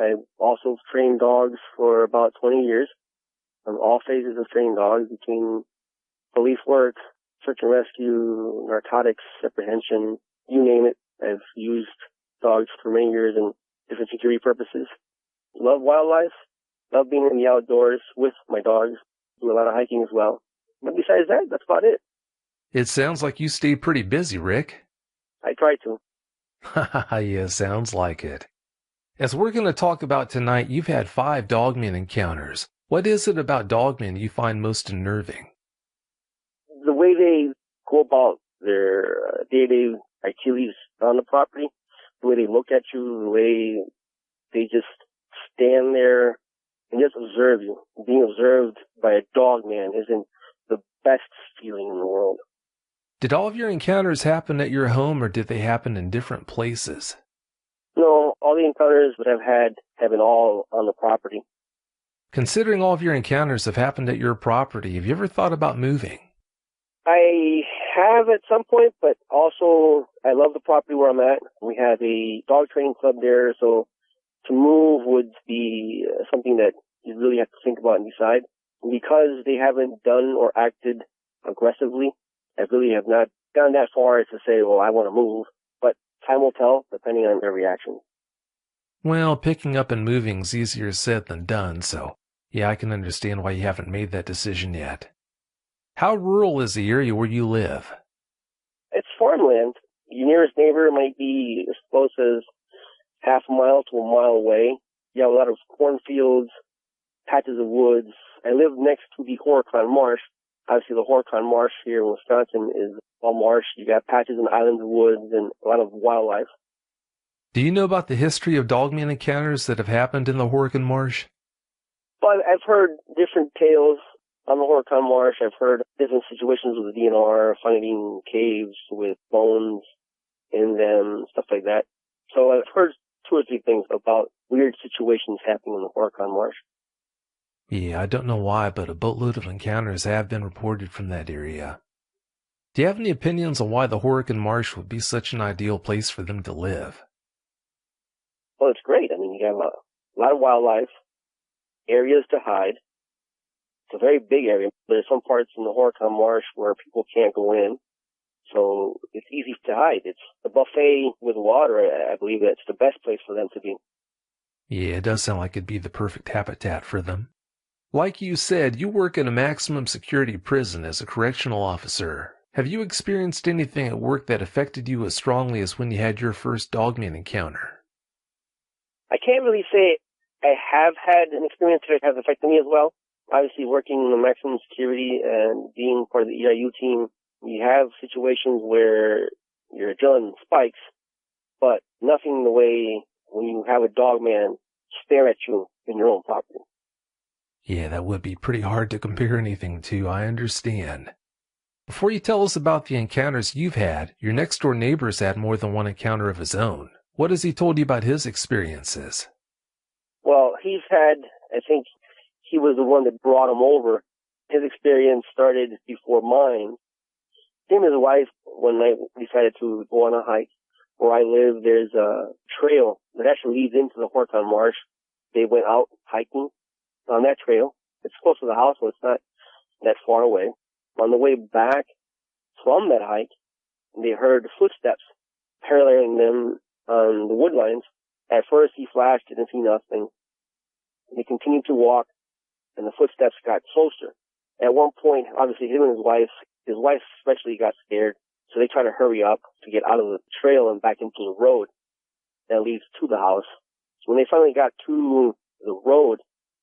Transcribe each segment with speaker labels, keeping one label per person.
Speaker 1: I've also trained dogs for about 20 years, on all phases of training dogs, between police work, search and rescue, narcotics, apprehension, you name it. I've used dogs for many years in different security purposes. Love wildlife, love being in the outdoors with my dogs, do a lot of hiking as well. But besides that, that's about it.
Speaker 2: It sounds like you stay pretty busy, Rick.
Speaker 1: I try to.
Speaker 2: Yeah, sounds like it. As we're going to talk about tonight, you've had 5 dogman encounters. What is it about dogmen you find most unnerving?
Speaker 1: The way they go about their day-to-day activities on the property, the way they look at you, the way they just stand there and just observe you. Being observed by a dog man isn't the best feeling in the world.
Speaker 2: Did all of your encounters happen at your home, or did they happen in different places?
Speaker 1: No, all the encounters that I've had have been all on the property.
Speaker 2: Considering all of your encounters have happened at your property, have you ever thought about moving?
Speaker 1: I have at some point, but also I love the property where I'm at. We have a dog training club there, so to move would be something that you really have to think about and decide. Because they haven't done or acted aggressively, I really have not gone that far as to say, well, I want to move. But time will tell, depending on their reaction.
Speaker 2: Well, picking up and moving is easier said than done, so yeah, I can understand why you haven't made that decision yet. How rural is the area where you live?
Speaker 1: It's farmland. Your nearest neighbor might be as close as half a mile to a mile away. You have a lot of cornfields, patches of woods. I live next to the Horicon Marsh. Obviously, the Horicon Marsh here in Wisconsin is all marsh. You got patches and islands of woods and a lot of wildlife.
Speaker 2: Do you know about the history of dogman encounters that have happened in the Horicon Marsh?
Speaker 1: Well, I've heard different tales on the Horicon Marsh. I've heard different situations with the DNR, finding caves with bones in them, stuff like that. So I've heard 2 or 3 things about weird situations happening in the Horicon Marsh.
Speaker 2: Yeah, I don't know why, but a boatload of encounters have been reported from that area. Do you have any opinions on why the Horicon Marsh would be such an ideal place for them to live?
Speaker 1: Well, it's great. I mean, you have a lot of wildlife, areas to hide. It's a very big area. There's some parts in the Horicon Marsh where people can't go in, so it's easy to hide. It's a buffet with water. I believe that's the best place for them to be.
Speaker 2: Yeah, it does sound like it'd be the perfect habitat for them. Like you said, you work in a maximum security prison as a correctional officer. Have you experienced anything at work that affected you as strongly as when you had your first dogman encounter?
Speaker 1: I can't really say I have had an experience that has affected me as well. Obviously, working in the maximum security and being part of the EIU team, you have situations where your adrenaline spikes, but nothing the way when you have a dogman stare at you in your own property.
Speaker 2: Yeah, that would be pretty hard to compare anything to, I understand. Before you tell us about the encounters you've had, your next-door neighbor's had more than one encounter of his own. What has he told you about his experiences?
Speaker 1: Well, he's had, I think he was the one that brought him over. His experience started before mine. Him and his wife, one night, decided to go on a hike. Where I live, there's a trail that actually leads into the Horicon Marsh. They went out hiking on that trail. It's close to the house, so it's not that far away. On the way back from that hike, they heard footsteps paralleling them on the wood lines. At first, he flashed, didn't see nothing. They continued to walk, and the footsteps got closer. At one point, obviously, him and his wife especially got scared, so they tried to hurry up to get out of the trail and back into the road that leads to the house. So when they finally got to the road,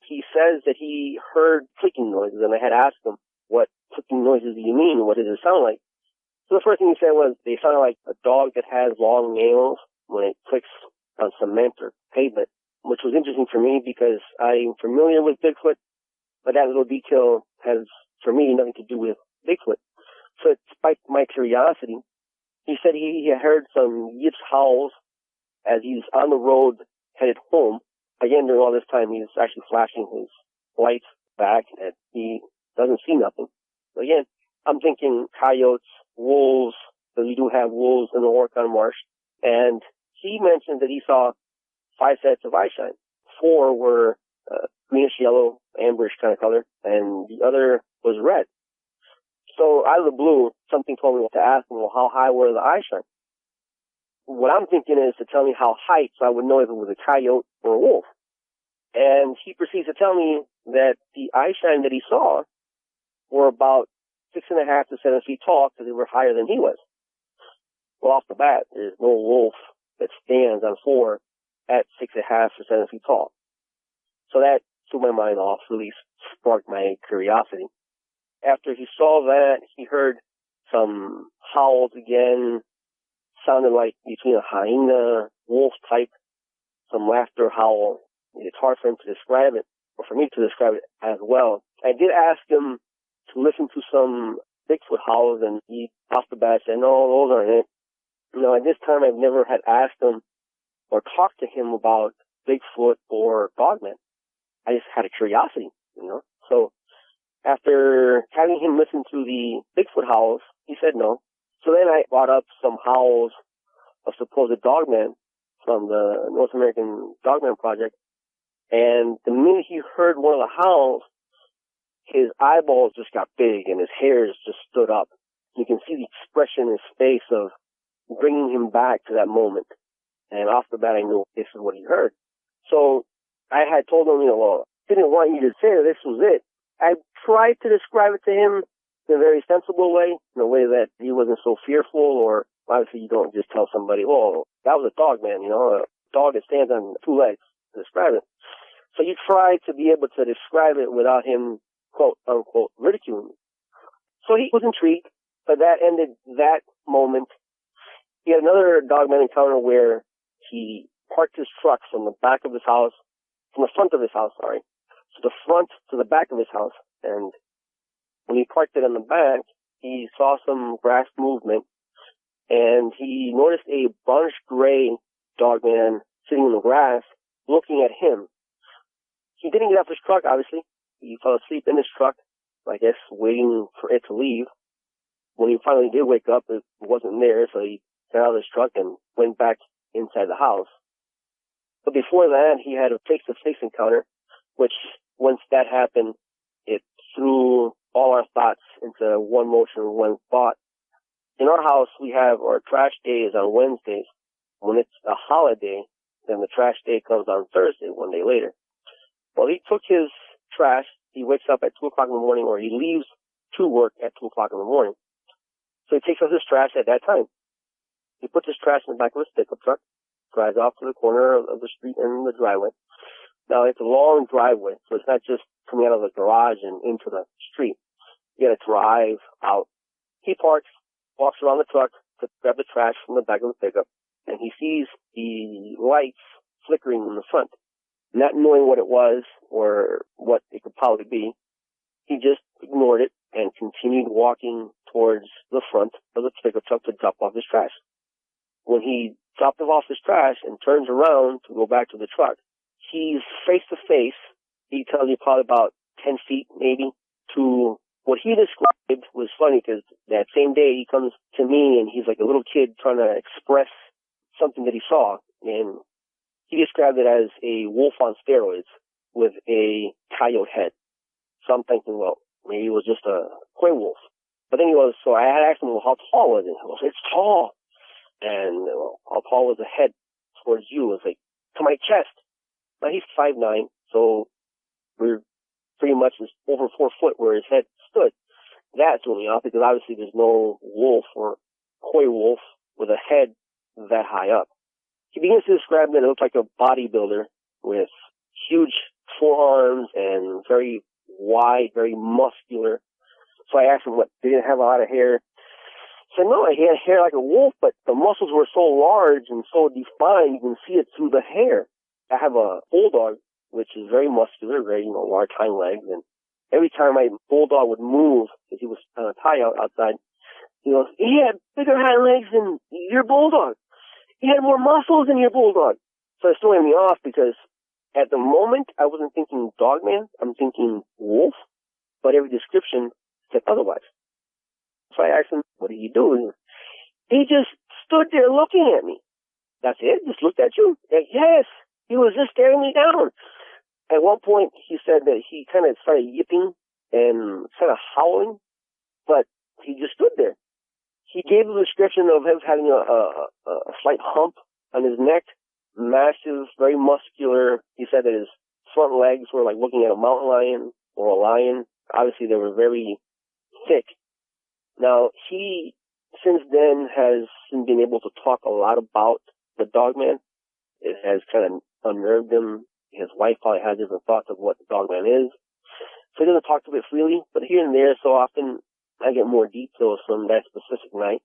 Speaker 1: he says that he heard clicking noises, and I had asked him, what clicking noises do you mean? What does it sound like? So the first thing he said was they sounded like a dog that has long nails when it clicks on cement or pavement, which was interesting for me because I'm familiar with Bigfoot, but that little detail has, for me, nothing to do with Bigfoot. So it spiked my curiosity. He said he had heard some yips howls as he's on the road headed home. Again, during all this time, he's actually flashing his lights back and he doesn't see nothing. So again, I'm thinking coyotes, wolves, because we do have wolves in the Horicon Marsh. And he mentioned that he saw 5 sets of eyeshine. 4 were greenish yellow, amberish kind of color, and the other was red. So out of the blue, something told me to ask him, well, how high were the eye shine? What I'm thinking is to tell me how high, so I would know if it was a coyote or a wolf. And he proceeds to tell me that the eye shine that he saw were about 6.5 to 7 feet tall, because they were higher than he was. Well, off the bat, there's no wolf that stands on 4 at 6.5 to 7 feet tall. So that threw my mind off, really sparked my curiosity. After he saw that, he heard some howls again, sounded like between a hyena, wolf type, some laughter howl. It's hard for him to describe it, or for me to describe it as well. I did ask him to listen to some Bigfoot howls, and he off the bat said, no, those aren't it. At this time I've never had asked him or talked to him about Bigfoot or Dogman. I just had a curiosity, So after having him listen to the Bigfoot howls, he said no. So then I brought up some howls of supposed Dogman from the North American Dogman Project. And the minute he heard one of the howls, his eyeballs just got big and his hairs just stood up. You can see the expression in his face of bringing him back to that moment. And off the bat, I knew this is what he heard. So I had told him, well, didn't want you to say that this was it. I tried to describe it to him in a very sensible way, in a way that he wasn't so fearful, or obviously you don't just tell somebody, oh, that was a dog, man, a dog that stands on 2 legs, to describe it. So you try to be able to describe it without him, quote, unquote, ridiculing. So he was intrigued, but that ended that moment. He had another dogman encounter where he parked his truck from the front of his house, to the front to the back of his house. And when he parked it in the back, he saw some grass movement, and he noticed a brownish gray dogman sitting in the grass looking at him. He didn't get off his truck, obviously. He fell asleep in his truck, I guess, waiting for it to leave. When he finally did wake up, it wasn't there, so he got out of his truck and went back inside the house. But before that, he had a face-to-face encounter, which, once that happened, it threw all our thoughts into one motion, one thought. In our house, we have our trash day is on Wednesdays. When it's a holiday, then the trash day comes on Thursday, one day later. Well, he took his trash. He wakes up at 2 o'clock in the morning, or he leaves to work at 2 o'clock in the morning. So he takes out his trash at that time. He puts his trash in the back of his pickup truck, drives off to the corner of the street and the driveway. Now, it's a long driveway, so it's not just coming out of the garage and into the street. You gotta drive out. He parks, walks around the truck to grab the trash from the back of the pickup, and he sees the lights flickering in the front. Not knowing what it was or what it could probably be, he just ignored it and continued walking towards the front of the pickup truck to drop off his trash. When he dropped off his trash and turns around to go back to the truck, he's face to face. He tells you probably about 10 feet maybe to what he described. Was funny because that same day he comes to me and he's like a little kid trying to express something that he saw, and he described it as a wolf on steroids with a coyote head. So I'm thinking, well, maybe it was just a gray wolf. But then so I had asked him, well, how tall was it? Well, it's tall. And how tall was the head towards you? It's like, to my chest. Now he's 5'9", so we're pretty much just over 4 foot where his head stood. That threw me off because obviously there's no wolf or coy wolf with a head that high up. He begins to describe that it looked like a bodybuilder with huge forearms and very wide, very muscular. So I asked him what, did he have a lot of hair? He said, no, he had hair like a wolf, but the muscles were so large and so defined, you can see it through the hair. I have a bulldog, which is very muscular, very, large hind legs, and every time my bulldog would move, because he was on a tie out outside, he goes, he had bigger hind legs than your bulldog. He had more muscles than your bulldog. So it's throwing me off because at the moment I wasn't thinking dogman, I'm thinking wolf, but every description said otherwise. So I asked him, what did he do? He just stood there looking at me. That's it? Just looked at you? Yes. He was just staring me down. At one point, he said that he kind of started yipping and kind of howling, but he just stood there. He gave a description of him having a slight hump on his neck, massive, very muscular. He said that his front legs were like looking at a mountain lion or a lion. Obviously, they were very thick. Now, he, since then, has been able to talk a lot about the dogman. It has kind of unnerved him. His wife probably has different thoughts of what the dogman is. So he doesn't talk to it freely, but here and there, so often, I get more details from that specific night.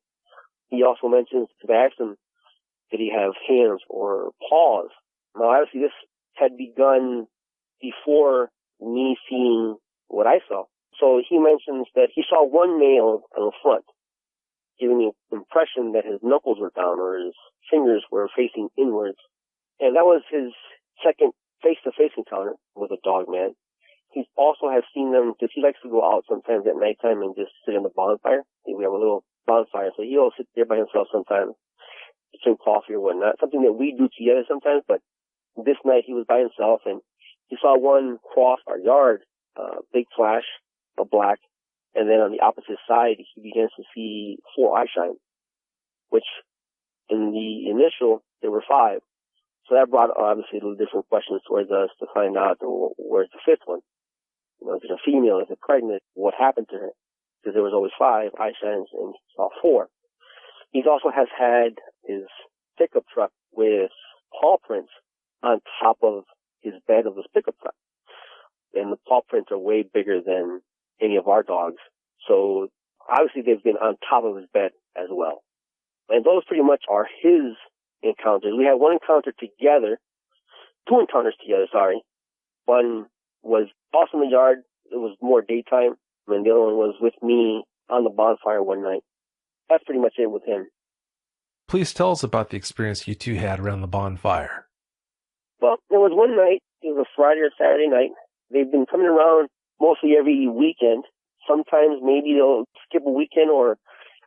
Speaker 1: He also mentions, because I asked him, did he have hands or paws? Now, obviously, this had begun before me seeing what I saw. So he mentions that he saw one nail on the front, giving me the impression that his knuckles were down or his fingers were facing inwards. And that was his second face-to-face encounter with a dog man. He also has seen them, because he likes to go out sometimes at nighttime and just sit in the bonfire. We have a little bonfire, so he'll sit there by himself sometimes, drink coffee or whatnot, something that we do together sometimes, but this night he was by himself, and he saw one cross our yard, big flash of black, and then on the opposite side, he begins to see 4 eye shines, which in the initial, there were 5. So that brought, obviously, little different questions towards us to find out where's the 5th one. You know, is it a female? Is it pregnant? What happened to her? Because there was always 5 eye shines, and he saw 4. He also has had his pickup truck with paw prints on top of his bed of his pickup truck. And the paw prints are way bigger than any of our dogs. So obviously they've been on top of his bed as well. And those pretty much are his encounters. We had one encounter together, 2 encounters together, sorry. One was also in the yard. It was more daytime. And the other one was with me on the bonfire one night. That's pretty much it with him.
Speaker 2: Please tell us about the experience you two had around the bonfire.
Speaker 1: Well, there was one night. It was a Friday or Saturday night. They've been coming around mostly every weekend. Sometimes maybe they'll skip a weekend, or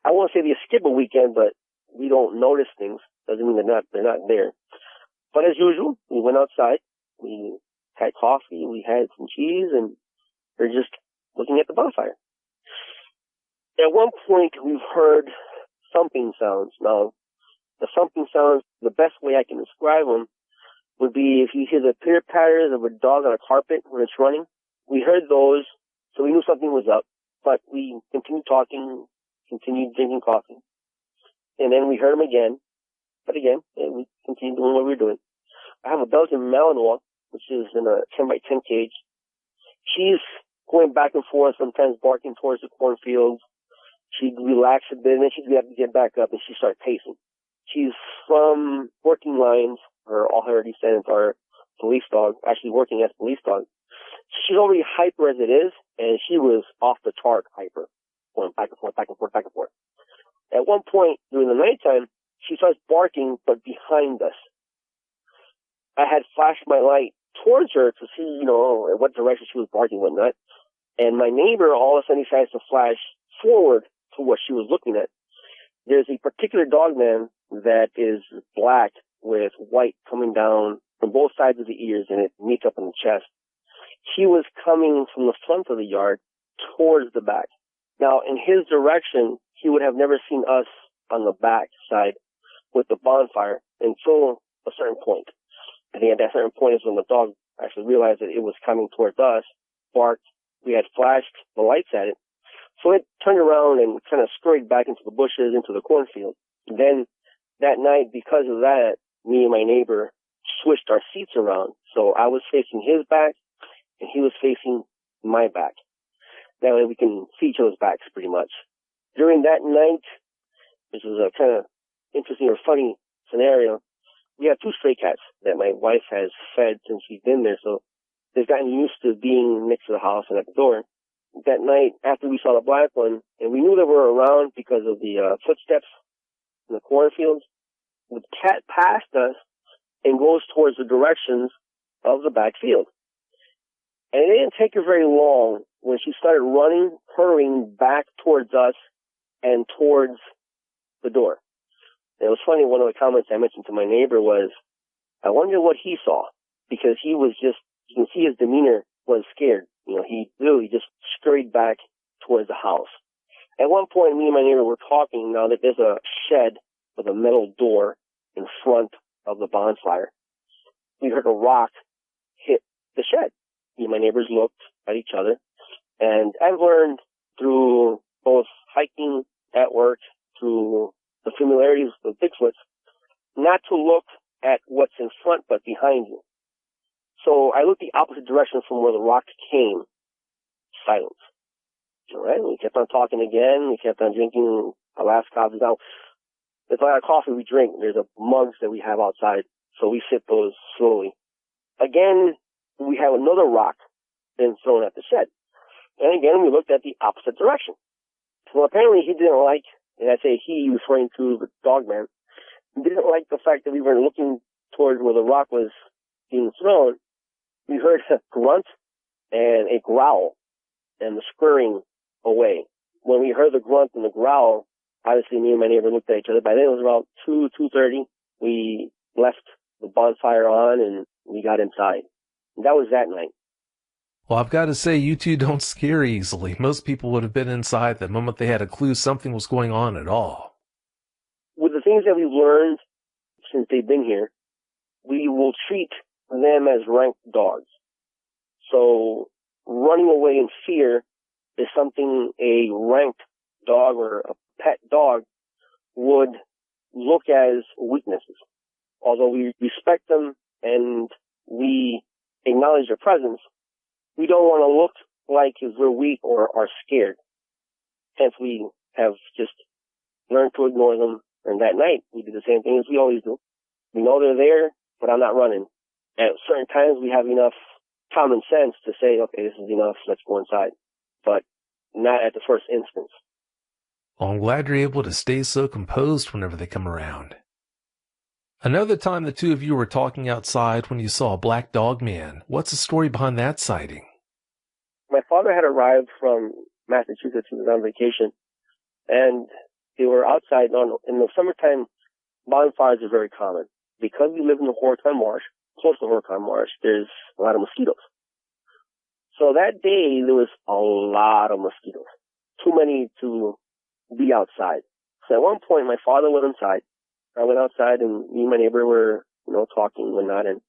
Speaker 1: I won't say they skip a weekend, but we don't notice things. Doesn't mean they're not there. But as usual, we went outside. We had coffee. We had some cheese, and we're just looking at the bonfire. At one point, we've heard thumping sounds. Now, the thumping sounds, the best way I can describe them would be if you hear the pitter-patters of a dog on a carpet when it's running. We heard those, so we knew something was up. But we continued talking, continued drinking coffee. And then we heard them again. But again, we continued doing what we were doing. I have a Belgian Malinois, which is in a 10 by 10 cage. She's going back and forth, sometimes barking towards the cornfields. She'd relax a bit, and then she'd have to get back up, and she'd start pacing. She's from working lines. All her descendants are police dog, actually working as police dog. She's already hyper as it is, and she was off the chart hyper, going back and forth, back and forth, back and forth. At one point during the nighttime, she starts barking, but behind us. I had flashed my light towards her to see, in what direction she was barking, whatnot. And my neighbor all of a sudden decides to flash forward to what she was looking at. There's a particular dogman that is black with white coming down from both sides of the ears, and it meets up in the chest. He was coming from the front of the yard towards the back. Now, in his direction, he would have never seen us on the back side with the bonfire until a certain point. I think at that certain point is when the dog actually realized that it was coming towards us, barked. We had flashed the lights at it. So it turned around and kind of scurried back into the bushes, into the cornfield. Then that night, because of that, me and my neighbor switched our seats around. So I was facing his back, and he was facing my back. That way we can see each other's backs pretty much. During that night, which was a kind of interesting or funny scenario, we have 2 stray cats that my wife has fed since she's been there, so they've gotten used to being next to the house and at the door. That night, after we saw the black one, and we knew they were around because of the footsteps in the cornfields, the cat passed us and goes towards the directions of the back field. And it didn't take her very long when she started running, hurrying back towards us and towards the door. And it was funny, one of the comments I mentioned to my neighbor was, I wonder what he saw, because he was just, you can see his demeanor was scared. He literally just scurried back towards the house. At one point, me and my neighbor were talking now that there's a shed with a metal door in front of the bonfire. We heard a rock hit the shed. Me and my neighbors looked at each other, and I've learned through both hiking at work, through the familiarities of Bigfoots, not to look at what's in front but behind you. So I looked the opposite direction from where the rock came. Silence. All right, we kept on talking again. We kept on drinking our last coffee. Now, there's a lot of coffee we drink. There's mugs that we have outside, so we sip those slowly. Again, we have another rock then thrown at the shed. And again, we looked at the opposite direction. Well, apparently he didn't like, and I say he, referring to the dog man, he didn't like the fact that we were looking towards where the rock was being thrown. We heard a grunt and a growl and the scurrying away. When we heard the grunt and the growl, obviously me and my neighbor looked at each other. By then it was about 2:30. We left the bonfire on and we got inside. And that was that night.
Speaker 2: Well, I've got to say, you two don't scare easily. Most people would have been inside the moment they had a clue something was going on at all.
Speaker 1: With the things that we've learned since they've been here, we will treat them as ranked dogs. So running away in fear is something a ranked dog or a pet dog would look as weaknesses. Although we respect them and we acknowledge their presence, we don't want to look like we're weak or are scared. Hence, we have just learned to ignore them. And that night, we did the same thing as we always do. We know they're there, but I'm not running. At certain times, we have enough common sense to say, okay, this is enough, let's go inside. But not at the first instance.
Speaker 2: Well, I'm glad you're able to stay so composed whenever they come around. Another time the two of you were talking outside when you saw a black dog man. What's the story behind that sighting?
Speaker 1: My father had arrived from Massachusetts. He was on vacation. And they were outside. In the summertime, bonfires are very common. Because we live in the Horicon Marsh, close to Horicon Marsh, there's a lot of mosquitoes. So that day, there was a lot of mosquitoes. Too many to be outside. So at one point, my father went inside. I went outside, and me and my neighbor were, talking and whatnot, and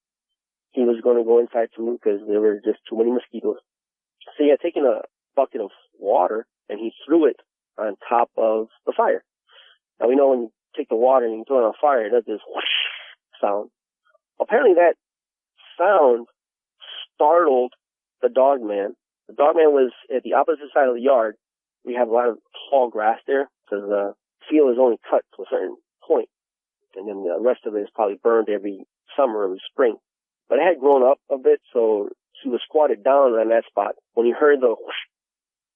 Speaker 1: he was going to go inside too because there were just too many mosquitoes. So he had taken a bucket of water, and he threw it on top of the fire. Now, we know when you take the water and you throw it on fire, it does this whoosh sound. Apparently that sound startled the dog man. The dog man was at the opposite side of the yard. We have a lot of tall grass there because the field is only cut to a certain point. And then the rest of it is probably burned every summer or spring. But it had grown up a bit, so he was squatted down on that spot. When he heard the whoosh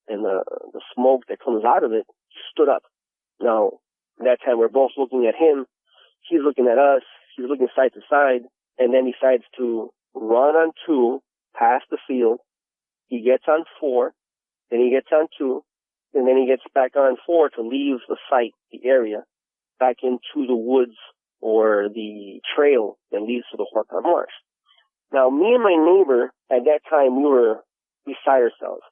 Speaker 1: and the smoke that comes out of it, he stood up. Now, that time we're both looking at him. He's looking at us. He's looking side to side. And then decides to run on 2, past the field. He gets on 4. Then he gets on 2. And then he gets back on 4 to leave the site, the area, back into the woods or the trail that leads to the Horicon Marsh. Now, me and my neighbor, at that time, we were beside ourselves.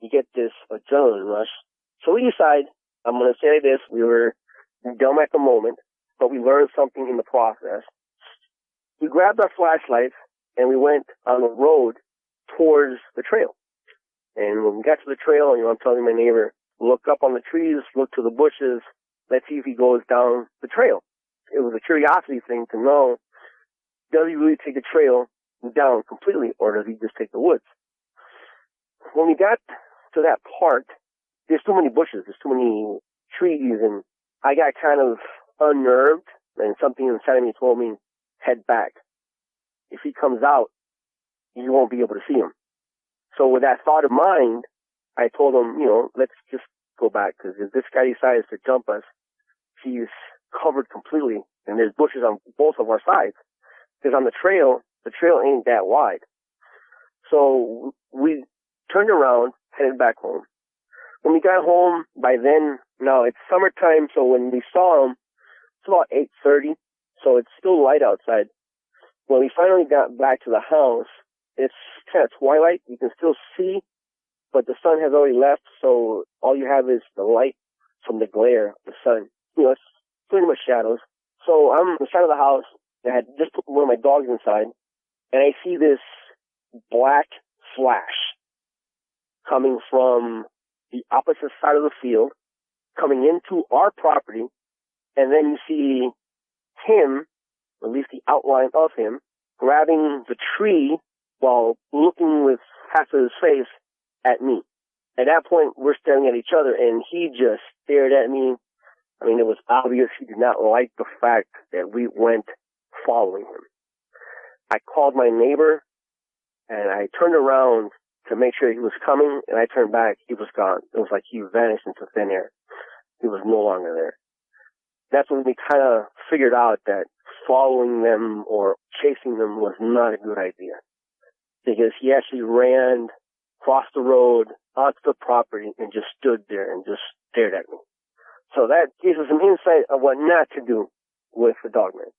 Speaker 1: You get this adrenaline rush. So we decide, I'm going to say this, we were dumb at the moment, but we learned something in the process. We grabbed our flashlights and we went on the road towards the trail. And when we got to the trail, I'm telling my neighbor, look up on the trees, look to the bushes, let's see if he goes down the trail. It was a curiosity thing to know, does he really take the trail down completely, or does he just take the woods? When we got to that part, there's too many bushes, there's too many trees, and I got kind of unnerved, and something inside of me told me, head back. If he comes out, you won't be able to see him. So with that thought in mind, I told him, let's just go back, because if this guy decides to jump us, he's covered completely, and there's bushes on both of our sides. Because on the trail ain't that wide. So we turned around, headed back home. When we got home, by then, now it's summertime, so when we saw him, it's about 8:30, so it's still light outside. When we finally got back to the house, it's kind of twilight. You can still see, but the sun has already left, so all you have is the light from the glare of the sun. It's pretty much shadows. So I'm on the side of the house. I had just put one of my dogs inside, and I see this black flash coming from the opposite side of the field, coming into our property, and then you see him, or at least the outline of him, grabbing the tree while looking with half of his face at me. At that point, we're staring at each other, and he just stared at me. I mean, it was obvious he did not like the fact that we went following him. I called my neighbor, and I turned around to make sure he was coming, and I turned back. He was gone. It was like he vanished into thin air. He was no longer there. That's when we kind of figured out that following them or chasing them was not a good idea, because he actually ran, crossed the road, onto the property, and just stood there and just stared at me. So that gives us some insight of what not to do with the dogman.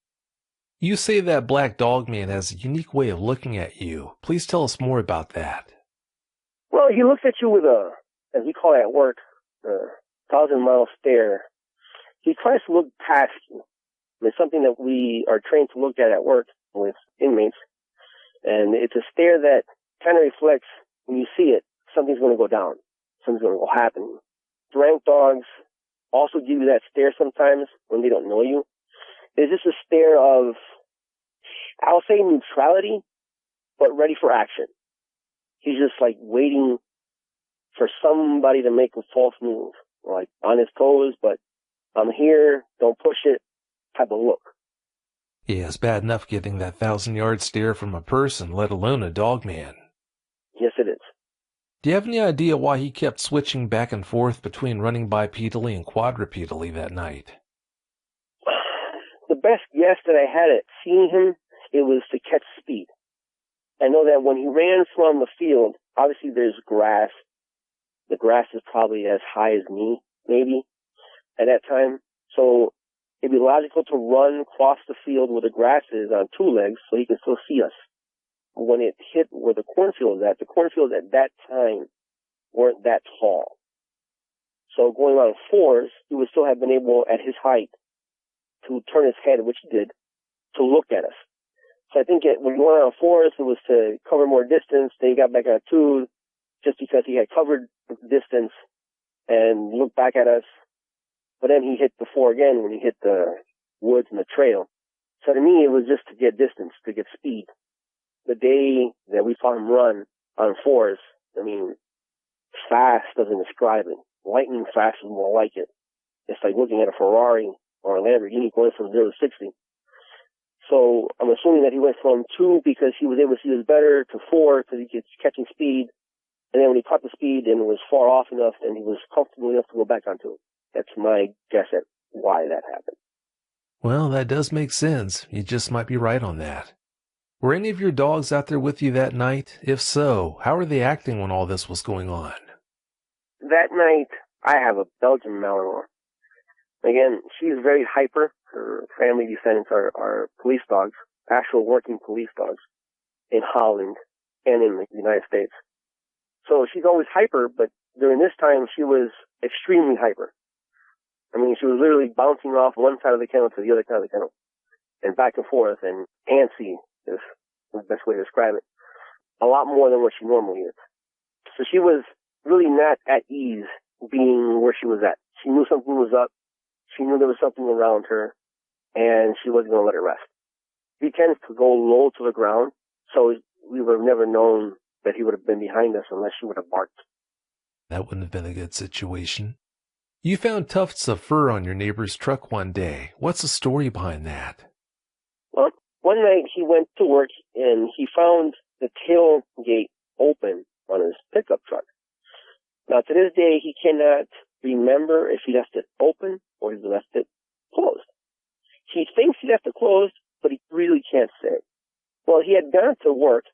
Speaker 2: You say that black dogman has a unique way of looking at you. Please tell us more about that.
Speaker 1: Well, he looks at you with as we call it at work, a 1,000-mile stare. He tries to look past you. It's something that we are trained to look at work with inmates. And it's a stare that kind of reflects, when you see it, something's going to go down. Something's going to go happen. Rank dogs also give you that stare sometimes when they don't know you. It's just a stare of, I'll say neutrality, but ready for action. He's just like waiting for somebody to make a false move, like on his toes, but I'm here, don't push it, type of look.
Speaker 2: Yeah, it's bad enough getting that 1,000-yard stare from a person, let alone a dogman.
Speaker 1: Yes, it is.
Speaker 2: Do you have any idea why he kept switching back and forth between running bipedally and quadrupedally that night?
Speaker 1: The best guess that I had at seeing him, it was to catch speed. I know that when he ran from the field, obviously there's grass. The grass is probably as high as me, maybe, at that time. So it'd be logical to run across the field where the grass is on two legs so he can still see us. When it hit where the cornfield is at, the cornfields at that time weren't that tall. So going on fours, he would still have been able, at his height, to turn his head, which he did, to look at us. So I think when he went on fours, it was to cover more distance. Then he got back on two, just because he had covered the distance and looked back at us. But then he hit the four again when he hit the woods and the trail. So to me, it was just to get distance, to get speed. The day that we saw him run on fours, I mean, fast doesn't describe it. Lightning fast is more like it. It's like looking at a Ferrari or a Lamborghini going from 0 to 60. So I'm assuming that he went from 2 because he was able to see us better to 4 because he was catching speed. And then when he caught the speed and was far off enough, then he was comfortable enough to go back onto it. That's my guess at why that happened.
Speaker 2: Well, that does make sense. You just might be right on that. Were any of your dogs out there with you that night? If so, how were they acting when all this was going on?
Speaker 1: That night, I have a Belgian Malinois. Again, she's very hyper. Her family descendants are police dogs, actual working police dogs in Holland and in the United States. So she's always hyper, but during this time, she was extremely hyper. I mean, she was literally bouncing off one side of the kennel to the other side of the kennel and back and forth, and antsy is the best way to describe it. A lot more than what she normally is. So she was really not at ease being where she was at. She knew something was up. She knew there was something around her, and she wasn't going to let it rest. He tends to go low to the ground, so we would have never known that he would have been behind us unless she would have barked.
Speaker 2: That wouldn't have been a good situation. You found tufts of fur on your neighbor's truck one day. What's the story behind that?
Speaker 1: Well, one night he went to work and he found the tailgate open on his pickup truck. Now, to this day, he cannot remember if he left it open or he left it closed. He thinks he left it closed, but he really can't say. Well, he had gone to work,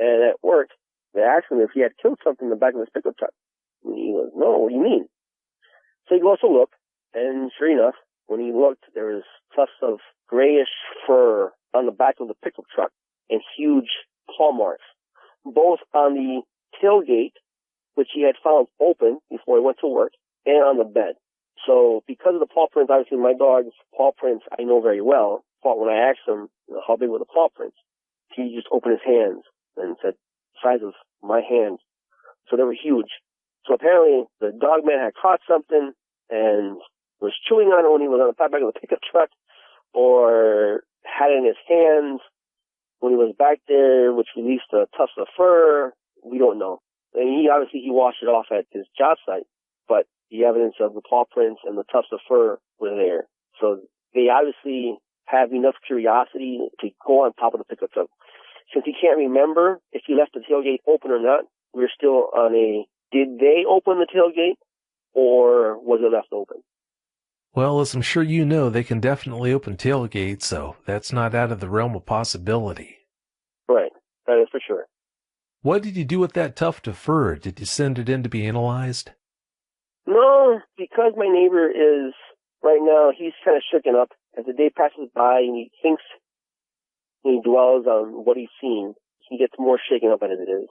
Speaker 1: and at work, they asked him if he had killed something in the back of his pickup truck. And he goes, no, what do you mean? So he goes to look, and sure enough, when he looked, there was tufts of grayish fur on the back of the pickup truck and huge claw marks, both on the tailgate, which he had found open before he went to work, and on the bed. So because of the paw prints, obviously my dog's paw prints I know very well. When I asked him, how big were the paw prints, he just opened his hands and said, the size of my hand. So they were huge. So apparently the dog man had caught something and was chewing on it when he was on the back of the pickup truck, or had it in his hands when he was back there, which released the tufts of fur. We don't know. And he washed it off at his job site, but the evidence of the paw prints and the tufts of fur were there. So they obviously have enough curiosity to go on top of the pickup truck. Since he can't remember if he left the tailgate open or not, we're still on did they open the tailgate or was it left open?
Speaker 2: Well, as I'm sure you know, they can definitely open tailgates, so that's not out of the realm of possibility.
Speaker 1: Right, that is for sure.
Speaker 2: What did you do with that tuft of fur? Did you send it in to be analyzed?
Speaker 1: No, because my neighbor is, right now, he's kind of shooken up. As the day passes by and he thinks, he dwells on what he's seen, he gets more shaken up as it is.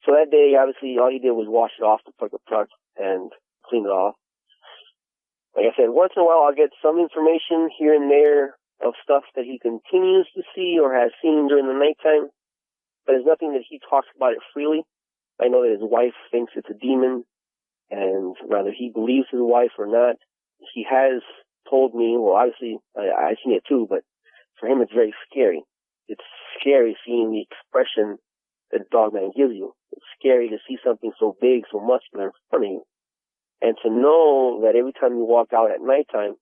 Speaker 1: So that day, obviously, all he did was wash it off the pickup truck and clean it off. Like I said, once in a while I'll get some information here and there of stuff that he continues to see or has seen during the nighttime, but it's nothing that he talks about it freely. I know that his wife thinks it's a demon, and whether he believes his wife or not, he has told me, well, obviously, I've seen it too, but for him it's very scary. It's scary seeing the expression that the dog man gives you. It's scary to see something so big, so muscular in front of you. And to know that every time you walk out at nighttime,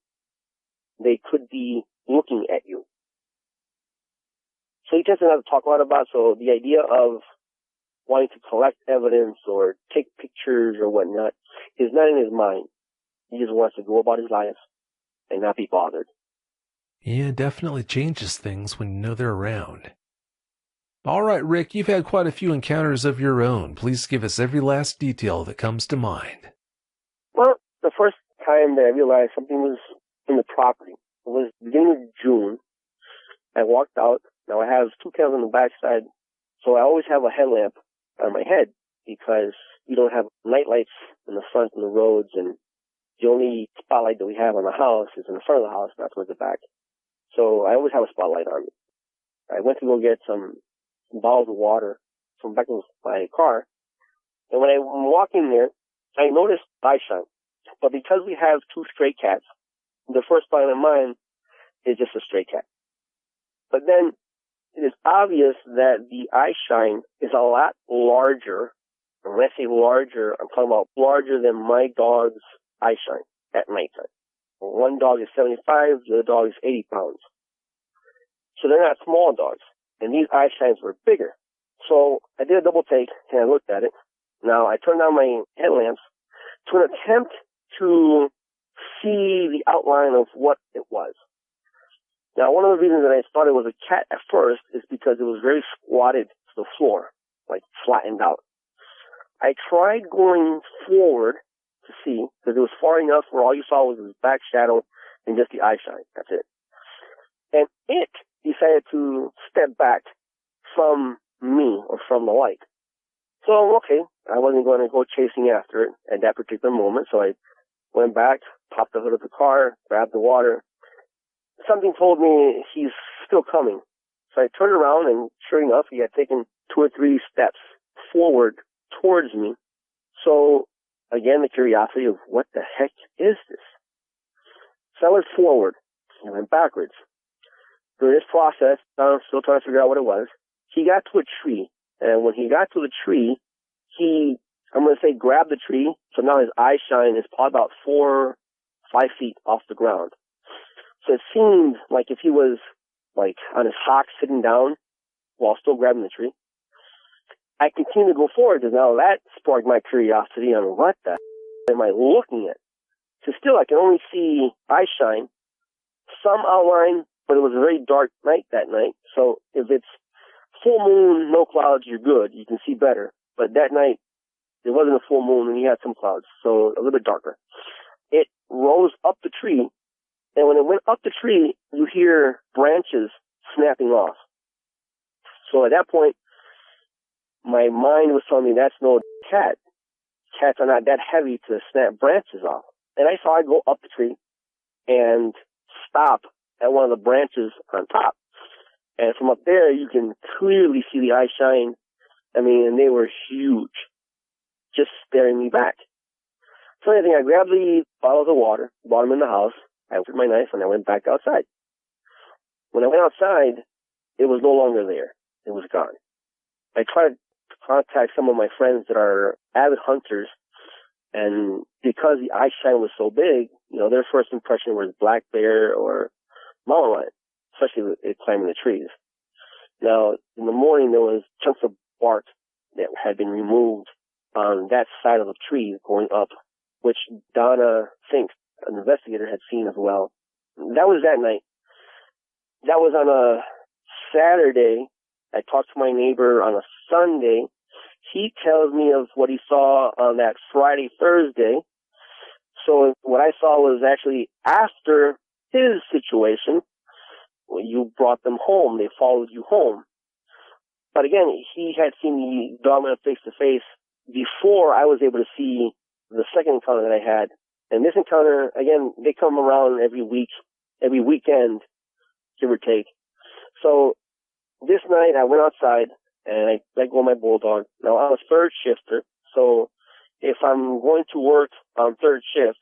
Speaker 1: they could be looking at you. So he tends not to talk a lot about it. So the idea of wanting to collect evidence or take pictures or whatnot is not in his mind. He just wants to go about his life and not be bothered.
Speaker 2: Yeah, it definitely changes things when you know they're around. All right, Rick, you've had quite a few encounters of your own. Please give us every last detail that comes to mind.
Speaker 1: Well, the first time that I realized something was in the property, it was the beginning of June. I walked out. Now I have two candles on the backside, so I always have a headlamp on my head because we don't have night lights in the front of the roads, and the only spotlight that we have on the house is in the front of the house, not towards the back. So I always have a spotlight on me. I went to go get some bottles of water from back of my car, and when I'm walking there, I noticed eye shine. But because we have two stray cats, the first thought in my mind is just a stray cat. But then it is obvious that the eye shine is a lot larger. And when I say larger, I'm talking about larger than my dog's eye shine at nighttime. One dog is 75, the other dog is 80 pounds. So they're not small dogs. And these eye shines were bigger. So I did a double take and I looked at it. Now I turned on my headlamps to an attempt to see the outline of what it was. Now, one of the reasons that I thought it was a cat at first is because it was very squatted to the floor, like flattened out. I tried going forward to see, because it was far enough where all you saw was his back shadow and just the eye shine. That's it. And it decided to step back from me or from the light. So, okay, I wasn't going to go chasing after it at that particular moment, so I went back, popped the hood of the car, grabbed the water. Something told me he's still coming. So I turned around, and sure enough, he had taken 2 or 3 steps forward towards me. So, again, the curiosity of what the heck is this? So I went forward and went backwards. During this process, I'm still trying to figure out what it was. He got to a tree, and when he got to the tree, I'm going to say, grabbed the tree, so now his eye shine is probably about 4 or 5 feet off the ground. So it seemed like if he was, like, on his hocks sitting down while still grabbing the tree. I continued to go forward, because now that sparked my curiosity on what the am I looking at. So still, I can only see eye shine, some outline, but it was a very dark night that night. So if it's full moon, no clouds, you're good. You can see better. But that night, it wasn't a full moon, and he had some clouds, so a little bit darker. It rose up the tree, and when it went up the tree, you hear branches snapping off. So at that point, my mind was telling me that's no cat. Cats are not that heavy to snap branches off. And I saw it go up the tree and stop at one of the branches on top. And from up there, you can clearly see the eye shine. I mean, and they were huge, just staring me back. So I think I grabbed the bottles of water, brought them in the house, I opened my knife, and I went back outside. When I went outside, it was no longer there. It was gone. I tried to contact some of my friends that are avid hunters, and because the eye shine was so big, you know, their first impression was black bear or mountain lion, especially it climbing the trees. Now, in the morning, there was chunks of bark that had been removed on that side of the tree going up, which Donna Fink, an investigator, had seen as well. That was that night. That was on a Saturday. I talked to my neighbor on a Sunday. He tells me of what he saw on that Friday, Thursday. So what I saw was actually after his situation. Well, you brought them home. They followed you home. But again, he had seen the dogman face to face before I was able to see the second encounter that I had. And this encounter, again, they come around every week, every weekend, give or take. So this night I went outside and I let go of my bulldog. Now I'm a third shifter, so if I'm going to work on third shift,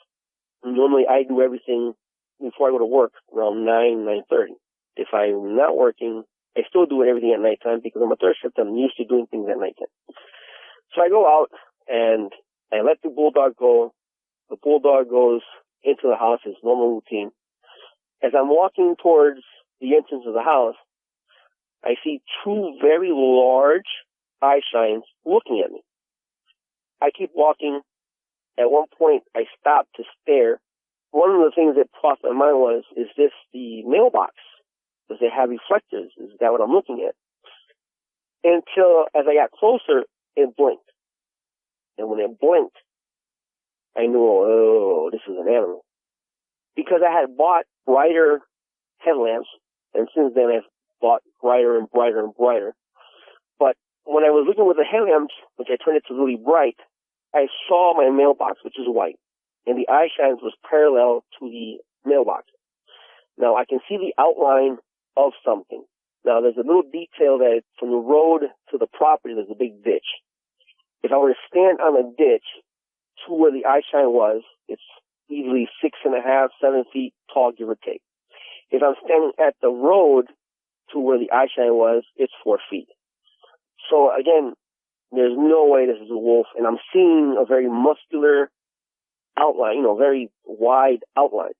Speaker 1: normally I do everything before I go to work around 9:30. If I'm not working, I still do everything at nighttime because I'm a third shift. I'm used to doing things at nighttime. So I go out and I let the bulldog go. The bulldog goes into the house, his normal routine. As I'm walking towards the entrance of the house, I see two very large eye shines looking at me. I keep walking. At one point, I stop to stare. One of the things that crossed my mind was, is this the mailbox? Does it have reflectors? Is that what I'm looking at? Until, as I got closer, it blinked. And when it blinked, I knew, oh, this is an animal. Because I had bought brighter headlamps, and since then I've bought brighter and brighter and brighter. But when I was looking with the headlamps, which I turned it to really bright, I saw my mailbox, which is white, and the eye shines was parallel to the mailbox. Now I can see the outline of something. Now there's a little detail that from the road to the property, there's a big ditch. If I were to stand on the ditch to where the eye shine was, it's easily 6.5, 7 feet tall, give or take. If I'm standing at the road to where the eye shine was, it's 4 feet. So again, there's no way this is a wolf, and I'm seeing a very muscular outline, very wide outline.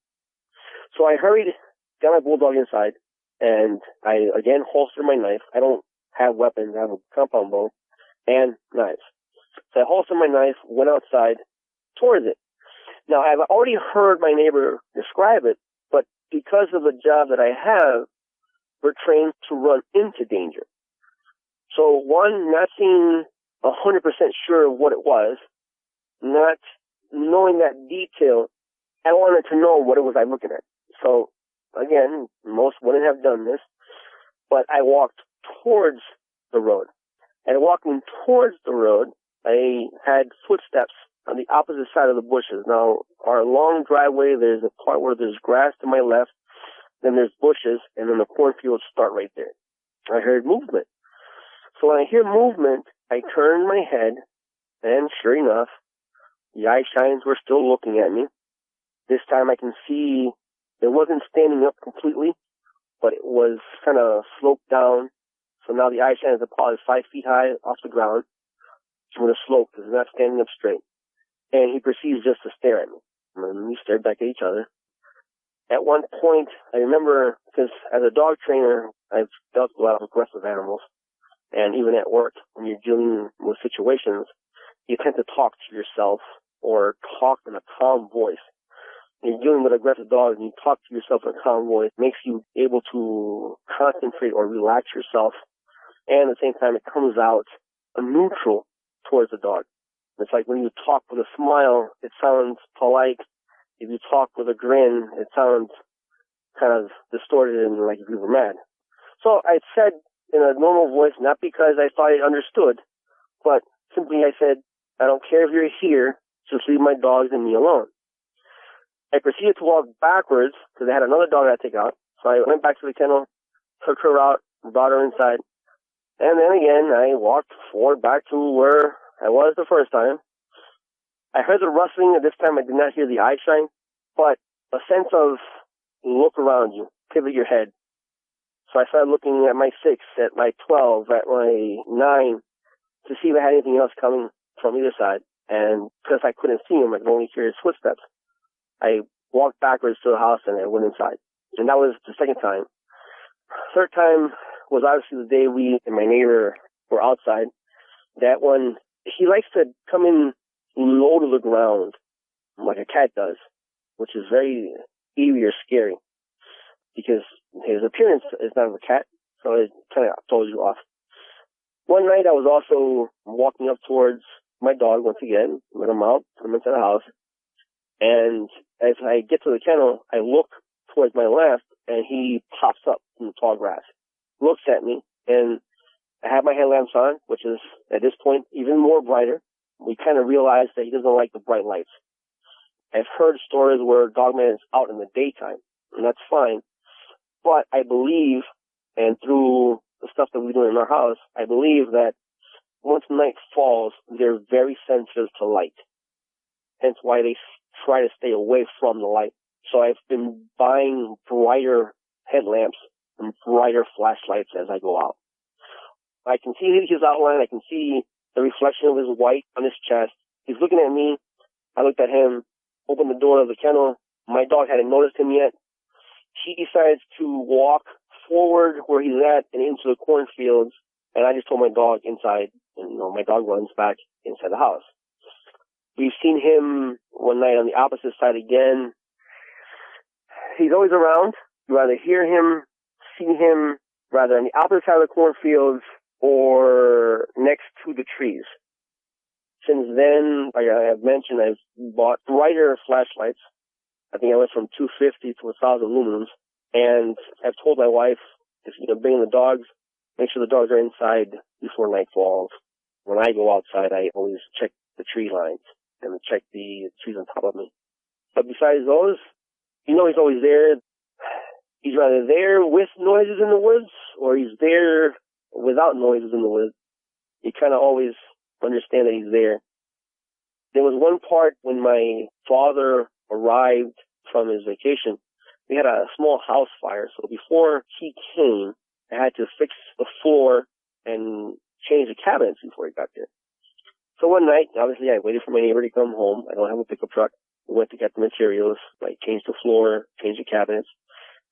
Speaker 1: So I hurried, got my bulldog inside, and I again holstered my knife. I don't have weapons. I have a compound bow and knives. So I holstered my knife, went outside towards it. Now, I've already heard my neighbor describe it, but because of the job that I have, we're trained to run into danger. So one, not seeing 100% sure of what it was, not knowing that detail, I wanted to know what it was I looking at. So again, most wouldn't have done this, but I walked towards the road. And walking towards the road, I had footsteps on the opposite side of the bushes. Now, our long driveway, there's a part where there's grass to my left, then there's bushes, and then the cornfields start right there. I heard movement. So when I hear movement, I turn my head, and sure enough, the eye shines were still looking at me. This time I can see it wasn't standing up completely, but it was kind of sloped down. So now the eye shines are probably 5 feet high off the ground with a slope because it's not standing up straight. And he proceeds just to stare at me. And we stared back at each other. At one point, I remember, because as a dog trainer, I've dealt with a lot of aggressive animals. And even at work, when you're dealing with situations, you tend to talk to yourself or talk in a calm voice. When you're dealing with aggressive dogs and you talk to yourself in a calm voice, it makes you able to concentrate or relax yourself. And at the same time, it comes out neutral towards the dog. It's like when you talk with a smile, it sounds polite. If you talk with a grin, it sounds kind of distorted and like if you were mad. So I said in a normal voice, not because I thought I understood, but simply I said, I don't care if you're here, just leave my dogs and me alone. I proceeded to walk backwards because I had another dog I had to take out. So I went back to the kennel, took her out, brought her inside. And then again, I walked forward back to where I was the first time. I heard the rustling, and this time I did not hear the eye shine, but a sense of look around you, pivot your head. So I started looking at my 6, at my 12, at my 9, to see if I had anything else coming from either side. And because I couldn't see him, I could only hear his footsteps. I walked backwards to the house and I went inside. And that was the second time. Third time was obviously the day we and my neighbor were outside. That one, he likes to come in low to the ground like a cat does, which is very eerie or scary because his appearance is that of a cat, so it kind of throws you off. One night I was also walking up towards my dog once again, let him out, put him into the house, and as I get to the kennel, I look towards my left, and he pops up from the tall grass, looks at me, and I have my headlamps on, which is, at this point, even more brighter. We kind of realize that he doesn't like the bright lights. I've heard stories where Dogman is out in the daytime, and that's fine. But I believe, and through the stuff that we do in our house, I believe that once night falls, they're very sensitive to light. Hence why they try to stay away from the light. So I've been buying brighter headlamps and brighter flashlights as I go out. I can see his outline. I can see the reflection of his white on his chest. He's looking at me. I looked at him, opened the door of the kennel. My dog hadn't noticed him yet. He decides to walk forward where he's at and into the cornfields. And I just told my dog inside. And, my dog runs back inside the house. We've seen him one night on the opposite side again. He's always around. You either hear him, see him, rather on the opposite side of the cornfields or next to the trees. Since then, like I have mentioned, I've bought brighter flashlights. I think I went from 250 to 1,000 lumens. And I've told my wife, if you're bringing the dogs, make sure the dogs are inside before night falls. When I go outside, I always check the tree lines and check the trees on top of me. But besides those, he's always there. He's rather there with noises in the woods or he's there without noises in the woods. You kind of always understand that he's there. There was one part when my father arrived from his vacation. We had a small house fire, so before he came, I had to fix the floor and change the cabinets before he got there. So one night, obviously, I waited for my neighbor to come home. I don't have a pickup truck. We went to get the materials, like change the floor, change the cabinets.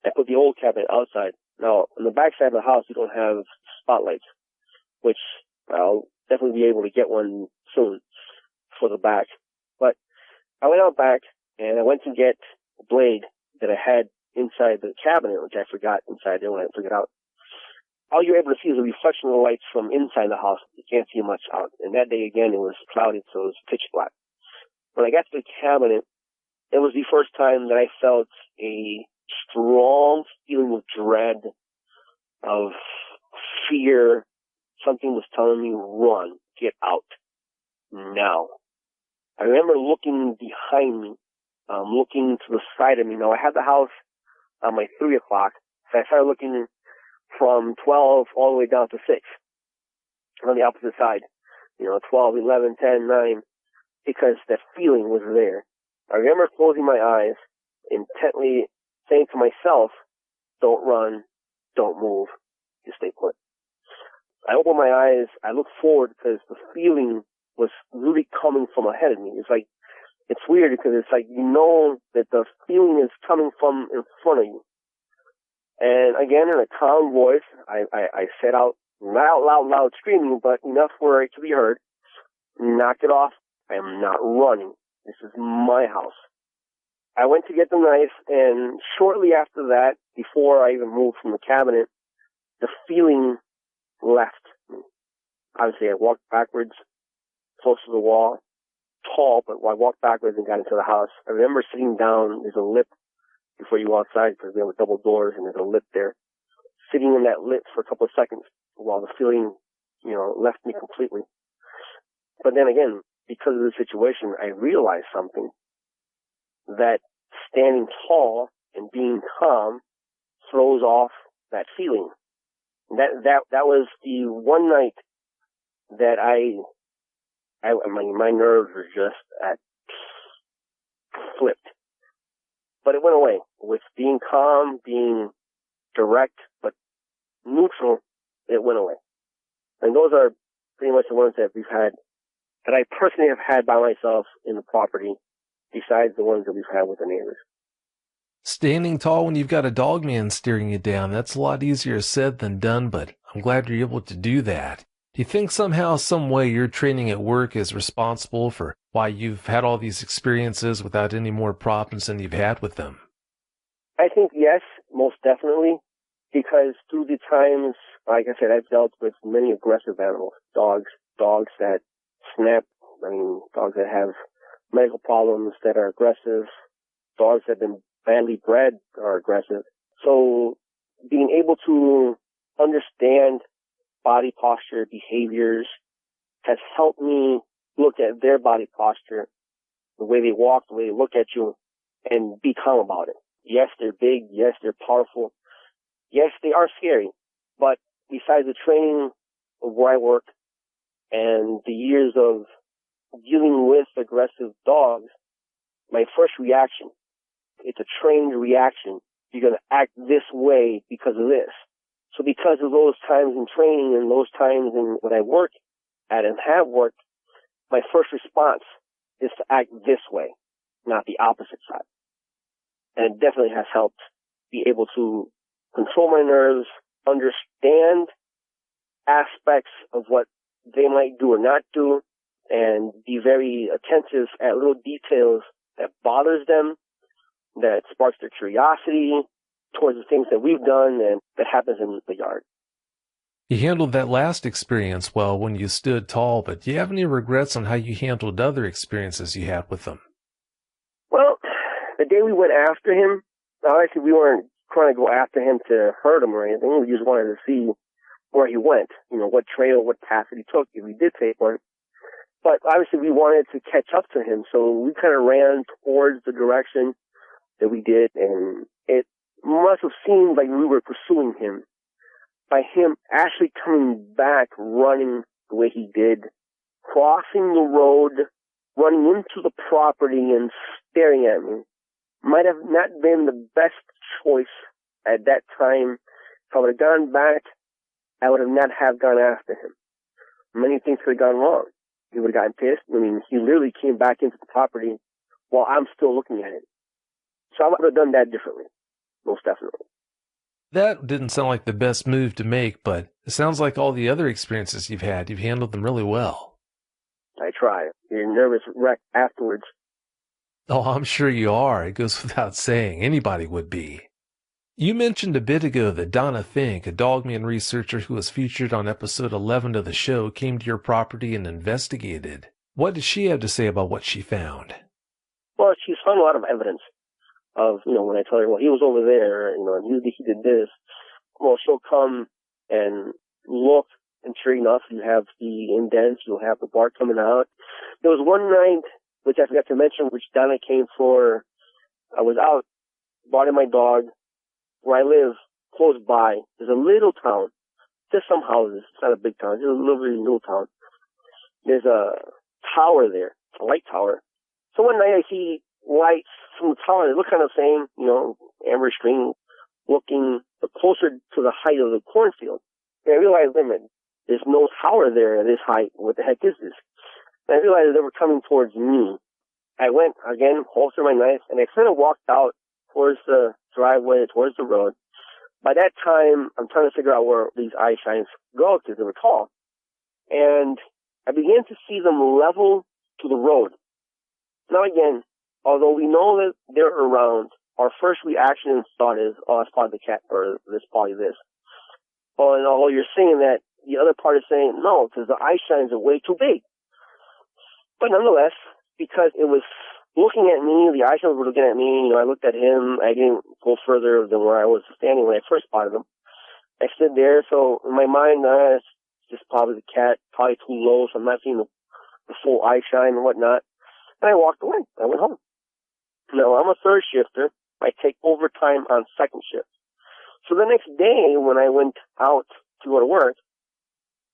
Speaker 1: I put the old cabinet outside. Now, on the back side of the house, we don't have spotlights, which I'll definitely be able to get one soon for the back. But I went out back, and I went to get a blade that I had inside the cabinet, which I forgot inside there when I took it out. All you're able to see is a reflection of the lights from inside the house. You can't see much out. And that day, again, it was cloudy, so it was pitch black. When I got to the cabinet, it was the first time that I felt a strong feeling of dread, of fear. Something was telling me, run, get out, now. I remember looking behind me, looking to the side of me. Now, I had the house on my 3 o'clock, so I started looking from 12 all the way down to 6 on the opposite side. 12, 11, 10, 9, because that feeling was there. I remember closing my eyes, intently saying to myself, don't run, don't move, just stay put. I opened my eyes, I looked forward because the feeling was really coming from ahead of me. It's weird because it's like that the feeling is coming from in front of you. And again, in a calm voice, I said out, not out loud screaming, but enough for it to be heard, knock it off. I am not running. This is my house. I went to get the knife, and shortly after that, before I even moved from the cabinet, the feeling left me. Obviously, I walked backwards, close to the wall, tall, but I walked backwards and got into the house. I remember sitting down. There's a lip before you go outside because we have double doors, and there's a lip there. sitting in that lit for a couple of seconds while the feeling, left me completely. But then again, because of the situation, I realized something, that standing tall and being calm throws off that feeling. That was the one night that my nerves were just flipped. But it went away. With being calm, being direct, but neutral, it went away. And those are pretty much the ones that we've had, that I personally have had by myself in the property, besides the ones that we've had with the neighbors.
Speaker 2: Standing tall when you've got a dog man staring you down, that's a lot easier said than done, but I'm glad you're able to do that. Do you think somehow, some way your training at work is responsible for why you've had all these experiences without any more problems than you've had with them?
Speaker 1: I think yes, most definitely, because through the times, like I said, I've dealt with many aggressive animals, dogs that snap, dogs that have medical problems that are aggressive, dogs that have been badly bred are aggressive. So being able to understand body posture, behaviors, has helped me look at their body posture, the way they walk, the way they look at you, and be calm about it. Yes, they're big. Yes, they're powerful. Yes, they are scary. But besides the training of where I work and the years of dealing with aggressive dogs, my first reaction, it's a trained reaction. You're going to act this way because of this. So because of those times in training and those times in when I work at and have worked, my first response is to act this way, not the opposite side. And it definitely has helped be able to control my nerves, understand aspects of what they might do or not do, and be very attentive at little details that bothers them, that sparks their curiosity towards the things that we've done and that happens in the yard.
Speaker 2: You handled that last experience well when you stood tall, but do you have any regrets on how you handled other experiences you had with them?
Speaker 1: Well, the day we went after him, obviously we weren't trying to go after him to hurt him or anything. We just wanted to see where he went, what trail, what path that he took, if he did take one. But obviously we wanted to catch up to him, so we kind of ran towards the direction that we did, and it must have seemed like we were pursuing him. By him actually coming back running the way he did, crossing the road, running into the property and staring at me, might have not been the best choice at that time. If I would have gone back, I would have not have gone after him. Many things could have gone wrong. He would have gotten pissed. He literally came back into the property while I'm still looking at it. So I would have done that differently, most definitely.
Speaker 2: That didn't sound like the best move to make, but it sounds like all the other experiences you've had, you've handled them really well.
Speaker 1: I try. You're a nervous wreck afterwards.
Speaker 2: Oh, I'm sure you are. It goes without saying. Anybody would be. You mentioned a bit ago that Donna Fink, a dogman researcher who was featured on episode 11 of the show, came to your property and investigated. What did she have to say about what she found?
Speaker 1: Well, she's found a lot of evidence of, when I tell her, well, he was over there, and he did this. Well, she'll come and look, and sure enough, you have the indents, you'll have the bark coming out. There was one night, which I forgot to mention, which Donna came for. I was out, brought in my dog. Where I live, close by, there's a little town, just some houses. It's not a big town, just a little town. There's a tower there, a light tower. So one night I see lights from the tower. They look kind of the same, amber string looking, but closer to the height of the cornfield. And I realized, wait a minute, there's no tower there at this height. What the heck is this? And I realized they were coming towards me. I went, again, holstered my knife, and I kind of walked out towards the driveway, towards the road. By that time, I'm trying to figure out where these eye shines go because they were tall. And I began to see them level to the road. Now again, although we know that they're around, our first reaction and thought is, oh, it's probably the cat, or this probably this. Oh, and although you're saying that, the other part is saying no, because the eye shines are way too big. But nonetheless, because it was looking at me, the eye shines were looking at me, I looked at him, I didn't go further than where I was standing when I first spotted them. I stood there, so in my mind, it's just probably the cat, probably too low, so I'm not seeing the full eye shine and whatnot. And I walked away. I went home. Now, I'm a third shifter. I take overtime on second shift. So the next day, when I went out to go to work,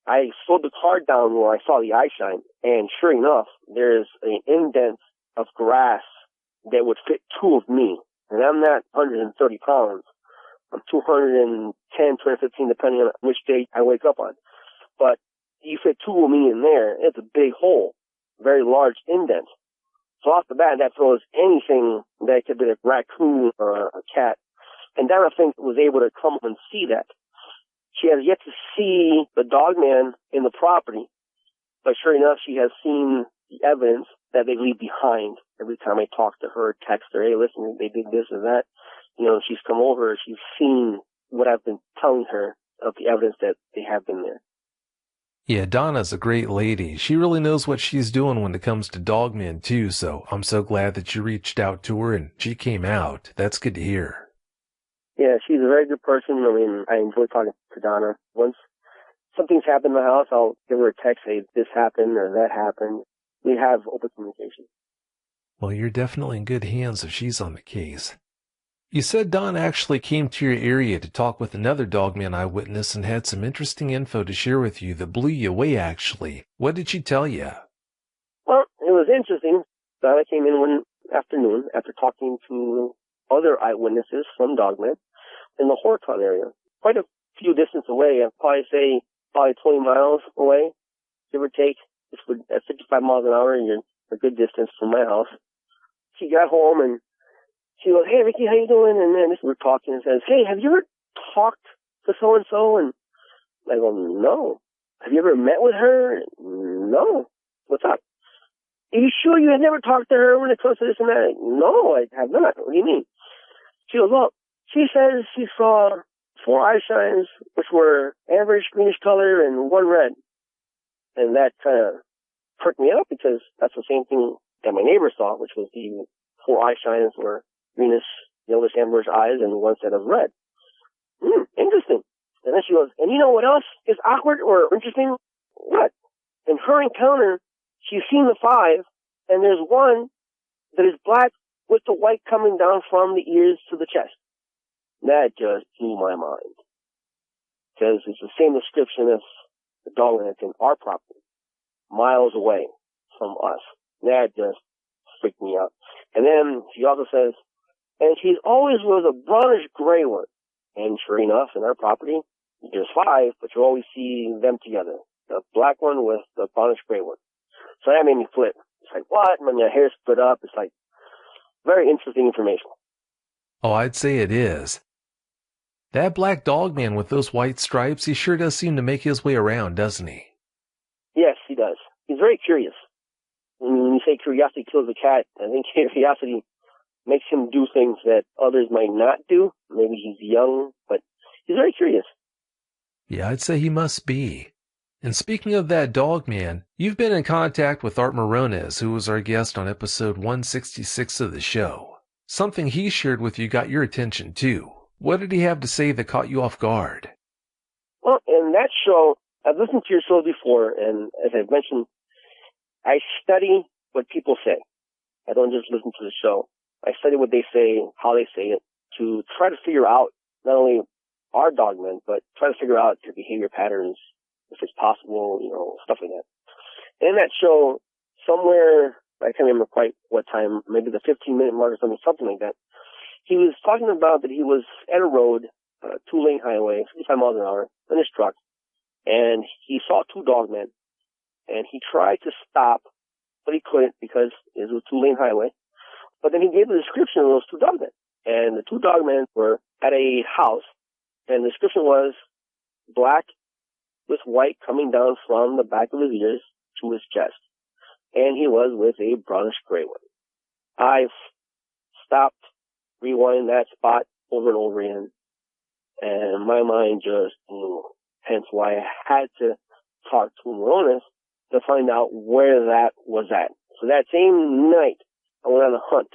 Speaker 1: I slowed the car down where I saw the eye shine, and sure enough, there's an indent of grass that would fit two of me. And I'm not 130 pounds. I'm 210, 215, depending on which day I wake up on. But you fit two of me in there, it's a big hole, very large indent. So off the bat, that throws anything that could be a raccoon or a cat. And Donna, I think, was able to come and see that. She has yet to see the dog man in the property, but sure enough, she has seen the evidence that they leave behind. Every time I talk to her, text her, hey, listen, they did this or that. You know, she's come over, she's seen what I've been telling her of the evidence that they have been there.
Speaker 2: Yeah, Donna's a great lady. She really knows what she's doing when it comes to dogmen, too, so I'm so glad that you reached out to her and she came out. That's good to hear.
Speaker 1: Yeah, she's a very good person. I mean, I enjoy talking to Donna. Once something's happened in the house, I'll give her a text, say, this happened or that happened. We have open communication.
Speaker 2: Well, you're definitely in good hands if she's on the case. You said Don actually came to your area to talk with another dogman eyewitness and had some interesting info to share with you that blew you away, actually. What did she tell you?
Speaker 1: Well, it was interesting. Donna came in one afternoon after talking to other eyewitnesses from dogmen in the Horton area, quite a few distance away. I'd probably say 20 miles away, give or take. At 55 miles an hour, you're a good distance from my house. She got home and she goes, hey, Ricky, how you doing? And then we're talking and says, hey, have you ever talked to so-and-so? And I go, no. Have you ever met with her? No. What's up? Are you sure you have never talked to her when it comes to this and that? No, I have not. What do you mean? She goes, well, she says she saw 4 eye shines, which were average greenish color and 1 red. And that kind of perked me up because that's the same thing that my neighbor saw, which was the 4 eye shines were greenish, yellowish, amberish eyes and 1 set of red. Interesting. And then she goes, and you know what else is awkward or interesting? What? In her encounter, she's seen the 5, and there's 1 that is black with the white coming down from the ears to the chest. That just blew my mind. Because it's the same description as the dog that's in our property, miles away from us. That just freaked me out. And then she also says, and she's always with a brownish gray one. And sure enough, in our property, there's 5, but you always see them together. The black one with the brownish gray one. So that made me flip. It's like, what? When your hair split up, it's like very interesting information.
Speaker 2: Oh, I'd say it is. That black dog man with those white stripes, he sure does seem to make his way around, doesn't he?
Speaker 1: Yes, he does. He's very curious. When you say curiosity kills a cat, I think curiosity makes him do things that others might not do. Maybe he's young, but he's very curious.
Speaker 2: Yeah, I'd say he must be. And speaking of that dog man, you've been in contact with Art Morones, who was our guest on episode 166 of the show. Something he shared with you got your attention too. What did he have to say that caught you off guard?
Speaker 1: Well, in that show, I've listened to your show before, and as I've mentioned, I study what people say. I don't just listen to the show. I study what they say, how they say it, to try to figure out not only our dogmen, but try to figure out their behavior patterns, if it's possible, stuff like that. And in that show, somewhere, I can't remember quite what time, maybe the 15-minute mark or something like that, he was talking about that he was at a road, 2-lane highway, 55 miles an hour, in his truck, and he saw 2 dogmen, and he tried to stop, but he couldn't because it was a 2-lane highway. But then he gave the description of those 2 dogmen, and the 2 dogmen were at a house, and the description was black with white coming down from the back of his ears to his chest, and he was with a brownish gray one. I stopped, rewind that spot over and over again, and my mind just blew. Hence why I had to talk to Morones to find out where that was at. So that same night, I went on a hunt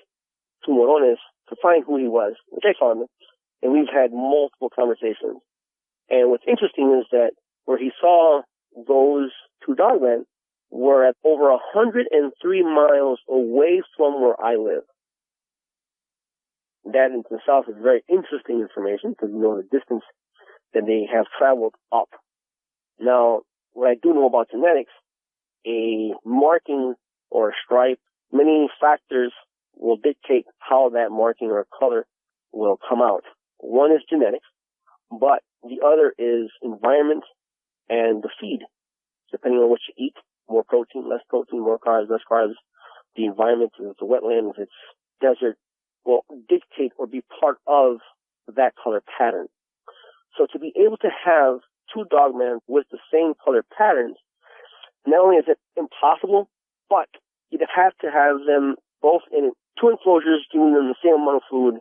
Speaker 1: to Morones to find who he was, which I found him, and we've had multiple conversations. And what's interesting is that where he saw those two dogmen were at over 103 miles away from where I live. That in itself is very interesting information because you know the distance that they have traveled up. Now, what I do know about genetics, a marking or a stripe, many factors will dictate how that marking or color will come out. One is genetics, but the other is environment and the feed. Depending on what you eat, more protein, more carbs, less carbs. The environment, if it's a wetland, if it's desert, will dictate or be part of that color pattern. So to be able to have two dogmen with the same color patterns, not only is it impossible, but you'd have to have them both in two enclosures, giving them the same amount of food,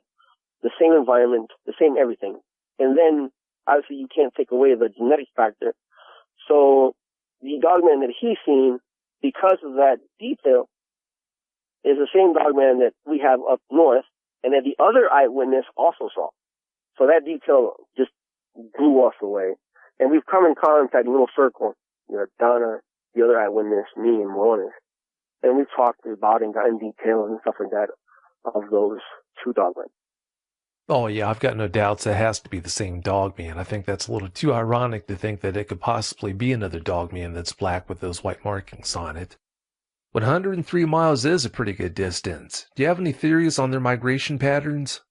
Speaker 1: the same environment, the same everything. And then, obviously, you can't take away the genetic factor. So the dogman that he's seen, because of that detail, is the same dogman that we have up north, and that the other eyewitness also saw. So that detail just blew us away. And we've come in contact, a little circle, you know, Donna, the other eyewitness, me, and Morones. And we've talked about and gotten details and stuff like that of those two dogmen.
Speaker 2: Oh, yeah, I've got no doubts it has to be the same dogman. I think that's a little too ironic to think that it could possibly be another dogman that's black with those white markings on it. 103 miles is a pretty good distance. Do you have any theories on their migration patterns?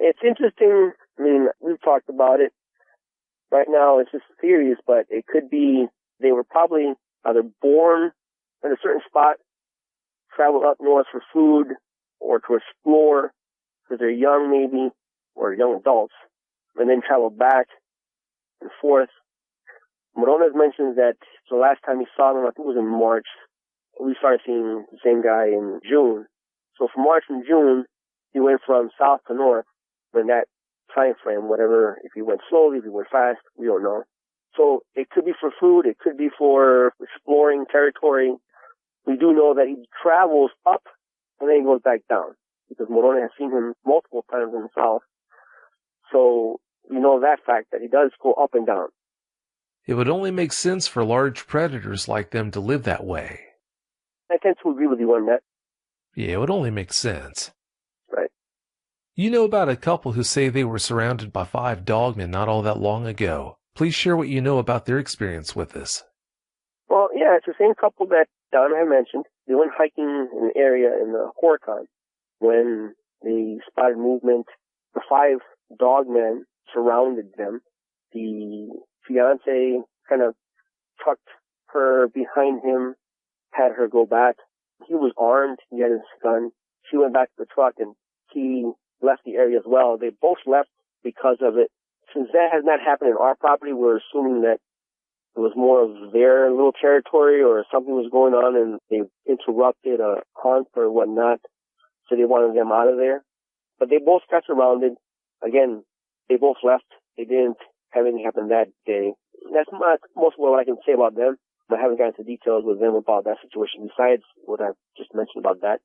Speaker 1: It's interesting. I mean, we've talked about it. Right now, it's just theories, but it could be they were probably either born in a certain spot, traveled up north for food or to explore because they're young maybe, or young adults, and then travel back and forth. Morones mentions that the last time he saw them, I think it was in March. We started seeing the same guy in June. So from March and June, he went from south to north in that time frame, whatever, if he went slowly, if he went fast, we don't know. So it could be for food, it could be for exploring territory. We do know that he travels up and then he goes back down, because Morones has seen him multiple times in the south. So we know that fact, that he does go up and down.
Speaker 2: It would only make sense for large predators like them to live that way.
Speaker 1: I tend to agree with you on that.
Speaker 2: Yeah, it would only make sense.
Speaker 1: Right.
Speaker 2: You know about a couple who say they were surrounded by 5 dogmen not all that long ago. Please share what you know about their experience with us.
Speaker 1: Well, yeah, it's the same couple that Donna had mentioned. They went hiking in an area in the Horicon when they spotted movement. The 5 dogmen surrounded them. The fiance kind of tucked her behind him, had her go back. He was armed. He had his gun. She went back to the truck, and he left the area as well. They both left because of it. Since that has not happened in our property, we're assuming that it was more of their little territory or something was going on and they interrupted a hunt or whatnot, so they wanted them out of there. But they both got surrounded. Again, they both left. They didn't have anything happen that day. That's most of what I can say about them. I haven't gotten into details with them about that situation besides what I've just mentioned about that.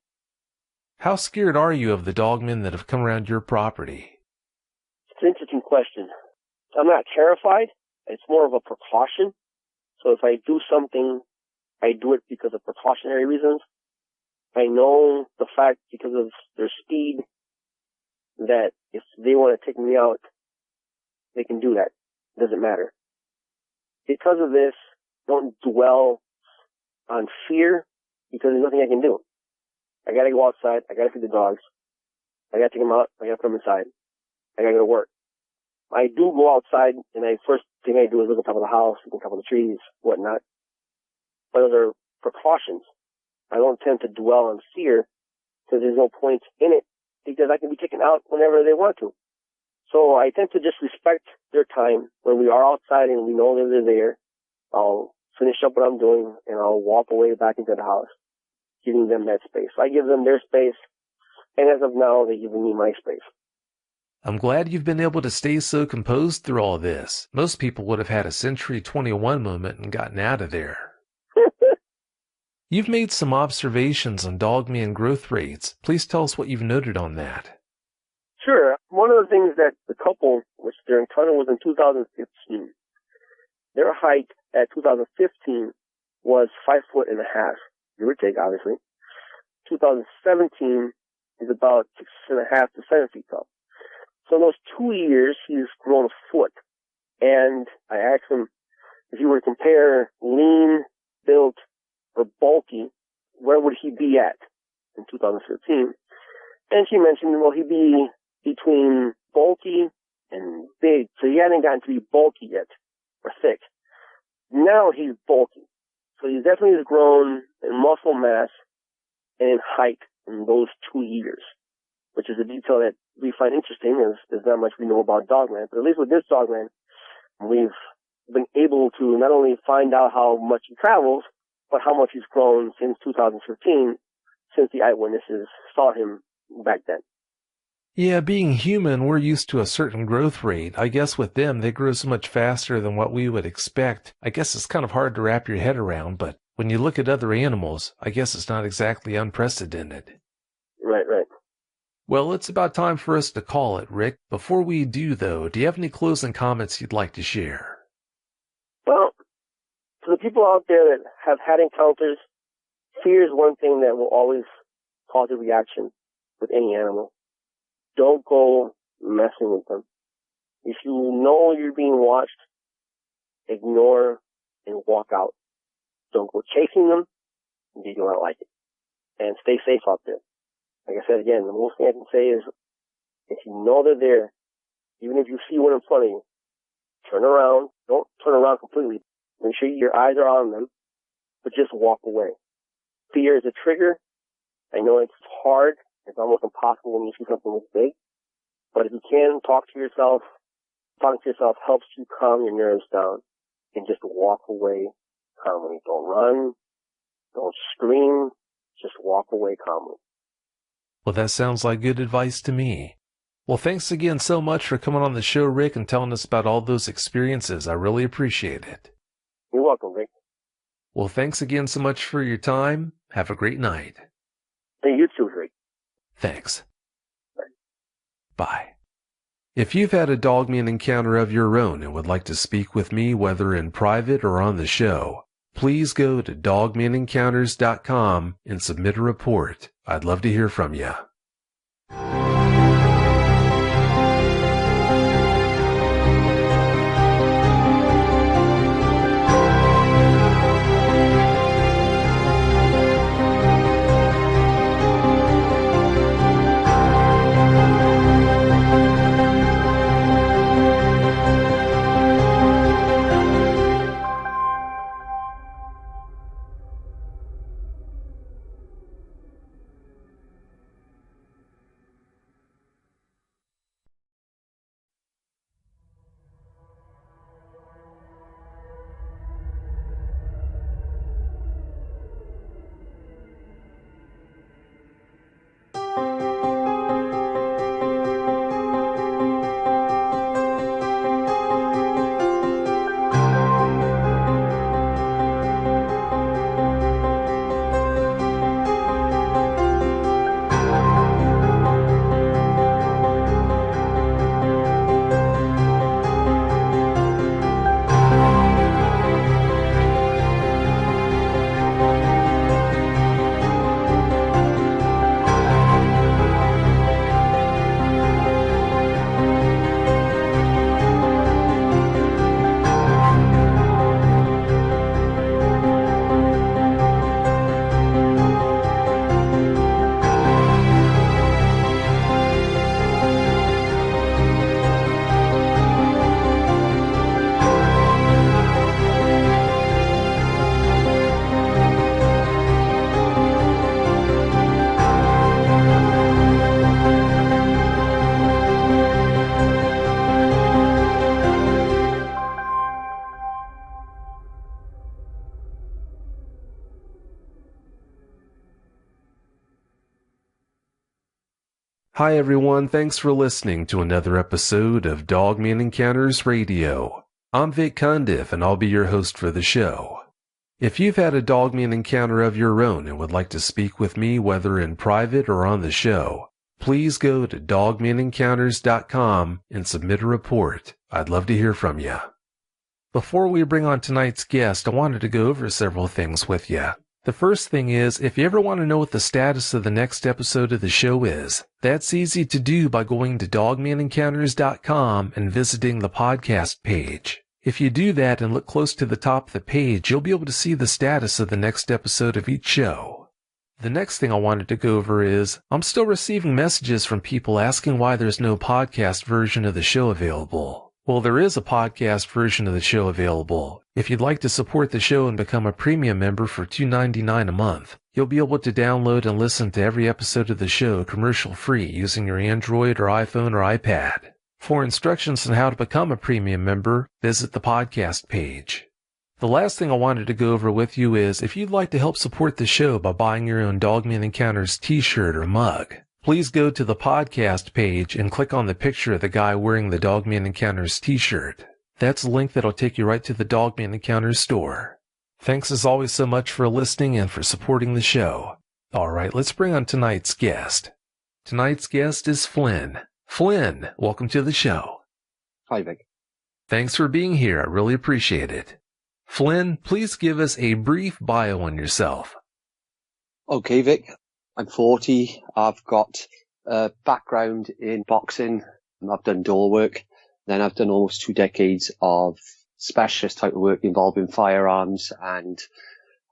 Speaker 2: How scared are you of the dogmen that have come around your property?
Speaker 1: It's an interesting question. I'm not terrified. It's more of a precaution. So if I do something, I do it because of precautionary reasons. I know the fact, because of their speed, that if they want to take me out, they can do that. It doesn't matter. Because of this, don't dwell on fear, because there's nothing I can do. I gotta go outside. I gotta feed the dogs. I gotta take them out. I gotta put them inside. I gotta go to work. I do go outside, and first thing I do is look on top of the house, look on top of the trees, whatnot. But those are precautions. I don't tend to dwell on fear, because there's no point in it, because I can be taken out whenever they want to. So I tend to just respect their time. When we are outside and we know that they're there, I'll finish up what I'm doing, and I'll walk away back into the house, giving them that space. So I give them their space, and as of now, they're giving me my space.
Speaker 2: I'm glad you've been able to stay so composed through all this. Most people would have had a Century 21 moment and gotten out of there. You've made some observations on dogman growth rates. Please tell us what you've noted on that.
Speaker 1: Sure. one of the things that the couple, which their encounter was in 2015, their height at 2015 was 5'1.5", give or take, obviously. 2017 is about 6.5 to 7 feet tall. So in those 2 years, he's grown a foot. And I asked him, if you were to compare lean, built, or bulky, where would he be at in 2015? And she mentioned, well, he'd be between bulky and big. So he hadn't gotten to be bulky yet, or thick. Now he's bulky. So he definitely has grown in muscle mass and in height in those 2 years, which is a detail that we find interesting. There's not much we know about Dogman, but at least with this Dogman, we've been able to not only find out how much he travels, but how much he's grown since 2015, since the eyewitnesses saw him back then.
Speaker 2: Yeah, being human, we're used to a certain growth rate. I guess with them, they grow so much faster than what we would expect. I guess it's kind of hard to wrap your head around, but when you look at other animals, I guess it's not exactly unprecedented.
Speaker 1: Right.
Speaker 2: Well, it's about time for us to call it, Rick. Before we do, though, do you have any closing comments you'd like to share?
Speaker 1: Well, for the people out there that have had encounters, fear is one thing that will always cause a reaction with any animal. Don't go messing with them. If you know you're being watched, ignore and walk out. Don't go chasing them if you do not like it. And stay safe out there. Like I said again, the most thing I can say is, if you know they're there, even if you see one in front of you, turn around. Don't turn around completely. Make sure your eyes are on them, but just walk away. Fear is a trigger. I know it's hard. It's almost impossible when you see something this big. But if you can, talk to yourself. Talking to yourself helps you calm your nerves down and just walk away calmly. Don't run. Don't scream. Just walk away calmly.
Speaker 2: Well, that sounds like good advice to me. Well, thanks again so much for coming on the show, Rick, and telling us about all those experiences. I really appreciate it.
Speaker 1: You're welcome, Rick.
Speaker 2: Well, thanks again so much for your time. Have a great night.
Speaker 1: Hey, you too, Rick.
Speaker 2: Thanks. Bye. If you've had a Dogman encounter of your own and would like to speak with me, whether in private or on the show, please go to dogmanencounters.com and submit a report. I'd love to hear from you. Hi everyone, thanks for listening to another episode of Dogman Encounters Radio. I'm Vic Cundiff and I'll be your host for the show. If you've had a Dogman encounter of your own and would like to speak with me, whether in private or on the show, please go to dogmenencounters.com and submit a report. I'd love to hear from you. Before we bring on tonight's guest, I wanted to go over several things with you. The first thing is, if you ever want to know what the status of the next episode of the show is, that's easy to do by going to dogmenencounters.com and visiting the podcast page. If you do that and look close to the top of the page, you'll be able to see the status of the next episode of each show. The next thing I wanted to go over is, I'm still receiving messages from people asking why there's no podcast version of the show available. Well, there is a podcast version of the show available. If you'd like to support the show and become a premium member for $2.99 a month, you'll be able to download and listen to every episode of the show commercial-free using your Android or iPhone or iPad. For instructions on how to become a premium member, visit the podcast page. The last thing I wanted to go over with you is, if you'd like to help support the show by buying your own Dogman Encounters t-shirt or mug, please go to the podcast page and click on the picture of the guy wearing the Dogman Encounters t-shirt. That's a link that'll take you right to the Dogman Encounters store. Thanks as always so much for listening and for supporting the show. Alright, let's bring on tonight's guest. Tonight's guest is Flynn. Flynn, welcome to the show.
Speaker 3: Hi, Vic.
Speaker 2: Thanks for being here. I really appreciate it. Flynn, please give us a brief bio on yourself.
Speaker 3: Okay, Vic. I'm 40. I've got a background in boxing. I've done door work. Then I've done almost 2 decades of specialist type of work involving firearms and,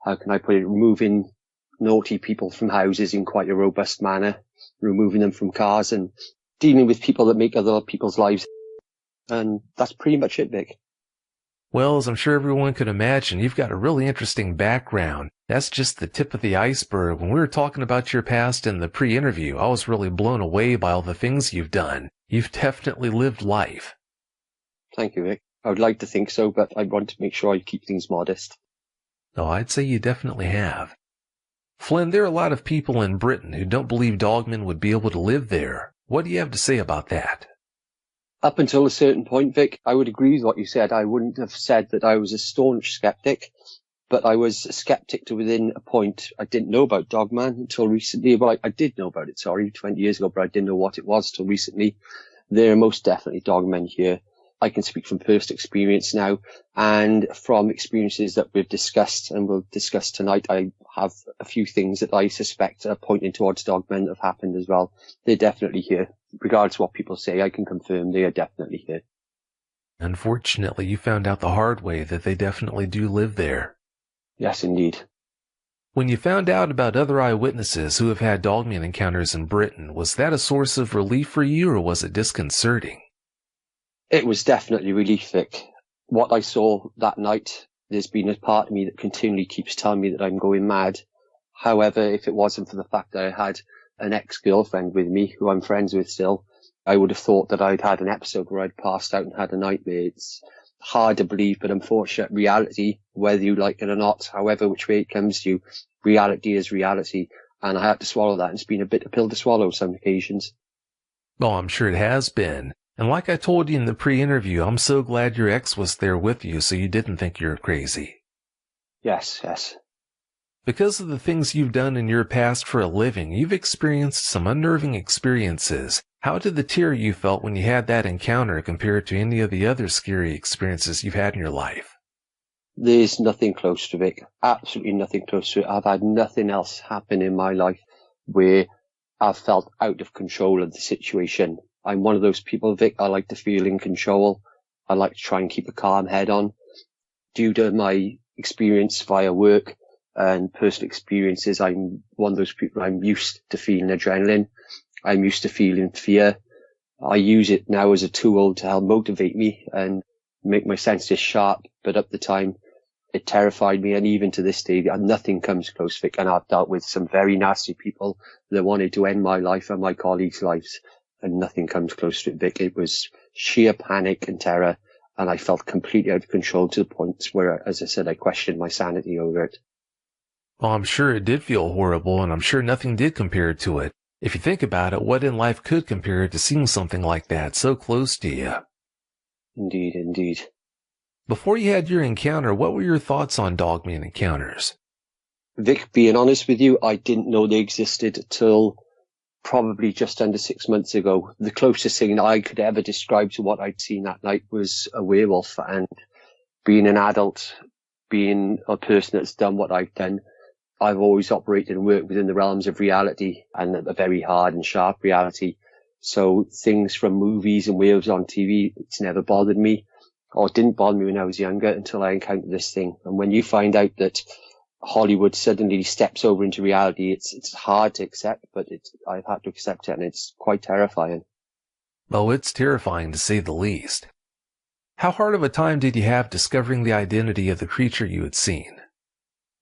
Speaker 3: how can I put it, removing naughty people from houses in quite a robust manner, removing them from cars and dealing with people that make other people's lives. And that's pretty much it, Vic.
Speaker 2: Well, as I'm sure everyone could imagine, you've got a really interesting background. That's just the tip of the iceberg. When we were talking about your past in the pre-interview, I was really blown away by all the things you've done. You've definitely lived life.
Speaker 3: Thank you, Vic. I would like to think so, but I want to make sure I keep things modest.
Speaker 2: Oh, I'd say you definitely have. Flynn, there are a lot of people in Britain who don't believe dogmen would be able to live there. What do you have to say about that?
Speaker 3: Up until a certain point, Vic, I would agree with what you said. I wouldn't have said that I was a staunch skeptic, but I was a skeptic to within a point. I didn't know about Dogman until recently. Well, I did know about it, 20 years ago, but I didn't know what it was till recently. There are most definitely dogmen here. I can speak from first experience now, and from experiences that we've discussed and we'll discuss tonight, I have a few things that I suspect are pointing towards dogmen that have happened as well. They're definitely here. Regardless of what people say, I can confirm they are definitely here.
Speaker 2: Unfortunately, you found out the hard way that they definitely do live there.
Speaker 3: Yes, indeed.
Speaker 2: When you found out about other eyewitnesses who have had dogman encounters in Britain, was that a source of relief for you, or was it disconcerting?
Speaker 3: It was definitely relief, Vic. What I saw that night, there's been a part of me that continually keeps telling me that I'm going mad. However, if it wasn't for the fact that I had an ex-girlfriend with me, who I'm friends with still, I would have thought that I'd had an episode where I'd passed out and had a nightmare. It's hard to believe, but unfortunate reality, whether you like it or not, however which way it comes to you, reality is reality. And I had to swallow that, and it's been a bitter pill to swallow on some occasions.
Speaker 2: Oh, I'm sure it has been. And like I told you in the pre-interview, I'm so glad your ex was there with you so you didn't think you were crazy.
Speaker 3: Yes, yes.
Speaker 2: Because of the things you've done in your past for a living, you've experienced some unnerving experiences. How did the terror you felt when you had that encounter compare to any of the other scary experiences you've had in your life?
Speaker 3: There's nothing close to it. Absolutely nothing close to it. I've had nothing else happen in my life where I've felt out of control of the situation. I'm one of those people, Vic, I like to feel in control. I like to try and keep a calm head on. Due to my experience via work and personal experiences, I'm one of those people, I'm used to feeling adrenaline. I'm used to feeling fear. I use it now as a tool to help motivate me and make my senses sharp. But at the time, it terrified me. And even to this day, nothing comes close, Vic. And I've dealt with some very nasty people that wanted to end my life and my colleagues' lives. And nothing comes close to it, Vic. It was sheer panic and terror. And I felt completely out of control to the point where, as I said, I questioned my sanity over it.
Speaker 2: Well, I'm sure it did feel horrible, and I'm sure nothing did compare to it. If you think about it, what in life could compare to seeing something like that so close to you?
Speaker 3: Indeed, indeed.
Speaker 2: Before you had your encounter, what were your thoughts on dogman encounters?
Speaker 3: Vic, being honest with you, I didn't know they existed till probably just under 6 months ago. The closest thing I could ever describe to what I'd seen that night was a werewolf. And being an adult, being a person that's done what I've done, I've always operated and worked within the realms of reality, and a very hard and sharp reality. So things from movies and werewolves on TV, it's never bothered me, or didn't bother me when I was younger, until I encountered this thing. And when you find out that Hollywood suddenly steps over into reality, it's hard to accept, but I've had to accept it, and it's quite terrifying.
Speaker 2: Oh, it's terrifying to say the least. How hard of a time did you have discovering the identity of the creature you had seen?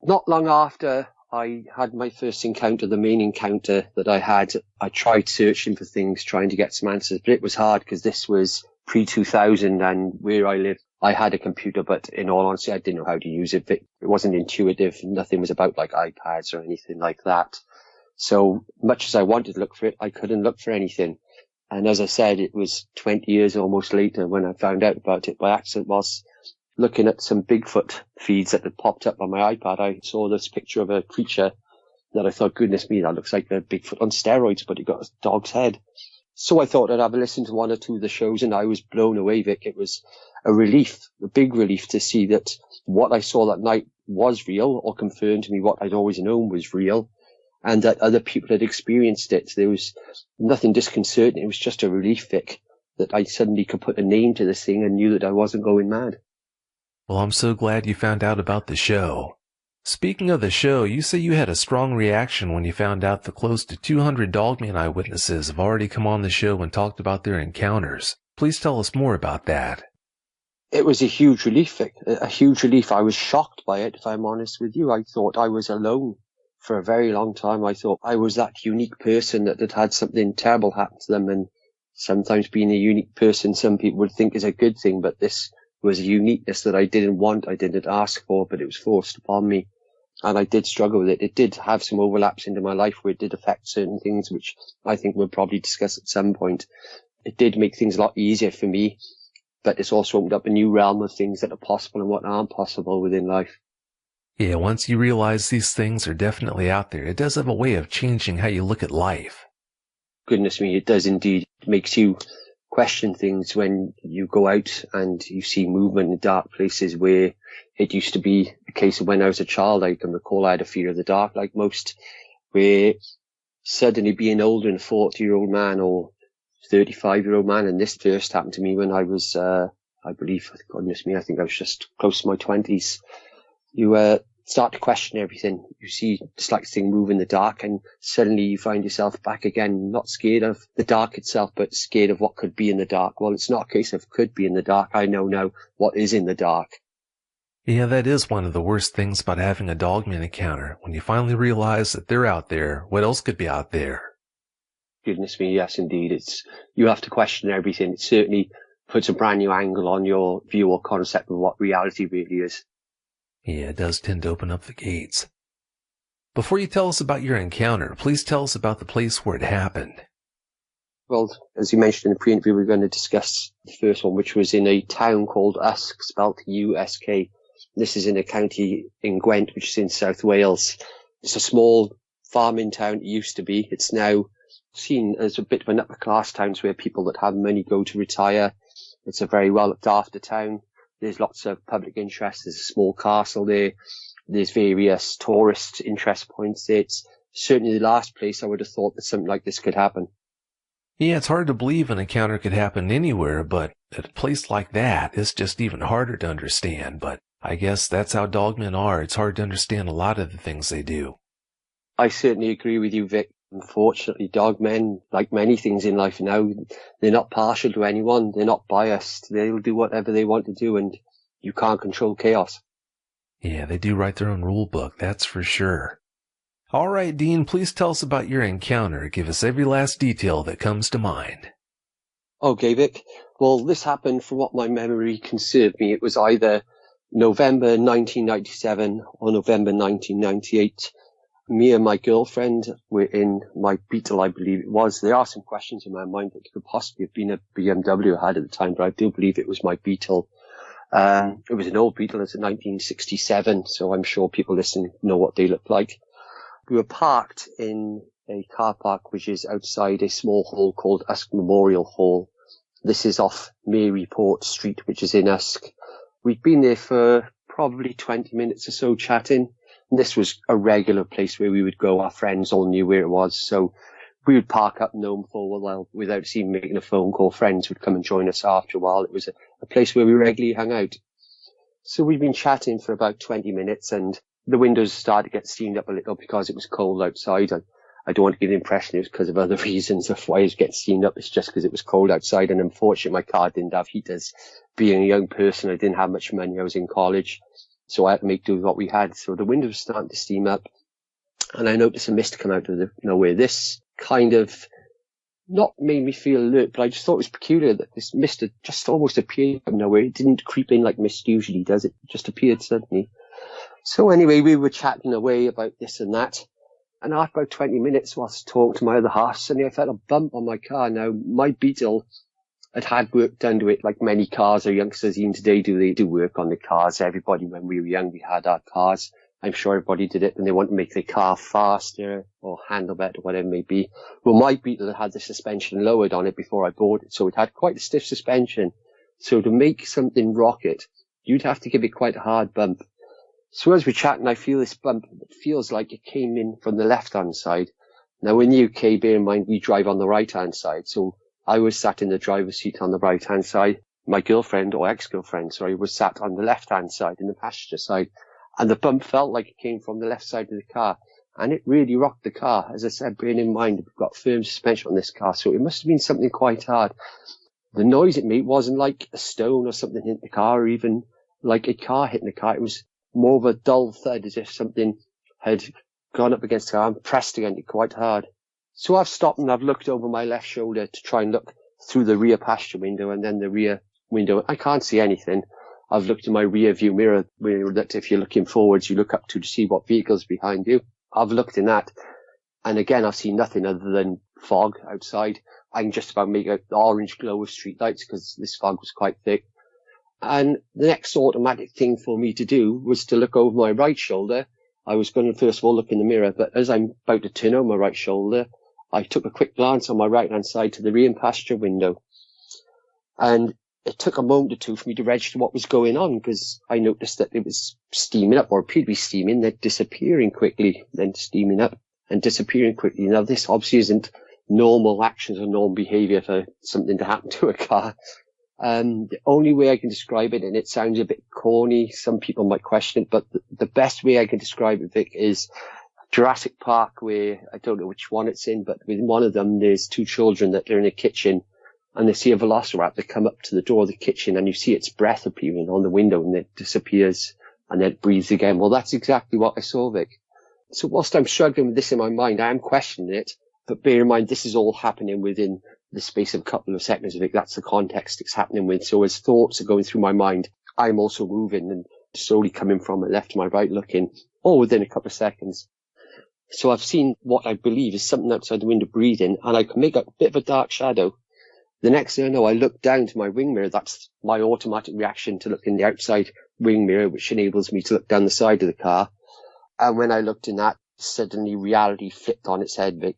Speaker 3: Not long after I had my first encounter, the main encounter that I had, I tried searching for things, trying to get some answers, but it was hard because this was pre-2000, and where I lived, I had a computer, but in all honesty, I didn't know how to use it. It wasn't intuitive. Nothing was about like iPads or anything like that. So much as I wanted to look for it, I couldn't look for anything. And as I said, it was 20 years almost later when I found out about it by accident. Whilst looking at some Bigfoot feeds that had popped up on my iPad, I saw this picture of a creature that I thought, goodness me, that looks like a Bigfoot on steroids, but it got a dog's head. So I thought I'd have a listen to one or two of the shows, and I was blown away, Vic. It was a relief, a big relief, to see that what I saw that night was real, or confirmed to me what I'd always known was real, and that other people had experienced it. There was nothing disconcerting. It was just a relief, Vic, that I suddenly could put a name to this thing and knew that I wasn't going mad.
Speaker 2: Well, I'm so glad you found out about the show. Speaking of the show, you say you had a strong reaction when you found out the close to 200 Dogman eyewitnesses have already come on the show and talked about their encounters. Please tell us more about that.
Speaker 3: It was a huge relief, Vic. A huge relief. I was shocked by it, if I'm honest with you. I thought I was alone for a very long time. I thought I was that unique person that had had something terrible happen to them, and sometimes being a unique person, some people would think is a good thing, but this was a uniqueness that I didn't want, I didn't ask for, but it was forced upon me. And I did struggle with it. It did have some overlaps into my life where it did affect certain things, which I think we'll probably discuss at some point. It did make things a lot easier for me, but it's also opened up a new realm of things that are possible and what aren't possible within life.
Speaker 2: Yeah, once you realize these things are definitely out there, it does have a way of changing how you look at life.
Speaker 3: Goodness me, it does indeed. It makes you question things when you go out and you see movement in dark places where it used to be a case of when I was a child. I can recall I had a fear of the dark like most, where suddenly being older than a 40-year-old man or 35-year-old man, and this first happened to me when I was, I believe, goodness me, I think I was just close to my 20s. You start to question everything. You see this like thing move in the dark, and suddenly you find yourself back again, not scared of the dark itself, but scared of what could be in the dark. Well, it's not a case of could be in the dark. I know now what is in the dark.
Speaker 2: Yeah, that is one of the worst things about having a Dogman encounter. When you finally realize that they're out there, what else could be out there?
Speaker 3: Goodness me, yes, indeed. You have to question everything. It certainly puts a brand new angle on your view or concept of what reality really is.
Speaker 2: Yeah, it does tend to open up the gates. Before you tell us about your encounter, please tell us about the place where it happened.
Speaker 3: Well, as you mentioned in the pre-interview, we're going to discuss the first one, which was in a town called Usk, spelled U-S-K. This is in a county in Gwent, which is in South Wales. It's a small farming town. It used to be. It's now seen as a bit of an upper class town where people that have money go to retire. It's a very well looked after town. There's lots of public interest. There's a small castle there. There's various tourist interest points. It's certainly the last place I would have thought that something like this could happen.
Speaker 2: Yeah, it's hard to believe an encounter could happen anywhere, but at a place like that, it's just even harder to understand. But I guess that's how dogmen are. It's hard to understand a lot of the things they do.
Speaker 3: I certainly agree with you, Vic. Unfortunately, dogmen, like many things in life now, they're not partial to anyone. They're not biased. They'll do whatever they want to do, and you can't control chaos.
Speaker 2: Yeah, they do write their own rule book, that's for sure. All right, Dean, please tell us about your encounter. Give us every last detail that comes to mind.
Speaker 3: Okay, Vic. Well, this happened from what my memory can serve me. It was either November 1997 or November 1998. Me and my girlfriend were in my Beetle, I believe it was. There are some questions in my mind that it could possibly have been a BMW I had at the time, but I do believe it was my Beetle. It was an old Beetle. It's a 1967, so I'm sure people listening know what they look like. We were parked in a car park which is outside a small hall called Usk Memorial Hall. This is off Maryport Street, which is in Usk. We'd been there for probably 20 minutes or so chatting. And this was a regular place where we would go. Our friends all knew where it was. So we would park up and know for a while without us even making a phone call. Friends would come and join us after a while. It was a place where we regularly hung out. So we'd been chatting for about 20 minutes and the windows started to get steamed up a little because it was cold outside. I don't want to give the impression it was because of other reasons of why it was getting steamed up. It's just because it was cold outside, and unfortunately my car didn't have heaters. Being a young person, I didn't have much money. I was in college, so I had to make do with what we had. So the windows were starting to steam up, and I noticed a mist come out of nowhere. This kind of not made me feel alert, but I just thought it was peculiar that this mist had just almost appeared from nowhere. It didn't creep in like mist usually does. It just appeared suddenly. So anyway, we were chatting away about this and that. And after about 20 minutes, whilst talking to my other half, suddenly I felt a bump on my car. Now, my Beetle had work done to it, like many cars or youngsters even today do. They do work on the cars. Everybody, when we were young, we had our cars. I'm sure everybody did it, and they want to make their car faster or handle better, whatever it may be. Well, my Beetle had the suspension lowered on it before I bought it, so it had quite a stiff suspension. So to make something rock it, you'd have to give it quite a hard bump. So as we're chatting, I feel this bump. It feels like it came in from the left-hand side. Now, in the UK, bear in mind, we drive on the right-hand side. So I was sat in the driver's seat on the right-hand side. My girlfriend, or ex-girlfriend, sorry, was sat on the left-hand side, in the passenger side. And the bump felt like it came from the left side of the car. And it really rocked the car. As I said, bearing in mind, we've got firm suspension on this car. So it must have been something quite hard. The noise it made wasn't like a stone or something hitting the car, or even like a car hitting the car. It was more of a dull thud, as if something had gone up against the car and pressed against it quite hard. So I've stopped and I've looked over my left shoulder to try and look through the rear passenger window and then the rear window. I can't see anything. I've looked in my rear view mirror, where that if you're looking forwards, you look up to see what vehicle's behind you. I've looked in that, and again, I've seen nothing other than fog outside. I can just about make out the orange glow of street lights because this fog was quite thick. And the next automatic thing for me to do was to look over my right shoulder. I was going to first of all look in the mirror, but as I'm about to turn over my right shoulder, I took a quick glance on my right-hand side to the rear passenger window. And it took a moment or two for me to register what was going on, because I noticed that it was steaming up, or appeared to be steaming, then disappearing quickly, then steaming up and disappearing quickly. Now, this obviously isn't normal actions or normal behaviour for something to happen to a car. The only way I can describe it, and it sounds a bit corny, some people might question it, but the best way I can describe it, Vic, is Jurassic Park, where I don't know which one it's in, but with one of them, there's two children that are in a kitchen and they see a velociraptor come up to the door of the kitchen and you see its breath appearing on the window and it disappears and then it breathes again. Well, that's exactly what I saw, Vic. So whilst I'm struggling with this in my mind, I am questioning it, but bear in mind, this is all happening within the space of a couple of seconds, Vic. That's the context it's happening with. So as thoughts are going through my mind, I'm also moving and slowly coming from my left to my right, looking all within a couple of seconds. So I've seen what I believe is something outside the window breathing, and I can make out a bit of a dark shadow. The next thing I know, I look down to my wing mirror. That's my automatic reaction to look in the outside wing mirror, which enables me to look down the side of the car. And when I looked in that, suddenly reality flipped on its head, Vic.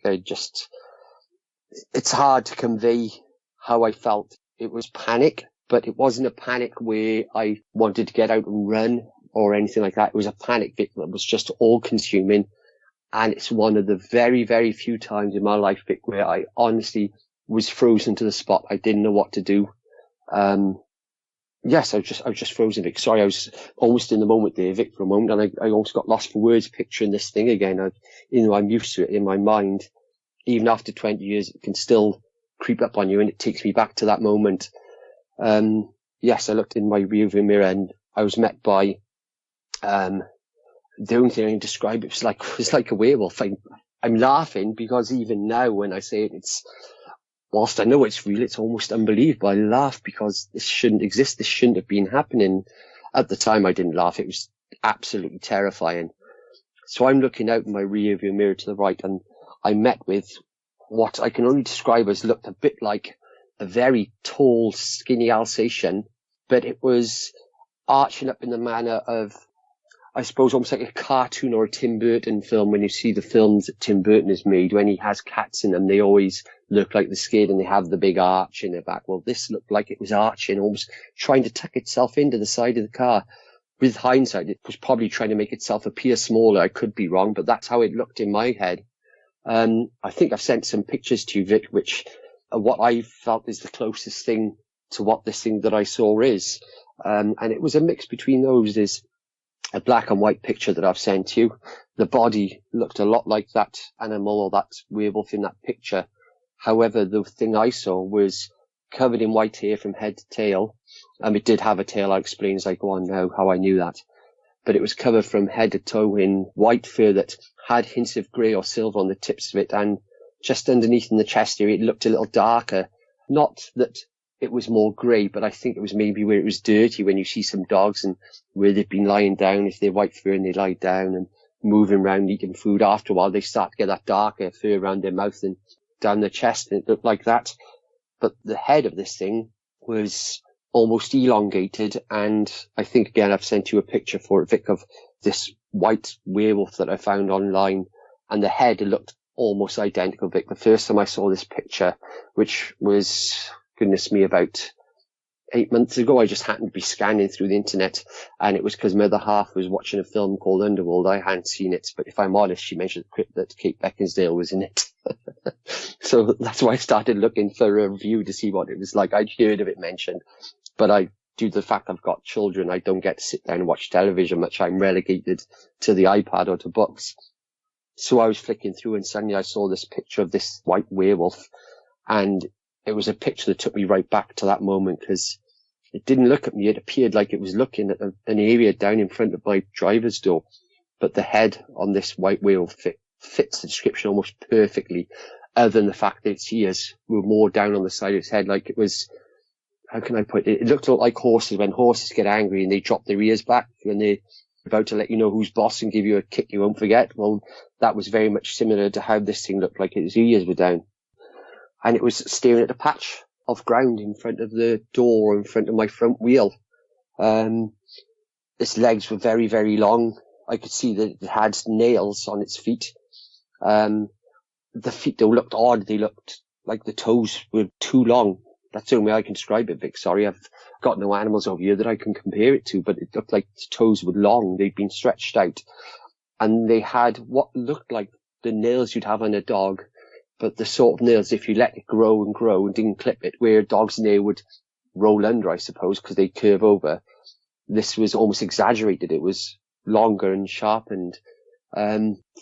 Speaker 3: It's hard to convey how I felt. It was panic, but it wasn't a panic where I wanted to get out and run or anything like that. It was a panic, Vic, that was just all consuming. And it's one of the very, very few times in my life, Vic, where I honestly was frozen to the spot. I didn't know what to do. Yes, I was just frozen, Vic. Sorry, I was almost in the moment there, Vic, for a moment, and I almost got lost for words picturing this thing again. I'm used to it in my mind. Even after 20 years, it can still creep up on you, and it takes me back to that moment. Yes, I looked in my rearview mirror, and I was met by, the only thing I can describe it was like a werewolf. I'm laughing because even now when I say it, whilst I know it's real, it's almost unbelievable. I laugh because this shouldn't exist. This shouldn't have been happening. At the time, I didn't laugh. It was absolutely terrifying. So I'm looking out in my rear view mirror to the right, and I met with what I can only describe as looked a bit like a very tall, skinny Alsatian, but it was arching up in the manner of I suppose, almost like a cartoon or a Tim Burton film. When you see the films that Tim Burton has made, when he has cats in them, they always look like they're scared and they have the big arch in their back. Well, this looked like it was arching, almost trying to tuck itself into the side of the car. With hindsight, it was probably trying to make itself appear smaller. I could be wrong, but that's how it looked in my head. I think I've sent some pictures to you, Vic, which are what I felt is the closest thing to what this thing that I saw is. And it was a mix between those. There's a black and white picture that I've sent you. The body looked a lot like that animal or that werewolf in that picture. However, the thing I saw was covered in white hair from head to tail. It did have a tail. I'll explain as I go on now how I knew that. But it was covered from head to toe in white fur that had hints of grey or silver on the tips of it. And just underneath in the chest area, it looked a little darker. Not that it was more grey, but I think it was maybe where it was dirty when you see some dogs and where they've been lying down, if they're white fur and they lie down and moving around eating food. After a while, they start to get that darker fur around their mouth and down their chest, and it looked like that. But the head of this thing was almost elongated, and I think, again, I've sent you a picture for it, Vic, of this white werewolf that I found online, and the head looked almost identical, Vic. The first time I saw this picture, which was, goodness me, about 8 months ago, I just happened to be scanning through the internet, and it was because my other half was watching a film called Underworld. I hadn't seen it, but if I'm honest, she mentioned that Kate Beckinsale was in it. So that's why I started looking for a review to see what it was like. I'd heard of it mentioned, but due to the fact I've got children, I don't get to sit down and watch television much. I'm relegated to the iPad or to books. So I was flicking through and suddenly I saw this picture of this white werewolf, and it was a picture that took me right back to that moment, because it didn't look at me. It appeared like it was looking at an area down in front of my driver's door. But the head on this white werewolf fits the description almost perfectly, other than the fact that its ears were more down on the side of its head. Like it was, how can I put it? It looked a lot like horses. When horses get angry and they drop their ears back when they're about to let you know who's boss and give you a kick you won't forget. Well, that was very much similar to how this thing looked like. Its ears were down. And it was staring at a patch of ground in front of the door, in front of my front wheel. Its legs were very, very long. I could see that it had nails on its feet. The feet, though, looked odd. They looked like the toes were too long. That's the only way I can describe it, Vic. Sorry, I've got no animals over here that I can compare it to, but it looked like the toes were long. They'd been stretched out. And they had what looked like the nails you'd have on a dog, but the sort of nails, if you let it grow and didn't clip it, where a dog's nail would roll under, I suppose, because they curve over. This was almost exaggerated. It was longer and sharpened.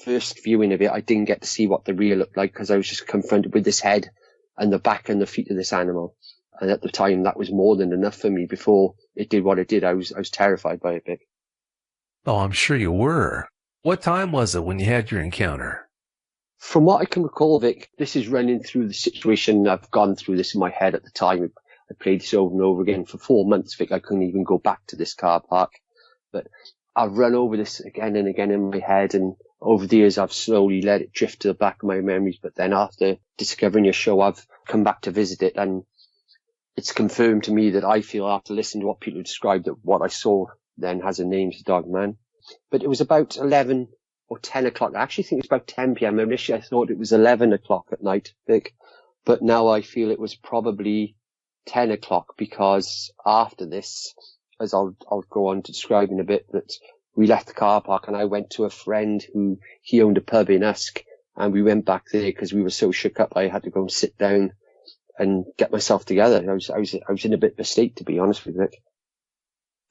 Speaker 3: First viewing of it, I didn't get to see what the rear looked like because I was just confronted with this head and the back and the feet of this animal. And at the time, that was more than enough for me. Before it did what it did, I was terrified by it, Vic.
Speaker 2: Oh, I'm sure you were. What time was it when you had your encounter?
Speaker 3: From what I can recall, Vic, this is running through the situation. I've gone through this in my head at the time. I played this over and over again for 4 months, Vic. I couldn't even go back to this car park. But I've run over this again and again in my head, and over the years I've slowly let it drift to the back of my memories. But then after discovering your show, I've come back to visit it, and it's confirmed to me that I feel, after listening to what people described, that what I saw then has a name, it's Dog Man. But it was about 11 or 10 o'clock. I actually think it's about 10 p.m. Initially I thought it was 11 o'clock at night, Vic. But now I feel it was probably 10 o'clock, because after this, as I'll go on to describe in a bit, that we left the car park and I went to a friend who, he owned a pub in Usk, and we went back there because we were so shook up I had to go and sit down and get myself together. I was in a bit of a state, to be honest with you, Vic.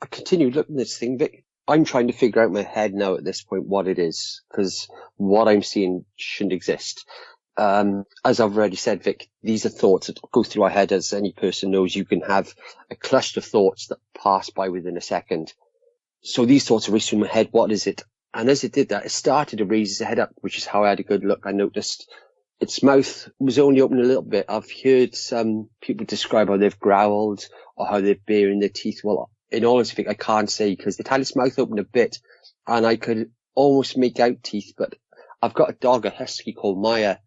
Speaker 3: I continued looking at this thing, Vic. I'm trying to figure out in my head now at this point what it is, because what I'm seeing shouldn't exist. As I've already said, Vic, these are thoughts that go through our head. As any person knows, you can have a cluster of thoughts that pass by within a second. So these thoughts are racing through my head. What is it? And as it did that, it started to raise its head up, which is how I had a good look. I noticed its mouth was only open a little bit. I've heard some people describe how they've growled or how they're baring their teeth. Well, in all honesty, Vic, I can't say, because it had its mouth open a bit and I could almost make out teeth. But I've got a dog, a husky called Maya,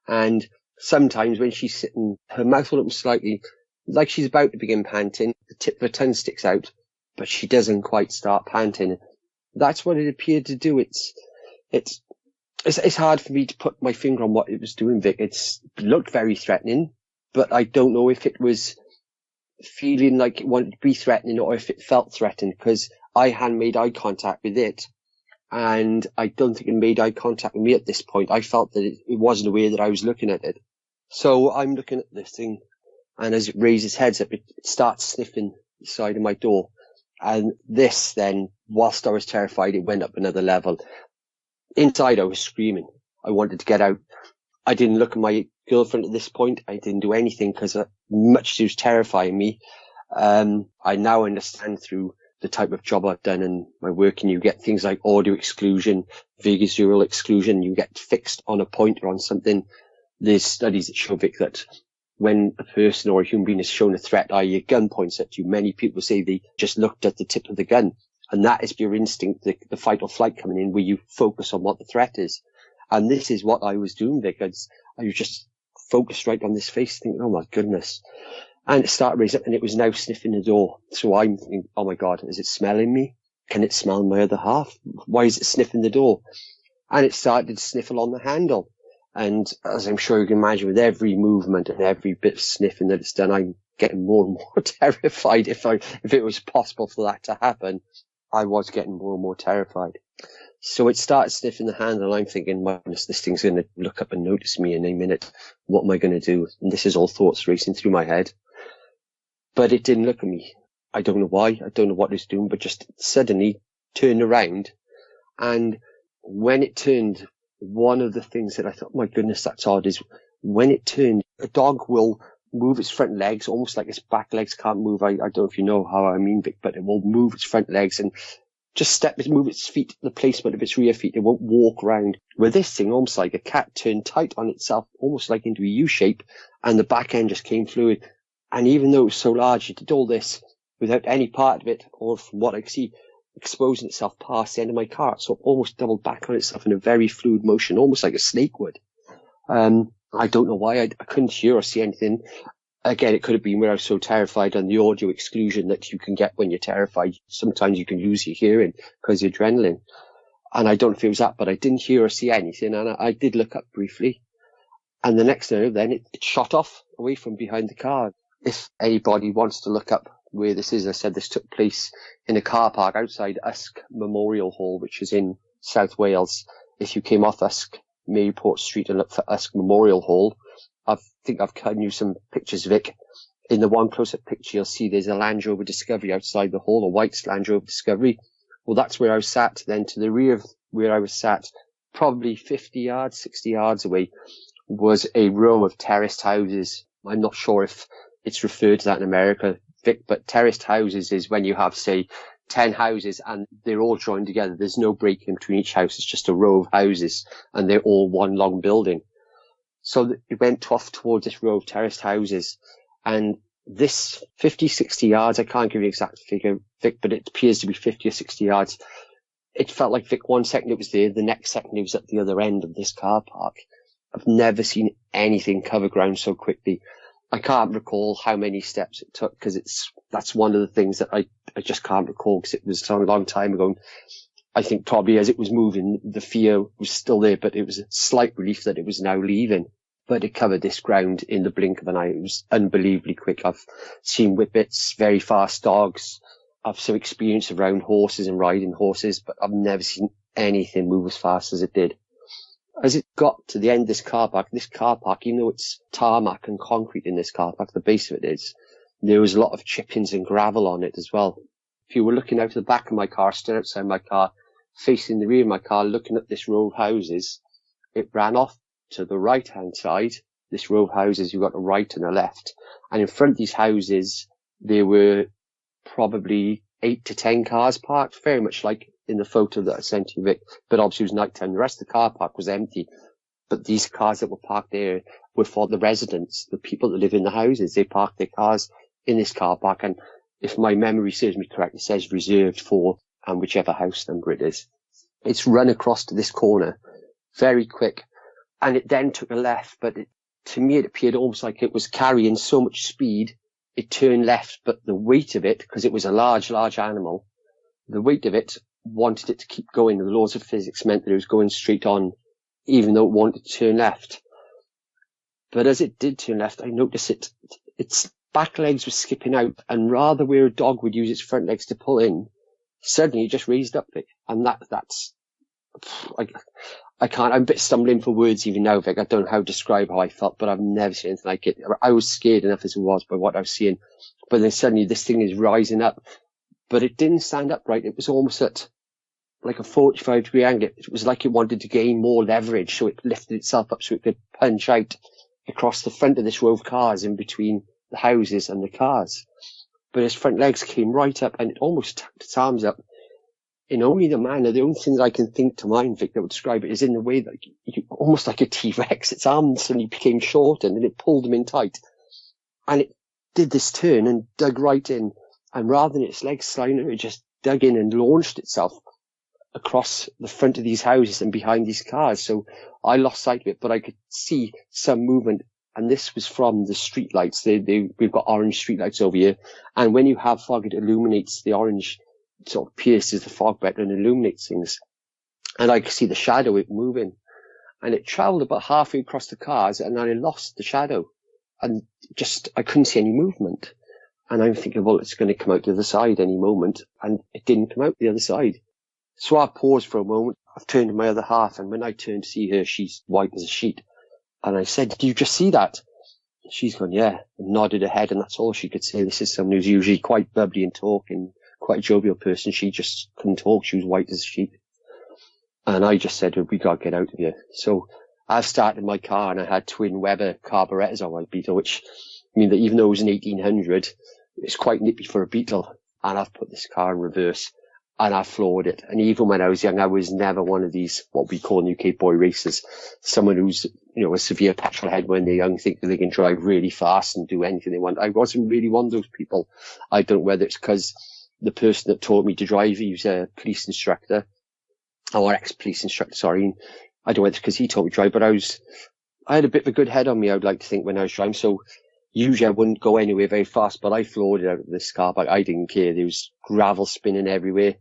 Speaker 3: and sometimes when she's sitting, her mouth will open slightly, like she's about to begin panting. The tip of her tongue sticks out, but she doesn't quite start panting. That's what it appeared to do. It's hard for me to put my finger on what it was doing, Vic. It looked very threatening, but I don't know if it was feeling like it wanted to be threatening or if it felt threatened, because I hadn't made eye contact with it. And I don't think it made eye contact with me at this point. I felt that it wasn't aware that I was looking at it. So I'm looking at this thing, and as it raises its head up, it starts sniffing the side of my door. And this then, whilst I was terrified, it went up another level. Inside, I was screaming. I wanted to get out. I didn't look at my girlfriend at this point. I didn't do anything because much as it was terrifying me. I now understand through the type of job I've done and my work, and you get things like audio exclusion, visual exclusion. You get fixed on a pointer on something. There's studies that show, Vic, that when a person or a human being is shown a threat, i.e. a gun points at you, many people say they just looked at the tip of the gun. And that is your instinct, the fight or flight coming in, where you focus on what the threat is. And this is what I was doing, Vic. I was just focused right on this face, thinking, oh my goodness. And it started raising up, and it was now sniffing the door. So I'm thinking, oh my God, is it smelling me? Can it smell my other half? Why is it sniffing the door? And it started to sniffle on the handle. And as I'm sure you can imagine, with every movement and every bit of sniffing that it's done, I'm getting more and more terrified. If it was possible for that to happen, I was getting more and more terrified. So it started sniffing the handle, and I'm thinking, my goodness, this thing's going to look up and notice me in a minute. What am I going to do? And this is all thoughts racing through my head. But it didn't look at me. I don't know why. I don't know what it's doing, but just suddenly turned around. And when it turned, one of the things that I thought, my goodness, that's odd, is when it turned, a dog will move its front legs, almost like its back legs can't move. I don't know if you know how I mean, Vic, but it will move its front legs and just move its feet, the placement of its rear feet. It won't walk around. With this thing, almost like a cat, turned tight on itself, almost like into a U shape, and the back end just came fluid. And even though it was so large, it did all this without any part of it, or from what I could see, exposing itself past the end of my car. So it almost doubled back on itself in a very fluid motion, almost like a snake would. I don't know why. I couldn't hear or see anything. Again, it could have been where I was so terrified, and the audio exclusion that you can get when you're terrified. Sometimes you can lose your hearing because of adrenaline. And I don't know if it was that, but I didn't hear or see anything. And I did look up briefly. And the next thing, then it shot off away from behind the car. If anybody wants to look up where this is, I said this took place in a car park outside Usk Memorial Hall, which is in South Wales. If you came off Usk Mayport Street and looked for Usk Memorial Hall, I think I've given you some pictures, Vic. In the one close-up picture, you'll see there's a Land Rover Discovery outside the hall, a white Land Rover Discovery. Well, that's where I was sat. Then to the rear of where I was sat, probably 50 yards, 60 yards away, was a row of terraced houses. I'm not sure if it's referred to that in America, Vic, but terraced houses is when you have, say, 10 houses and they're all joined together. There's no break in between each house. It's just a row of houses and they're all one long building. So it went off towards this row of terraced houses, and this 50, 60 yards, I can't give you an exact figure, Vic, but it appears to be 50 or 60 yards. It felt like, Vic, one second it was there, the next second it was at the other end of this car park. I've never seen anything cover ground so quickly. I can't recall how many steps it took, because that's one of the things that I just can't recall, because it was a long time ago. I think probably as it was moving, the fear was still there, but it was a slight relief that it was now leaving. But it covered this ground in the blink of an eye. It was unbelievably quick. I've seen whippets, very fast dogs. I've some experience around horses and riding horses, but I've never seen anything move as fast as it did. As it got to the end of this car park, even though it's tarmac and concrete in this car park, the base of it is, there was a lot of chippings and gravel on it as well. If you were looking out of the back of my car, stood outside my car, facing the rear of my car, looking at this row of houses, it ran off to the right-hand side. This row of houses, you've got a right and a left. And in front of these houses, there were probably 8 to 10 cars parked, very much like in the photo that I sent you, Vic. But obviously it was night time. The rest of the car park was empty. But these cars that were parked there were for the residents, the people that live in the houses. They parked their cars in this car park. And if my memory serves me correct, it says reserved for, and whichever house number it is. It's run across to this corner, very quick, and it then took a left, but to me it appeared almost like it was carrying so much speed, it turned left, but the weight of it, because it was a large animal, the weight of it wanted it to keep going. The laws of physics meant that it was going straight on, even though it wanted to turn left. But as it did turn left, I noticed its back legs were skipping out, and rather where a dog would use its front legs to pull in, suddenly it just raised up, Vic. And that's, I can't, I'm a bit stumbling for words even now, Vic. I don't know how to describe how I felt, but I've never seen anything like it. I was scared enough as it was by what I was seeing. But then suddenly this thing is rising up, but it didn't stand upright. It was almost at like a 45-degree angle. It was like it wanted to gain more leverage, so it lifted itself up so it could punch out across the front of this row of cars in between the houses and the cars. But his front legs came right up, and it almost tucked its arms up in only the manner, the only thing that I can think to mind, Vic, that would describe it is in the way that almost like a T-Rex, its arms suddenly became shortened and it pulled them in tight. And it did this turn and dug right in. And rather than its legs sliding, it just dug in and launched itself across the front of these houses and behind these cars. So I lost sight of it, but I could see some movement. And this was from the street lights. We've got orange street lights over here. And when you have fog, it illuminates the orange, sort of pierces the fog better and illuminates things. And I could see the shadow it moving. And it travelled about halfway across the cars, and then I lost the shadow. And I couldn't see any movement. And I'm thinking, well, it's going to come out the other side any moment. And it didn't come out the other side. So I paused for a moment. I've turned to my other half, and when I turned to see her, she's white as a sheet. And I said, "Did you just see that?" And she's gone, "Yeah," and nodded her head, and that's all she could say. This is someone who's usually quite bubbly and talking, quite a jovial person. She just couldn't talk. She was white as a sheet. And I just said, "We got to get out of here." So I've started my car, and I had twin Weber carburetors on my Beetle, which mean that even though it was an 1800, it's quite nippy for a Beetle. And I've put this car in reverse. And I floored it. And even when I was young, I was never one of these, what we call UK boy racers. Someone who's, a severe petrol head when they're young, think that they can drive really fast and do anything they want. I wasn't really one of those people. I don't know whether it's because the person that taught me to drive, he was a police instructor, or ex-police instructor, sorry. I don't know whether it's because he taught me to drive, but I had a bit of a good head on me, I would like to think, when I was driving. So usually I wouldn't go anywhere very fast, but I floored it out of this car park. I didn't care. There was gravel spinning everywhere.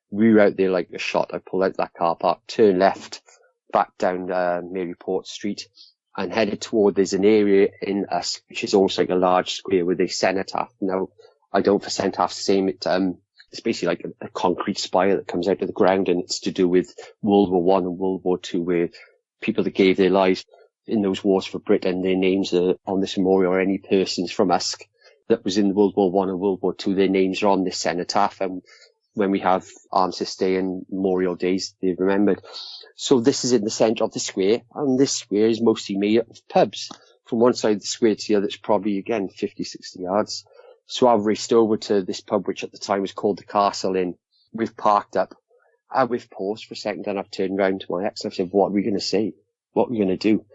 Speaker 3: We were out there like a shot. I pulled out that car park, turned left, back down Maryport Street, and headed toward, there's an area in us, which is almost like a large square with a cenotaph. Now, I don't for cenotaphs the same. It's basically like a concrete spire that comes out of the ground, and it's to do with World War One and World War Two, where people that gave their lives in those wars for Britain, their names are on this memorial, or any persons from Usk that was in World War One and World War Two, their names are on this cenotaph. And when we have Armistice Day and Memorial Days, they're remembered. So this is in the centre of the square, and this square is mostly made up of pubs. From one side of the square to the other, it's probably, again, 50, 60 yards. So I've raced over to this pub, which at the time was called the Castle Inn. We've parked up, and we've paused for a second, and I've turned round to my ex, and I've said, "What are we going to say? What are we going to do?"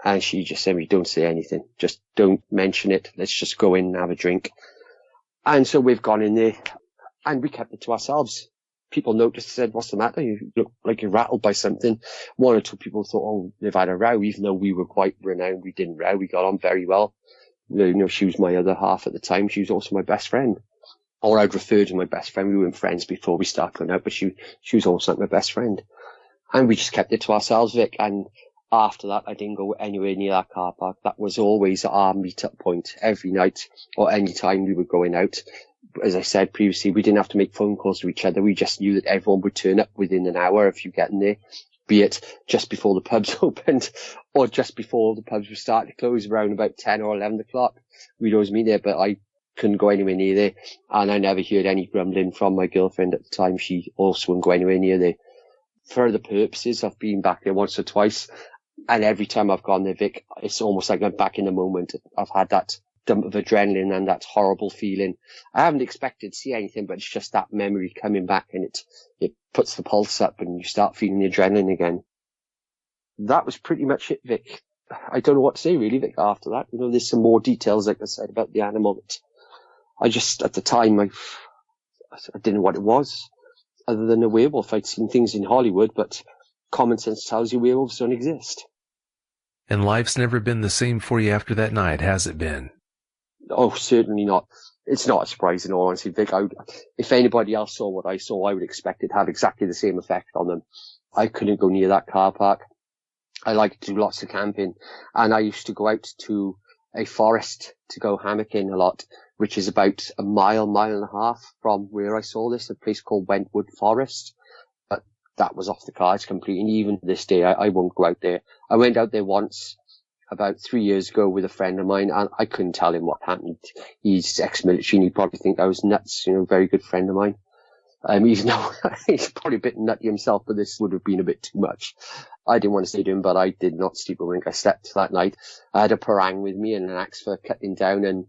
Speaker 3: And she just said, "Don't say anything. Just don't mention it. Let's just go in and have a drink." And so we've gone in there, and we kept it to ourselves. People noticed, said, "What's the matter? You look like you're rattled by something." One or two people thought, "Oh, they've had a row," even though we were quite renowned. We didn't row. We got on very well. She was my other half at the time. She was also my best friend. Or I'd refer to my best friend. We weren't friends before we started going out, but she was also like my best friend. And we just kept it to ourselves, Vic. And after that, I didn't go anywhere near that car park. That was always our meet-up point every night, or any time we were going out. As I said previously, we didn't have to make phone calls to each other. We just knew that everyone would turn up within an hour of you getting there, be it just before the pubs opened or just before the pubs were starting to close around about 10 or 11 o'clock. We'd always meet there, but I couldn't go anywhere near there. And I never heard any grumbling from my girlfriend at the time. She also wouldn't go anywhere near there. For other purposes, I've been back there once or twice. And every time I've gone there, Vic, it's almost like I'm back in the moment. I've had that dump of adrenaline and that horrible feeling. I haven't expected to see anything, but it's just that memory coming back, and it puts the pulse up and you start feeling the adrenaline again. That was pretty much it, Vic. I don't know what to say really, Vic, after that. There's some more details, like I said, about the animal that I just, at the time, I didn't know what it was, other than a werewolf. I'd seen things in Hollywood, but common sense tells you werewolves don't exist.
Speaker 2: And life's never been the same for you after that night, has it been?
Speaker 3: Oh, certainly not. It's not a surprise in all honesty, Vic. If anybody else saw what I saw, I would expect it to have exactly the same effect on them. I couldn't go near that car park. I like to do lots of camping, and I used to go out to a forest to go hammocking a lot, which is about a mile and a half from where I saw this, a place called Wentwood Forest. But that was off the cards completely. And even to this day, I won't go out there. I went out there once about 3 years ago with a friend of mine, and I couldn't tell him what happened. He's ex-military, and he'd probably think I was nuts, very good friend of mine. Even though he's probably a bit nutty himself, but this would have been a bit too much. I didn't want to stay to him, but I did not sleep a wink. I slept that night. I had a parang with me and an axe for cutting down and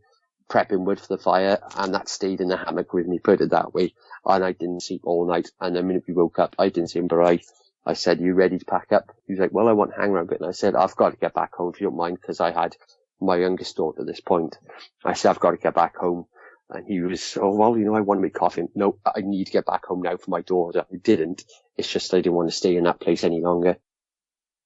Speaker 3: prepping wood for the fire, and that stayed in the hammock with me, put it that way. And I didn't sleep all night. And the minute we woke up, I didn't see him, but I said, "You ready to pack up?" He was like, "Well, I want to hang around a bit." And I said, "I've got to get back home if you don't mind," because I had my youngest daughter at this point. I said, "I've got to get back home." And he was, "Oh, well, I want to make coffee." No, I need to get back home now for my daughter. I didn't. It's just I didn't want to stay in that place any longer.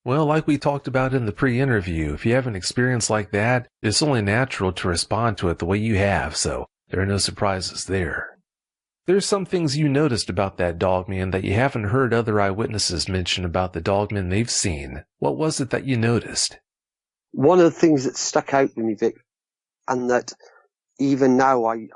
Speaker 2: Well, like we talked about in the pre-interview, if you have an experience like that, it's only natural to respond to it the way you have, so there are no surprises there. There's some things you noticed about that dogman that you haven't heard other eyewitnesses mention about the dogmen they've seen. What was it that you noticed?
Speaker 3: One of the things that stuck out with me, Vic, and that even now I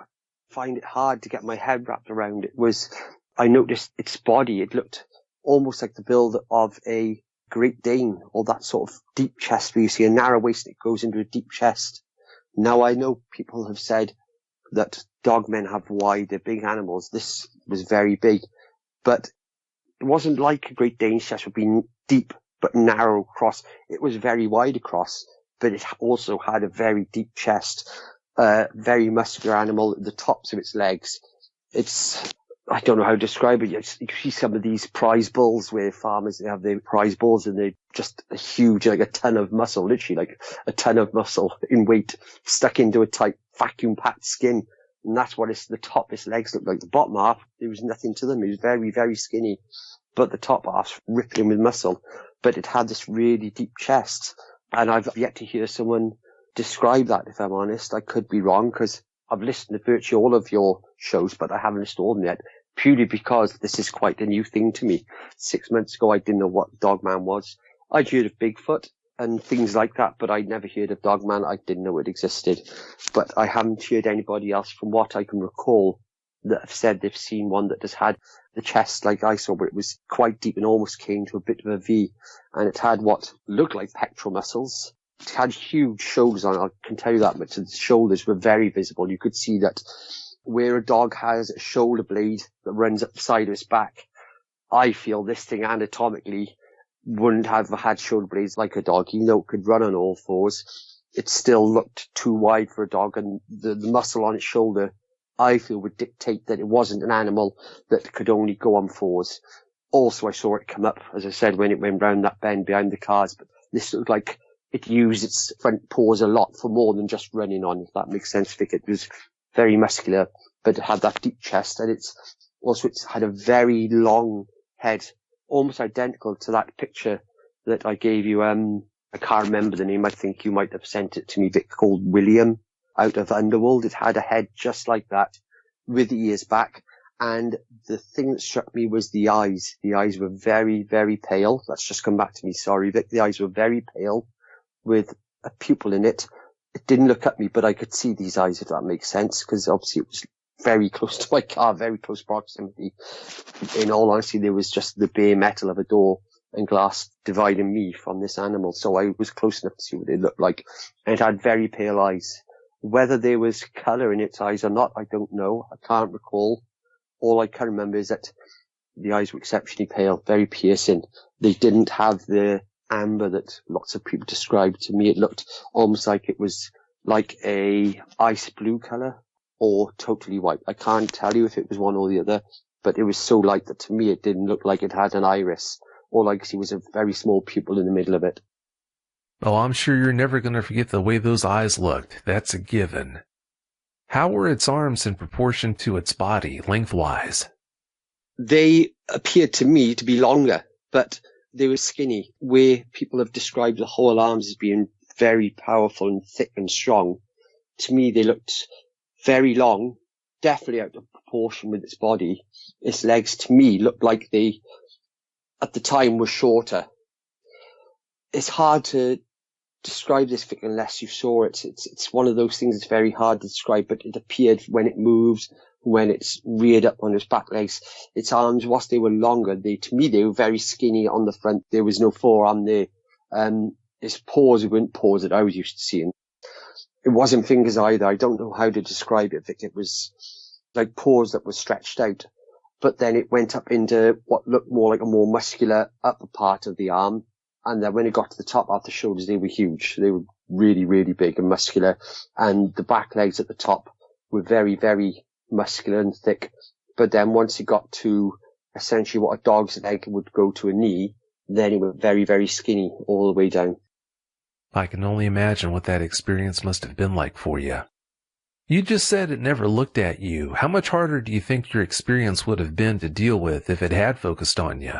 Speaker 3: find it hard to get my head wrapped around it, was I noticed its body. It looked almost like the build of a Great Dane, or that sort of deep chest where you see a narrow waist and it goes into a deep chest. Now, I know people have said that dogmen have wide, they're big animals. This was very big, but it wasn't like a Great Dane's chest would be deep but narrow across. It was very wide across, but it also had a very deep chest, very muscular animal at the tops of its legs. I don't know how to describe it. You see some of these prize bulls where farmers, they have their prize bulls and they're just a huge, like a ton of muscle, literally like a ton of muscle in weight stuck into a tight vacuum packed skin. And that's what the top of its legs looked like. The bottom half, there was nothing to them. It was very, very skinny, but the top half's rippling with muscle. But it had this really deep chest. And I've yet to hear someone describe that, if I'm honest. I could be wrong because I've listened to virtually all of your shows, but I haven't listened to all of them yet, purely because this is quite a new thing to me. 6 months ago, I didn't know what Dogman was. I'd heard of Bigfoot and things like that, but I'd never heard of Dogman. I didn't know it existed. But I haven't heard anybody else, from what I can recall, that have said they've seen one that has had the chest like I saw, where it was quite deep and almost came to a bit of a V. And it had what looked like pectoral muscles. It had huge shoulders on it, I can tell you that much. The shoulders were very visible. You could see that where a dog has a shoulder blade that runs up the side of its back, I feel this thing anatomically wouldn't have had shoulder blades like a dog. Even though it could run on all fours, it still looked too wide for a dog, and the muscle on its shoulder, I feel, would dictate that it wasn't an animal that could only go on fours. Also, I saw it come up, as I said, when it went round that bend behind the cars, but this looked like it used its front paws a lot for more than just running on, if that makes sense. It was very muscular, but it had that deep chest, and it had a very long head, almost identical to that picture that I gave you. I can't remember the name. I think you might have sent it to me, Vic, called William out of Underworld. It had a head just like that, with the ears back. And the thing that struck me was the eyes. The eyes were very, very pale. That's just come back to me. Sorry, Vic. The eyes were very pale, with a pupil in it. It didn't look at me, but I could see these eyes, if that makes sense, because obviously it was very close to my car, very close proximity. In all honesty, there was just the bare metal of a door and glass dividing me from this animal, so I was close enough to see what it looked like. And it had very pale eyes. Whether there was colour in its eyes or not, I don't know. I can't recall. All I can remember is that the eyes were exceptionally pale, very piercing. They didn't have the amber that lots of people described. To me, it looked almost like it was like a ice blue colour or totally white. I can't tell you if it was one or the other, but it was so light that to me it didn't look like it had an iris. All I could see was a very small pupil in the middle of it.
Speaker 2: Oh, I'm sure you're never going to forget the way those eyes looked. That's a given. How were its arms in proportion to its body, lengthwise?
Speaker 3: They appeared to me to be longer, but they were skinny. Where people have described the whole arms as being very powerful and thick and strong, to me they looked very long, definitely out of proportion with its body. Its legs, to me, looked like they, at the time, were shorter. It's hard to describe this thing unless you saw it. It's one of those things that's very hard to describe, but it appeared when it moves, when it's reared up on its back legs. Its arms, whilst they were longer, to me, they were very skinny on the front. There was no forearm there. Its paws weren't paws that I was used to seeing. It wasn't fingers either. I don't know how to describe it, Vic. It was like paws that were stretched out, but then it went up into what looked more like a more muscular upper part of the arm. And then when it got to the top of the shoulders, they were huge. They were really, really big and muscular. And the back legs at the top were very, very muscular and thick. But then once it got to essentially what a dog's leg would go to a knee, then it went very, very skinny all the way down.
Speaker 2: I can only imagine what that experience must have been like for you. You just said it never looked at you. How much harder do you think your experience would have been to deal with if it had focused on you?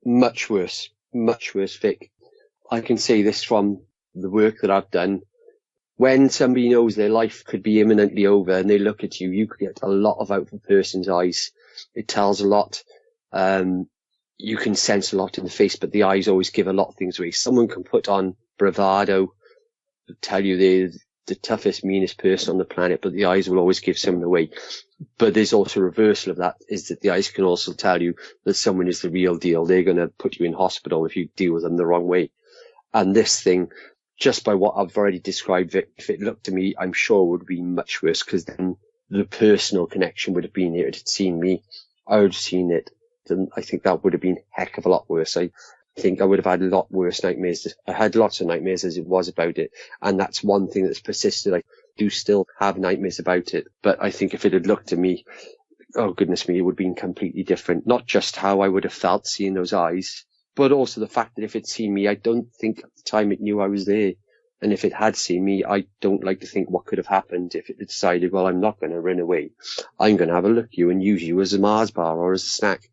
Speaker 3: Much worse, Vic. I can say this from the work that I've done. When somebody knows their life could be imminently over and they look at you, you could get a lot out of a person's eyes. It tells a lot. You can sense a lot in the face, but the eyes always give a lot of things away. Someone can put on bravado, tell you they're the toughest, meanest person on the planet, but the eyes will always give someone away. But there's also a reversal of that, is that the eyes can also tell you that someone is the real deal. They're going to put you in hospital if you deal with them the wrong way. And this thing, just by what I've already described, if it looked to me, I'm sure it would be much worse, because then the personal connection would have been here. It had seen me, I would have seen it. And I think that would have been a heck of a lot worse. I think I would have had a lot worse nightmares. I had lots of nightmares as it was about it. And that's one thing that's persisted. I do still have nightmares about it. But I think if it had looked at me, oh goodness me, it would have been completely different. Not just how I would have felt seeing those eyes, but also the fact that if it'd seen me, I don't think at the time it knew I was there. And if it had seen me, I don't like to think what could have happened if it had decided, well, I'm not going to run away. I'm going to have a look at you and use you as a Mars bar or as a snack.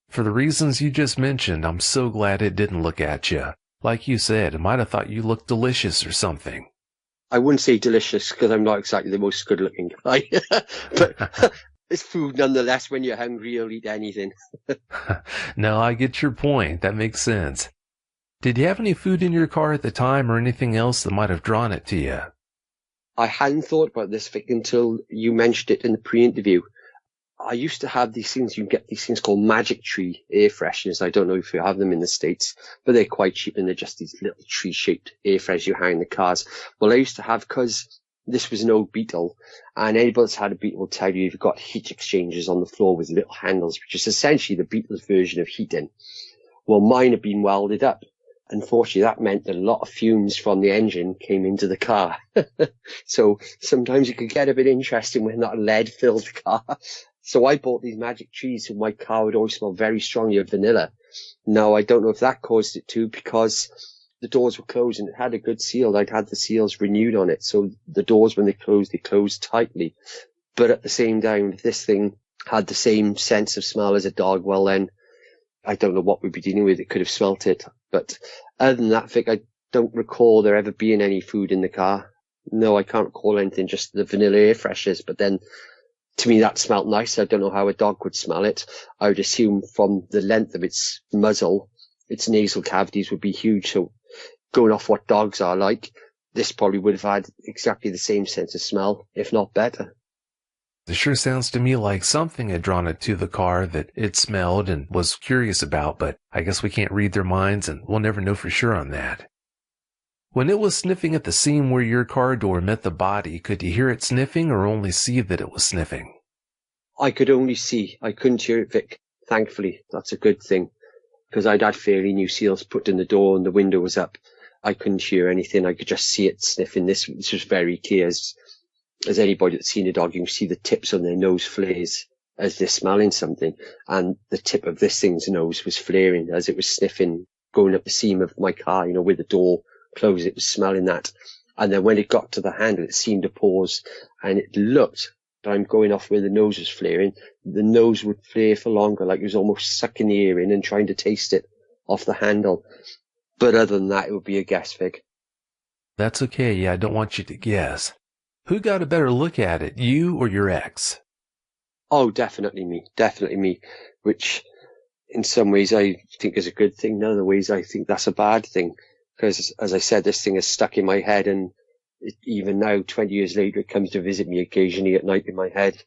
Speaker 2: For the reasons you just mentioned, I'm so glad it didn't look at you. Like you said, it might have thought you looked delicious or something.
Speaker 3: I wouldn't say delicious, because I'm not exactly the most good-looking guy. But it's food nonetheless. When you're hungry, you'll eat anything.
Speaker 2: No, I get your point. That makes sense. Did you have any food in your car at the time or anything else that might have drawn it to you?
Speaker 3: I hadn't thought about this, Vic, until you mentioned it in the pre-interview. I used to have these things, you can get these things called Magic Tree air fresheners. I don't know if you have them in the States, but they're quite cheap and they're just these little tree-shaped air fresheners you hang in the cars. Well, I used to have, because this was an old Beetle, and anybody that's had a Beetle will tell you you've got heat exchangers on the floor with little handles, which is essentially the Beetle's version of heating. Well, mine had been welded up. Unfortunately, that meant that a lot of fumes from the engine came into the car. So sometimes it could get a bit interesting when that lead filled the car. So I bought these Magic Trees, so my car would always smell very strongly of vanilla. Now, I don't know if that caused it too, because the doors were closed and it had a good seal. I'd had the seals renewed on it. So the doors, when they closed tightly. But at the same time, if this thing had the same sense of smell as a dog, well then, I don't know what we'd be dealing with. It could have smelt it. But other than that, Vic, I don't recall there ever being any food in the car. No, I can't recall anything, just the vanilla air fresheners. But then, to me, that smelled nice. I don't know how a dog would smell it. I would assume from the length of its muzzle, its nasal cavities would be huge. So going off what dogs are like, this probably would have had exactly the same sense of smell, if not better.
Speaker 2: It sure sounds to me like something had drawn it to the car that it smelled and was curious about, but I guess we can't read their minds and we'll never know for sure on that. When it was sniffing at the seam where your car door met the body, could you hear it sniffing or only see that it was sniffing?
Speaker 3: I could only see. I couldn't hear it, Vic. Thankfully, that's a good thing, because I'd had fairly new seals put in the door and the window was up. I couldn't hear anything. I could just see it sniffing. This was very clear. As anybody that's seen a dog, you can see the tips on their nose flares as they're smelling something. And the tip of this thing's nose was flaring as it was sniffing, going up the seam of my car, with the door closed. It was smelling that. And then when it got to the handle, it seemed to pause, and it looked, I'm going off where the nose was flaring, the nose would flare for longer, like it was almost sucking the air in and trying to taste it off the handle. But other than that, it would be a guess, Vic.
Speaker 2: That's okay. Yeah, I don't want you to guess. Who got a better look at it, you or your ex?
Speaker 3: Oh, definitely me, which in some ways I think is a good thing. In other ways, I think that's a bad thing because, as I said, this thing is stuck in my head, and even now, 20 years later, it comes to visit me occasionally at night in my head.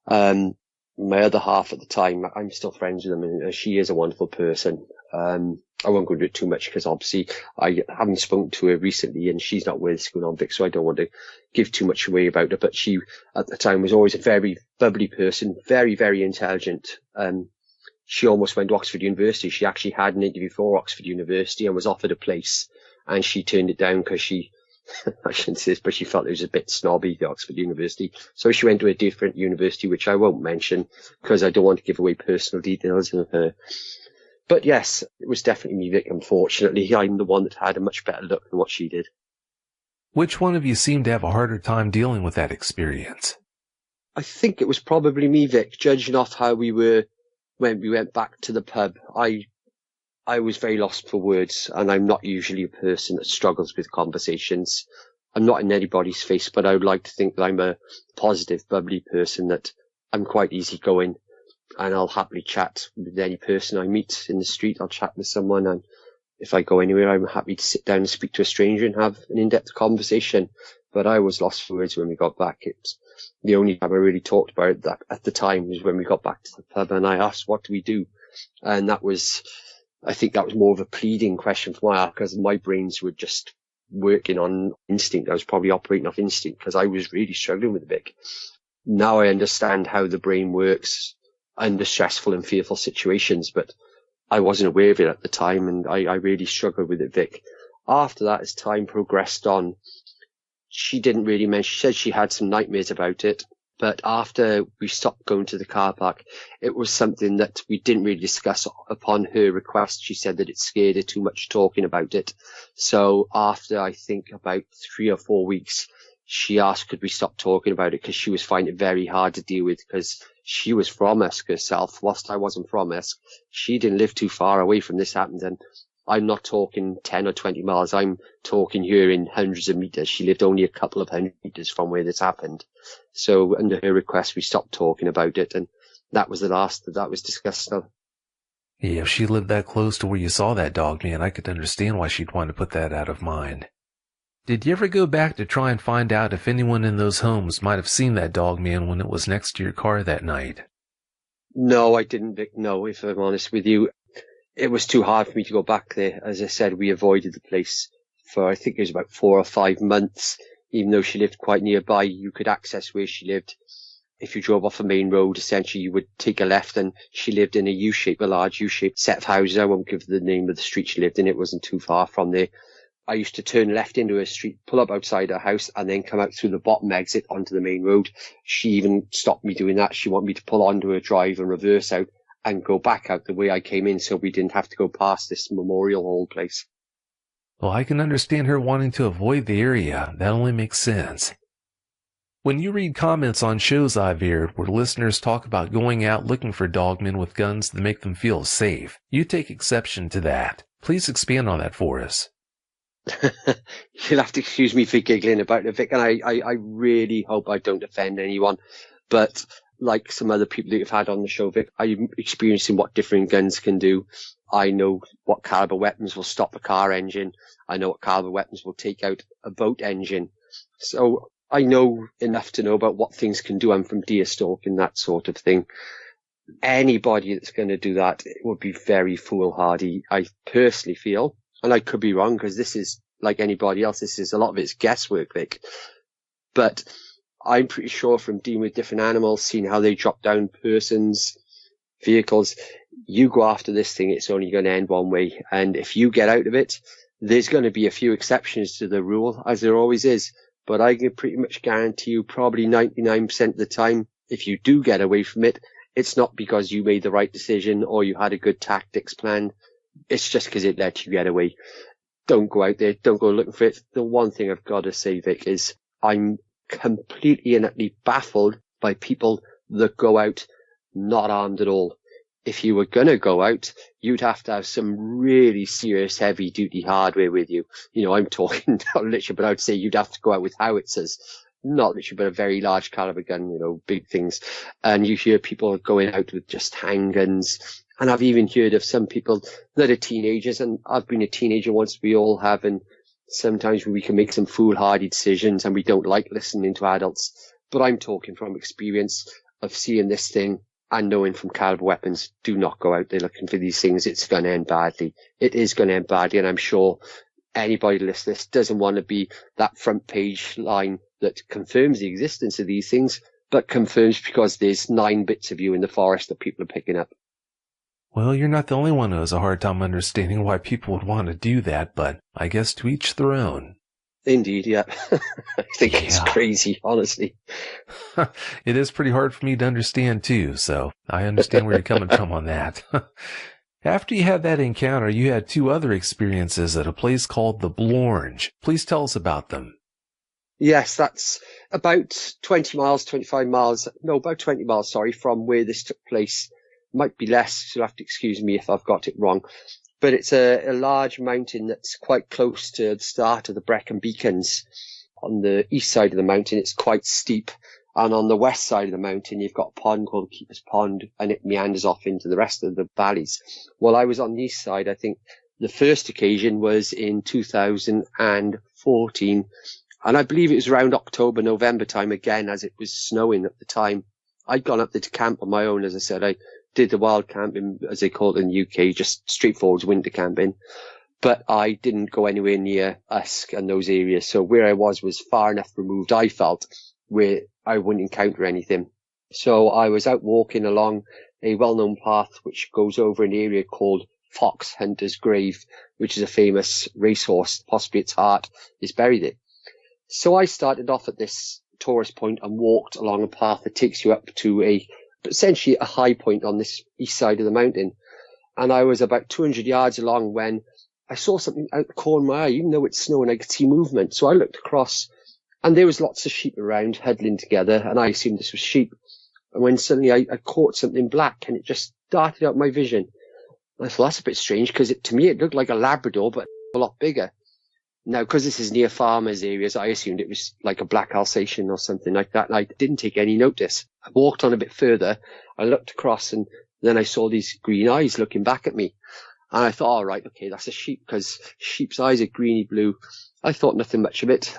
Speaker 3: My other half at the time, I'm still friends with them, and she is a wonderful person. I won't go into it too much because obviously I haven't spoken to her recently and she's not with us going on, Vic, so I don't want to give too much away about her. But she, at the time, was always a very bubbly person, very, very intelligent. She almost went to Oxford University. She actually had an interview for Oxford University and was offered a place, and she turned it down because she, I shouldn't say this, but she felt it was a bit snobby, the Oxford University. So she went to a different university, which I won't mention because I don't want to give away personal details of her. But yes, it was definitely me, Vic. Unfortunately, I'm the one that had a much better look than what she did.
Speaker 2: Which one of you seemed to have a harder time dealing with that experience?
Speaker 3: I think it was probably me, Vic, judging off how we were when we went back to the pub. I was very lost for words, and I'm not usually a person that struggles with conversations. I'm not in anybody's face, but I would like to think that I'm a positive, bubbly person, that I'm quite easygoing, and I'll happily chat with any person I meet in the street. I'll chat with someone, and if I go anywhere, I'm happy to sit down and speak to a stranger and have an in-depth conversation. But I was lost for words when we got back. It's the only time I really talked about it that at the time was when we got back to the pub, and I asked, what do we do? And that was, I think that was more of a pleading question for my heart, because my brains were just working on instinct. I was probably operating off instinct because I was really struggling with it, Vic. Now I understand how the brain works under stressful and fearful situations, but I wasn't aware of it at the time, and I really struggled with it, Vic. After that, as time progressed on, she didn't really mention, she said she had some nightmares about it, but after we stopped going to the car park, it was something that we didn't really discuss. Upon her request, she said that it scared her too much talking about it. So after, I think, about 3 or 4 weeks, she asked, could we stop talking about it, because she was finding it very hard to deal with, because she was from Usk herself. Whilst I wasn't from Usk, she didn't live too far away from this happened, and I'm not talking 10 or 20 miles. I'm talking here in hundreds of meters. She lived only a couple of hundred meters from where this happened. So under her request, we stopped talking about it, and that was the last that was discussed.
Speaker 2: Yeah, if she lived that close to where you saw that dog, man, I could understand why she'd want to put that out of mind. Did you ever go back to try and find out if anyone in those homes might have seen that dog man when it was next to your car that night?
Speaker 3: No, I didn't, Vic. No, if I'm honest with you. It was too hard for me to go back there. As I said, we avoided the place for, I think it was about 4 or 5 months. Even though she lived quite nearby, you could access where she lived. If you drove off a main road, essentially you would take a left, and she lived in a large U-shaped set of houses. I won't give the name of the street she lived in. It wasn't too far from there. I used to turn left into her street, pull up outside her house, and then come out through the bottom exit onto the main road. She even stopped me doing that. She wanted me to pull onto her drive and reverse out and go back out the way I came in, so we didn't have to go past this Memorial Hall place.
Speaker 2: Well, I can understand her wanting to avoid the area. That only makes sense. When you read comments on shows I've aired where listeners talk about going out looking for dogmen with guns that make them feel safe, you take exception to that. Please expand on that for us.
Speaker 3: You'll have to excuse me for giggling about it, Vic, and I really hope I don't offend anyone, but like some other people that you've had on the show, Vic, I'm experiencing what different guns can do. I know what caliber weapons will stop a car engine. I know what caliber weapons will take out a boat engine. So I know enough to know about what things can do. I'm from deer stalking, that sort of thing. Anybody that's going to do that, it would be very foolhardy. I personally feel, and I could be wrong, because this is like anybody else, this is a lot of it's guesswork, Vic. But I'm pretty sure from dealing with different animals, seeing how they drop down persons, vehicles, you go after this thing, it's only going to end one way. And if you get out of it, there's going to be a few exceptions to the rule, as there always is. But I can pretty much guarantee you, probably 99% of the time, if you do get away from it, it's not because you made the right decision or you had a good tactics plan. It's just because it let you get away. Don't go out there. Don't go looking for it. The one thing I've got to say, Vic, is I'm completely and utterly baffled by people that go out not armed at all. If you were going to go out, you'd have to have some really serious heavy duty hardware with you. You know, I'm talking not literally, but I would say you'd have to go out with howitzers. not literally, but a very large caliber gun, big things. And you hear people going out with just handguns. And I've even heard of some people that are teenagers, and I've been a teenager once, we all have, and sometimes we can make some foolhardy decisions and we don't like listening to adults. But I'm talking from experience of seeing this thing and knowing from caliber weapons, do not go out there looking for these things. It's going to end badly. It is going to end badly, and I'm sure anybody listening to this doesn't want to be that front page line that confirms the existence of these things, but confirms because there's 9 bits of you in the forest that people are picking up.
Speaker 2: Well, you're not the only one who has a hard time understanding why people would want to do that, but I guess to each their own.
Speaker 3: Indeed, yeah. I think it's crazy, honestly.
Speaker 2: It is pretty hard for me to understand too, so I understand where you're coming from on that. After you had that encounter, you had 2 other experiences at a place called the Blorge. Please tell us about them.
Speaker 3: Yes, that's about 25 miles, about 20 miles, from where this took place. Might be less, so you'll have to excuse me if I've got it wrong. But it's a large mountain that's quite close to the start of the Brecon Beacons. On the east side of the mountain, it's quite steep. And on the west side of the mountain, you've got a pond called Keeper's Pond, and it meanders off into the rest of the valleys. Well, I was on the east side. I think the first occasion was in 2014. And I believe it was around October, November time again, as it was snowing at the time. I'd gone up there to camp on my own. As I said, I did the wild camping, as they call it in the UK, just straightforward winter camping. But I didn't go anywhere near Usk and those areas. So where I was far enough removed, I felt, where I wouldn't encounter anything. So I was out walking along a well-known path which goes over an area called Fox Hunter's Grave, which is a famous racehorse. Possibly its heart is buried there. So I started off at this tourist point and walked along a path that takes you up to essentially a high point on this east side of the mountain. And I was about 200 yards along when I saw something out the corner of my eye. Even though it's snowing, I could see movement. So I looked across, and there was lots of sheep around, huddling together, and I assumed this was sheep. And when suddenly I caught something black, and it just darted out my vision. And I thought, that's a bit strange, because to me it looked like a Labrador, but a lot bigger. Now, because this is near farmers' areas, I assumed it was like a black Alsatian or something like that, and I didn't take any notice. I walked on a bit further, I looked across, and then I saw these green eyes looking back at me. And I thought, all right, okay, that's a sheep, because sheep's eyes are greeny blue. I thought nothing much of it.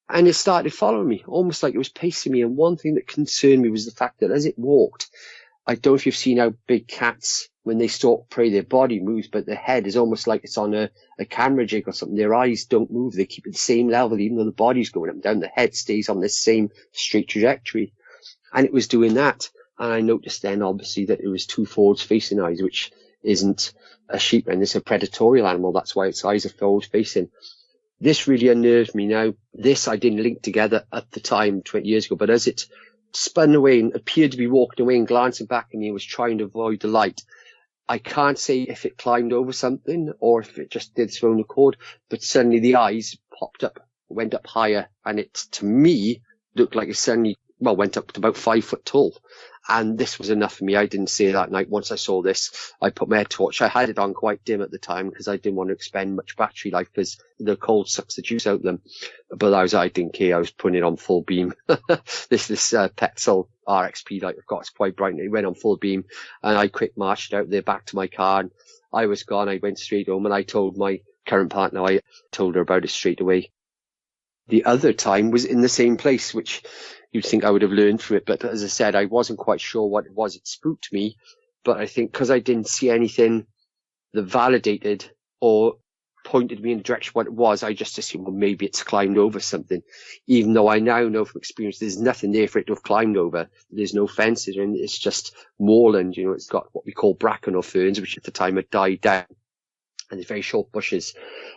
Speaker 3: And it started following me, almost like it was pacing me. And one thing that concerned me was the fact that as it walked, I don't know if you've seen how big cats, when they stalk prey, their body moves, but their head is almost like it's on a camera jig or something. Their eyes don't move. They keep at the same level, even though the body's going up and down. The head stays on this same straight trajectory. And it was doing that. And I noticed then, obviously, that it was 2 forward-facing eyes, which isn't a sheep, and it's a predatory animal. That's why its eyes are forward-facing. This really unnerved me. Now, this I didn't link together at the time, 20 years ago, but as it spun away and appeared to be walking away and glancing back at me and was trying to avoid the light, I can't say if it climbed over something or if it just did its own accord, but suddenly the eyes popped up, went up higher, and it, to me, looked like it suddenly, went up to about 5 foot tall. And this was enough for me. I didn't see it that night. Once I saw this, I put my torch. I had it on quite dim at the time because I didn't want to expend much battery life because the cold sucks the juice out of them. But I didn't care. I was putting it on full beam. this Petzl RXP light I've got is quite bright. And it went on full beam, and I quick marched out there back to my car. And I was gone. I went straight home, and I told my current partner. I told her about it straight away. The other time was in the same place, which you'd think I would have learned from it. But as I said, I wasn't quite sure what it was. It spooked me. But I think because I didn't see anything that validated or pointed me in the direction what it was, I just assumed, well, maybe it's climbed over something. Even though I now know from experience there's nothing there for it to have climbed over. There's no fences, and it's just moorland. It's got what we call bracken or ferns, which at the time had died down. And there's very short bushes.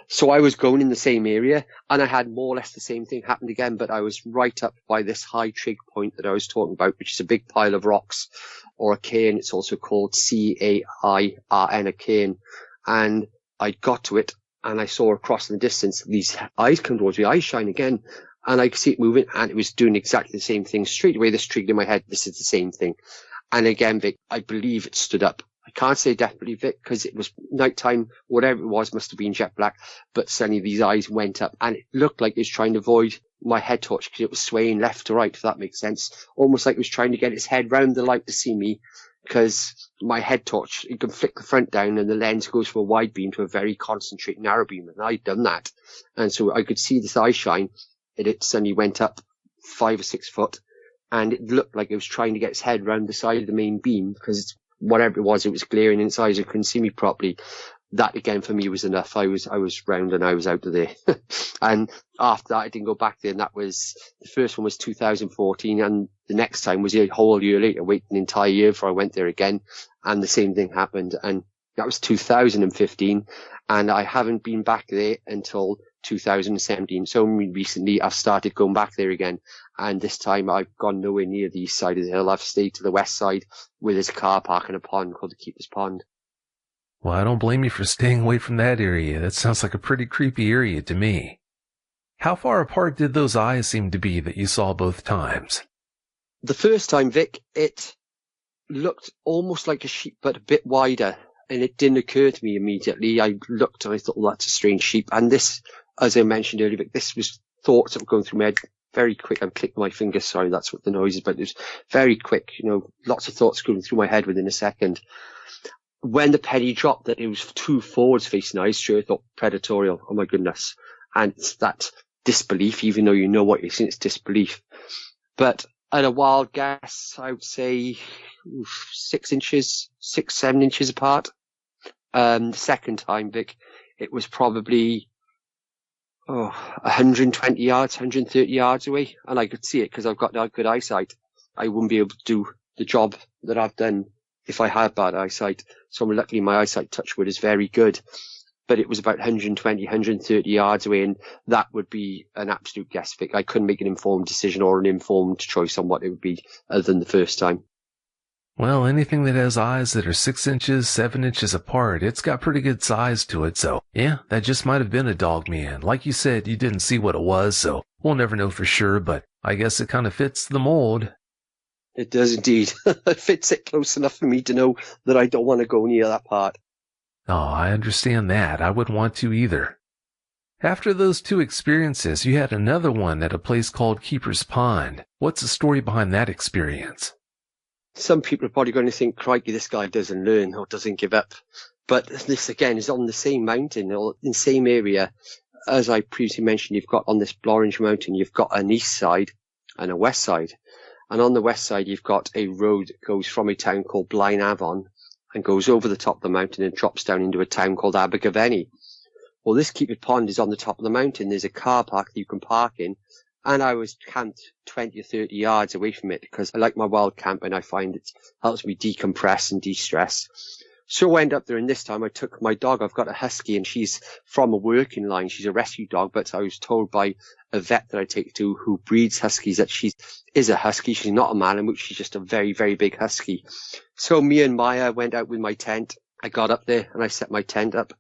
Speaker 3: So I was going in the same area, and I had more or less the same thing happened again, but I was right up by this high trig point that I was talking about, which is a big pile of rocks, or a cairn. It's also called C-A-I-R-N, a cairn. And I got to it, and I saw across in the distance these eyes come towards me, eyes shine again, and I could see it moving, and it was doing exactly the same thing. Straight away, this triggered in my head, this is the same thing. And again, Vic, I believe it stood up. I can't say definitely, Vic, because it was nighttime. Whatever it was must have been jet black. But suddenly these eyes went up, and it looked like it was trying to avoid my head torch because it was swaying left to right, if that makes sense. Almost like it was trying to get its head round the light to see me, because my head torch, you can flick the front down and the lens goes from a wide beam to a very concentrated narrow beam. And I'd done that. And so I could see this eye shine, and it suddenly went up 5 or 6 foot, and it looked like it was trying to get its head round the side of the main beam, because whatever it was glaring in its eyes. It couldn't see me properly. That again for me was enough. I was round and I was out of there. And after that, I didn't go back there. And that was, the first one was 2014. And the next time was a whole year later, waiting an entire year before I went there again. And the same thing happened. And that was 2015. And I haven't been back there until 2017. So recently I've started going back there again. And this time I've gone nowhere near the east side of the hill. I've stayed to the west side where there's a car park and a pond called the Keeper's Pond.
Speaker 2: Well, I don't blame you for staying away from that area. That sounds like a pretty creepy area to me. How far apart did those eyes seem to be that you saw both times?
Speaker 3: The first time, Vic, it looked almost like a sheep, but a bit wider. And it didn't occur to me immediately. I looked and I thought, well, that's a strange sheep. And this, as I mentioned earlier, Vic, this was thoughts that were going through my head very quick. I'm clicking my fingers, sorry, that's what the noise is, but it was very quick. Lots of thoughts going through my head within a second. When the penny dropped that it was 2 forwards facing eyes, sure, I thought predatorial. Oh my goodness. And it's that disbelief, even though you know what you're seeing, it's disbelief. But at a wild guess, I would say 6 inches, 7 inches apart. The second time, Vic, it was probably 120 yards, 130 yards away. And I could see it because I've got good eyesight. I wouldn't be able to do the job that I've done if I had bad eyesight. So luckily my eyesight, touch wood, is very good. But it was about 120, 130 yards away, and that would be an absolute guess, Vic. I couldn't make an informed decision or an informed choice on what it would be other than the first time.
Speaker 2: Well, anything that has eyes that are 6 inches, 7 inches apart, it's got pretty good size to it, so yeah, that just might have been a dog man. Like you said, you didn't see what it was, so we'll never know for sure, but I guess it kind of fits the mold.
Speaker 3: It does indeed. It fits it close enough for me to know that I don't want to go near that part.
Speaker 2: Oh, I understand that. I wouldn't want to either. After those 2 experiences, you had another one at a place called Keeper's Pond. What's the story behind that experience?
Speaker 3: Some people are probably going to think, crikey, this guy doesn't learn or doesn't give up. But this, again, is on the same mountain or in the same area. As I previously mentioned, you've got on this Blorange mountain, you've got an east side and a west side. And on the west side, you've got a road that goes from a town called Blaenavon and goes over the top of the mountain and drops down into a town called Abergavenny. Well, this Keeper's Pond is on the top of the mountain. There's a car park that you can park in. And I was camped 20 or 30 yards away from it because I like my wild camp and I find it helps me decompress and de-stress. So I went up there, and this time I took my dog. I've got a husky, and she's from a working line. She's a rescue dog, but I was told by a vet that I take to who breeds huskies that she is a husky. She's not a Malamute. She's just a very, very big husky. So me and Maya went out with my tent. I got up there and I set my tent up,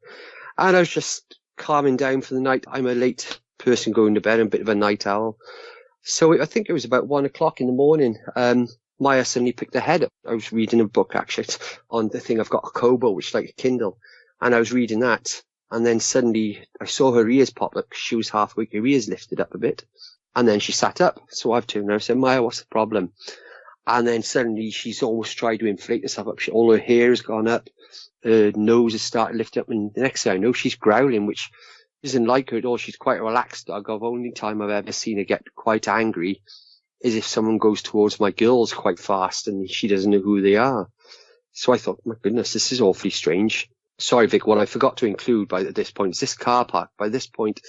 Speaker 3: and I was just calming down for the night. I'm a late person going to bed. I'm a bit of a night owl. So I think it was about 1 o'clock in the morning. Maya suddenly picked her head up. I was reading a book, actually, on the thing. I've got a Kobo, which is like a Kindle, and I was reading that. And then suddenly I saw her ears pop up. She was half awake. Her ears lifted up a bit. And then she sat up. So I've turned around and said, Maya, what's the problem? And then suddenly she's almost tried to inflate herself up. All her hair has gone up. Her nose has started lifting up. And the next thing I know, she's growling, which isn't like her at all. She's quite a relaxed dog. The only time I've ever seen her get quite angry is if someone goes towards my girls quite fast and she doesn't know who they are. So I thought, my goodness, this is awfully strange. Sorry, Vic, what I forgot to include at this point is this car park. By this point,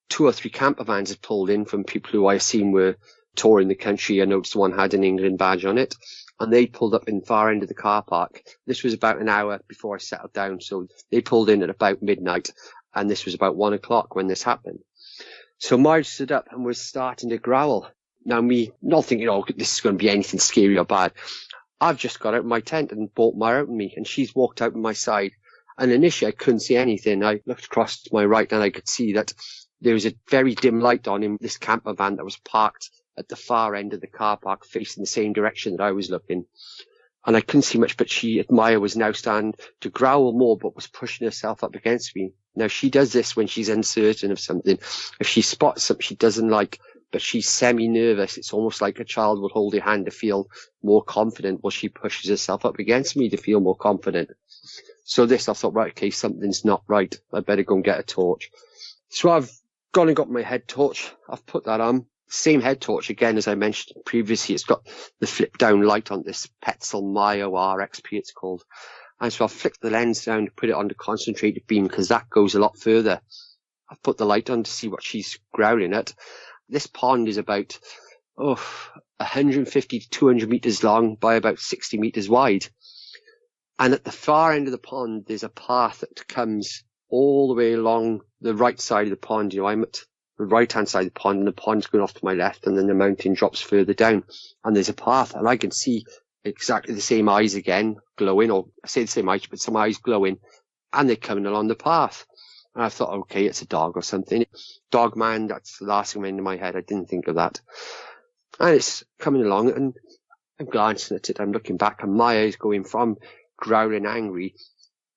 Speaker 3: 2 or 3 camper vans had pulled in from people who I assume were touring the country. I noticed one had an England badge on it, and they pulled up in the far end of the car park. This was about an hour before I settled down, so they pulled in at about midnight, and this was about 1 o'clock when this happened. So Marge stood up and was starting to growl. Now me, not thinking, this is going to be anything scary or bad. I've just got out of my tent and brought Maya out with me, and she's walked out on my side. And initially I couldn't see anything. I looked across to my right and I could see that there was a very dim light on in this camper van that was parked at the far end of the car park facing the same direction that I was looking. And I couldn't see much, but Maya was now starting to growl more, but was pushing herself up against me. Now she does this when she's uncertain of something. If she spots something she doesn't like, but she's semi-nervous. It's almost like a child would hold your hand to feel more confident. Well, she pushes herself up against me to feel more confident. So I thought, right, okay, something's not right. I better go and get a torch. So I've gone and got my head torch. I've put that on. Same head torch again, as I mentioned previously. It's got the flip down light on this Petzl Myo RXP, it's called. And so I've flicked the lens down to put it on the concentrated beam because that goes a lot further. I've put the light on to see what she's growling at. This pond is about 150 to 200 meters long by about 60 meters wide. And at the far end of the pond, there's a path that comes all the way along the right side of the pond. You know, I'm at the right-hand side of the pond, and the pond's going off to my left, and then the mountain drops further down. And there's a path, and I can see exactly the same eyes again glowing, or I say the same eyes, but some eyes glowing, and they're coming along the path. And I thought, okay, it's a dog or something. Dog man, that's the last thing went into my head. I didn't think of that. And it's coming along, and I'm glancing at it. I'm looking back, and Maya's going from growling angry.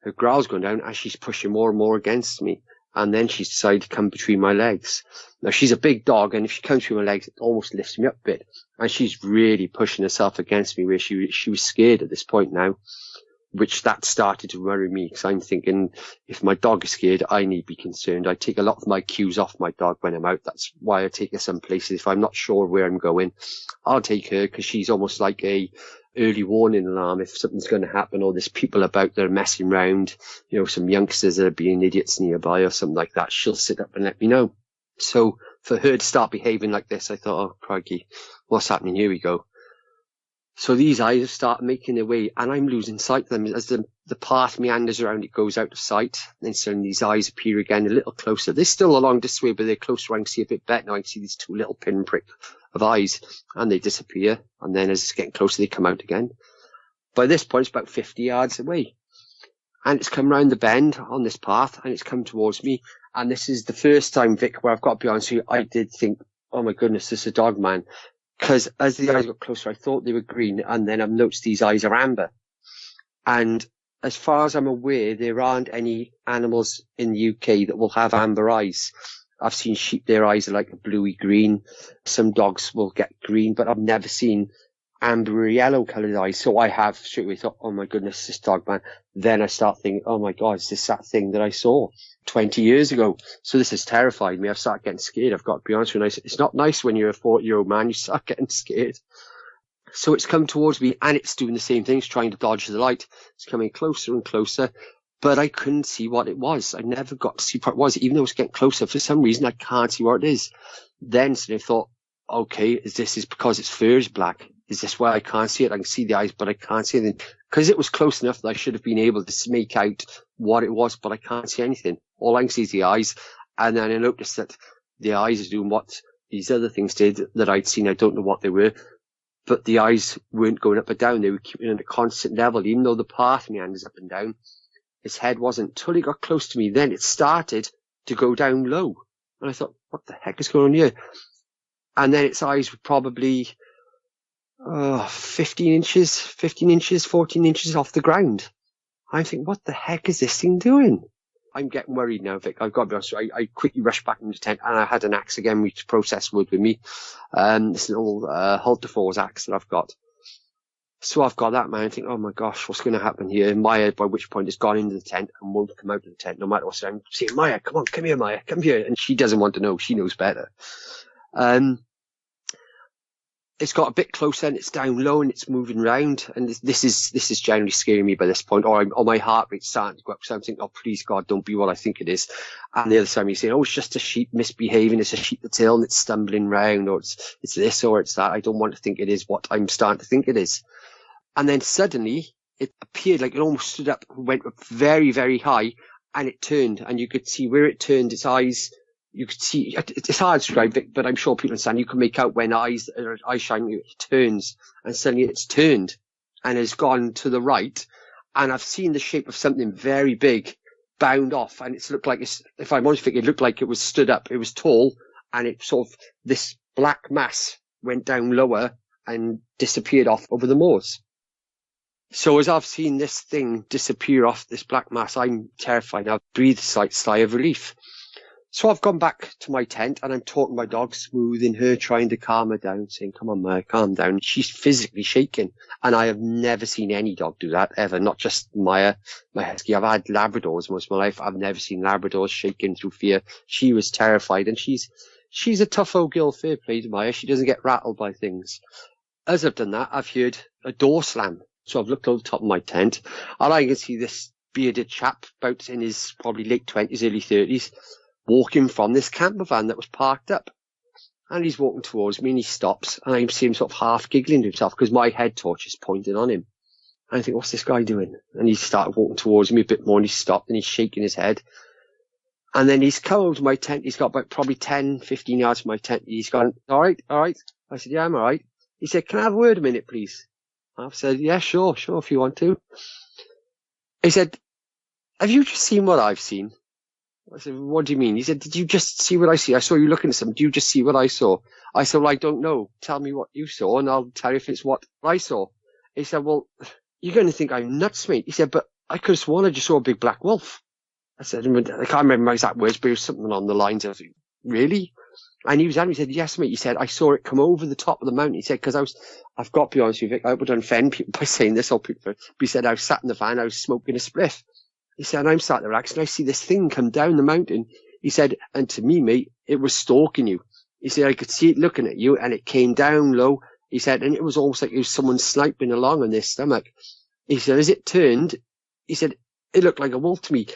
Speaker 3: Her growl's going down as she's pushing more and more against me. And then she decided to come between my legs. Now, she's a big dog, and if she comes between my legs, it almost lifts me up a bit. And she's really pushing herself against me, where she was scared at this point now, which that started to worry me, because I'm thinking, if my dog is scared, I need to be concerned. I take a lot of my cues off my dog when I'm out. That's why I take her some places. If I'm not sure where I'm going, I'll take her, because she's almost like a early warning alarm if something's going to happen, or there's people about that are messing around, you know, some youngsters that are being idiots nearby or something like that. She'll sit up and let me know. So for her to start behaving like this, I thought, oh, crikey, what's happening? Here we go. So these eyes start making their way, and I'm losing sight of them. As the path meanders around, it goes out of sight. Then suddenly these eyes appear again a little closer. They're still along this way, but they're closer. I can see a bit better now. I can see these two little pinprick of eyes, and they disappear. And then as it's getting closer, they come out again. By this point, it's about 50 yards away. And it's come round the bend on this path, and it's come towards me. And this is the first time, Vic, where I've got to be honest with you, I did think, oh my goodness, this is a dog man. Because as the eyes got closer, I thought they were green, and then I've noticed these eyes are amber. And as far as I'm aware, there aren't any animals in the UK that will have amber eyes. I've seen sheep, their eyes are like a bluey green. Some dogs will get green, but I've never seen amber yellow coloured eyes. So I have straight away thought, oh my goodness, this dog man. Then I start thinking, oh my God, is this that thing that I saw 20 years ago? So this has terrified me. I've started getting scared. I've got to be honest with you. It's not nice when you're a 40-year-old man. You start getting scared. So it's come towards me, and it's doing the same thing. It's trying to dodge the light. It's coming closer and closer, but I couldn't see what it was. I never got to see what it was. Even though it's getting closer, for some reason, I can't see what it is. Then so I thought, okay, is because its fur is black? Is this why I can't see it? I can see the eyes, but I can't see anything. Because it was close enough that I should have been able to make out what it was, but I can't see anything. All I can see is the eyes. And then I noticed that the eyes are doing what these other things did that I'd seen. I don't know what they were, but the eyes weren't going up and down. They were keeping at a constant level, even though the path meanders up and down. Its head wasn't. Until it got close to me, then it started to go down low. And I thought, what the heck is going on here? And then its eyes were probably 15 inches, 14 inches off the ground. I think, what the heck is this thing doing? I'm getting worried now, Vic. I've got to be honest. I quickly rushed back into the tent, and I had an axe again, which processed wood with me. This little Hultafors axe that I've got. So I've got that, man. I think, oh my gosh, what's going to happen here? And Maya, by which point, has gone into the tent and won't come out of the tent, no matter what. So I'm saying, Maya, come on, come here, Maya, come here. And she doesn't want to know. She knows better. It's got a bit closer, and it's down low, and it's moving round. And this is generally scaring me by this point, or my heart rate's starting to go up. So I'm thinking, oh, please God, don't be what I think it is. And the other time you're saying, oh, it's just a sheep misbehaving. It's a sheep that's ill and it's stumbling round, or it's this or it's that. I don't want to think it is what I'm starting to think it is. And then suddenly it appeared like it almost stood up, went up very, very high, and it turned, and you could see where it turned its eyes. You could see, it's hard to describe it, but I'm sure people understand. You can make out when eye shine, it turns, and suddenly it's turned and has gone to the right. And I've seen the shape of something very big bound off, and it's looked like, if I'm honest, it looked like it was stood up. It was tall, and it sort of, this black mass went down lower and disappeared off over the moors. So as I've seen this thing disappear off this black mass, I'm terrified. I've breathed a slight sigh of relief. So I've gone back to my tent and I'm talking to my dog, smoothing her, trying to calm her down, saying, come on, Maya, calm down. She's physically shaking. And I have never seen any dog do that ever, not just Maya, my husky. I've had Labradors most of my life. I've never seen Labradors shaking through fear. She was terrified, and she's a tough old girl, fair play to Maya. She doesn't get rattled by things. As I've done that, I've heard a door slam. So I've looked over the top of my tent and I can see this bearded chap, about in his probably late 20s, early 30s, walking from this camper van that was parked up. And he's walking towards me and he stops and I see him sort of half giggling to himself because my head torch is pointing on him. And I think, what's this guy doing? And he started walking towards me a bit more and he stopped and he's shaking his head. And then he's come over to my tent. He's got about probably 10, 15 yards from my tent. He's gone, all right. I said, yeah, I'm all right. He said, can I have a word a minute, please? I've said, yeah, sure, if you want to. He said, have you just seen what I've seen? I said, what do you mean? He said, did you just see what I see? I saw you looking at something. Do you just see what I saw? I said, well, I don't know. Tell me what you saw and I'll tell you if it's what I saw. He said, well, you're going to think I'm nuts, mate. He said, but I could have sworn I just saw a big black wolf. I said, I can't remember my exact words, but it was something on the lines of, really? And he was angry. He said, yes, mate. He said, I saw it come over the top of the mountain. He said, because I've got to be honest with you, Vic, I hope I don't offend people by saying this, but he said, I was sat in the van, I was smoking a spliff. He said, and I'm sat there relaxed, and I see this thing come down the mountain. He said, and to me, mate, it was stalking you. He said, I could see it looking at you, and it came down low. He said, and it was almost like it was someone sniping along on their stomach. He said, as it turned, he said, it looked like a wolf to me.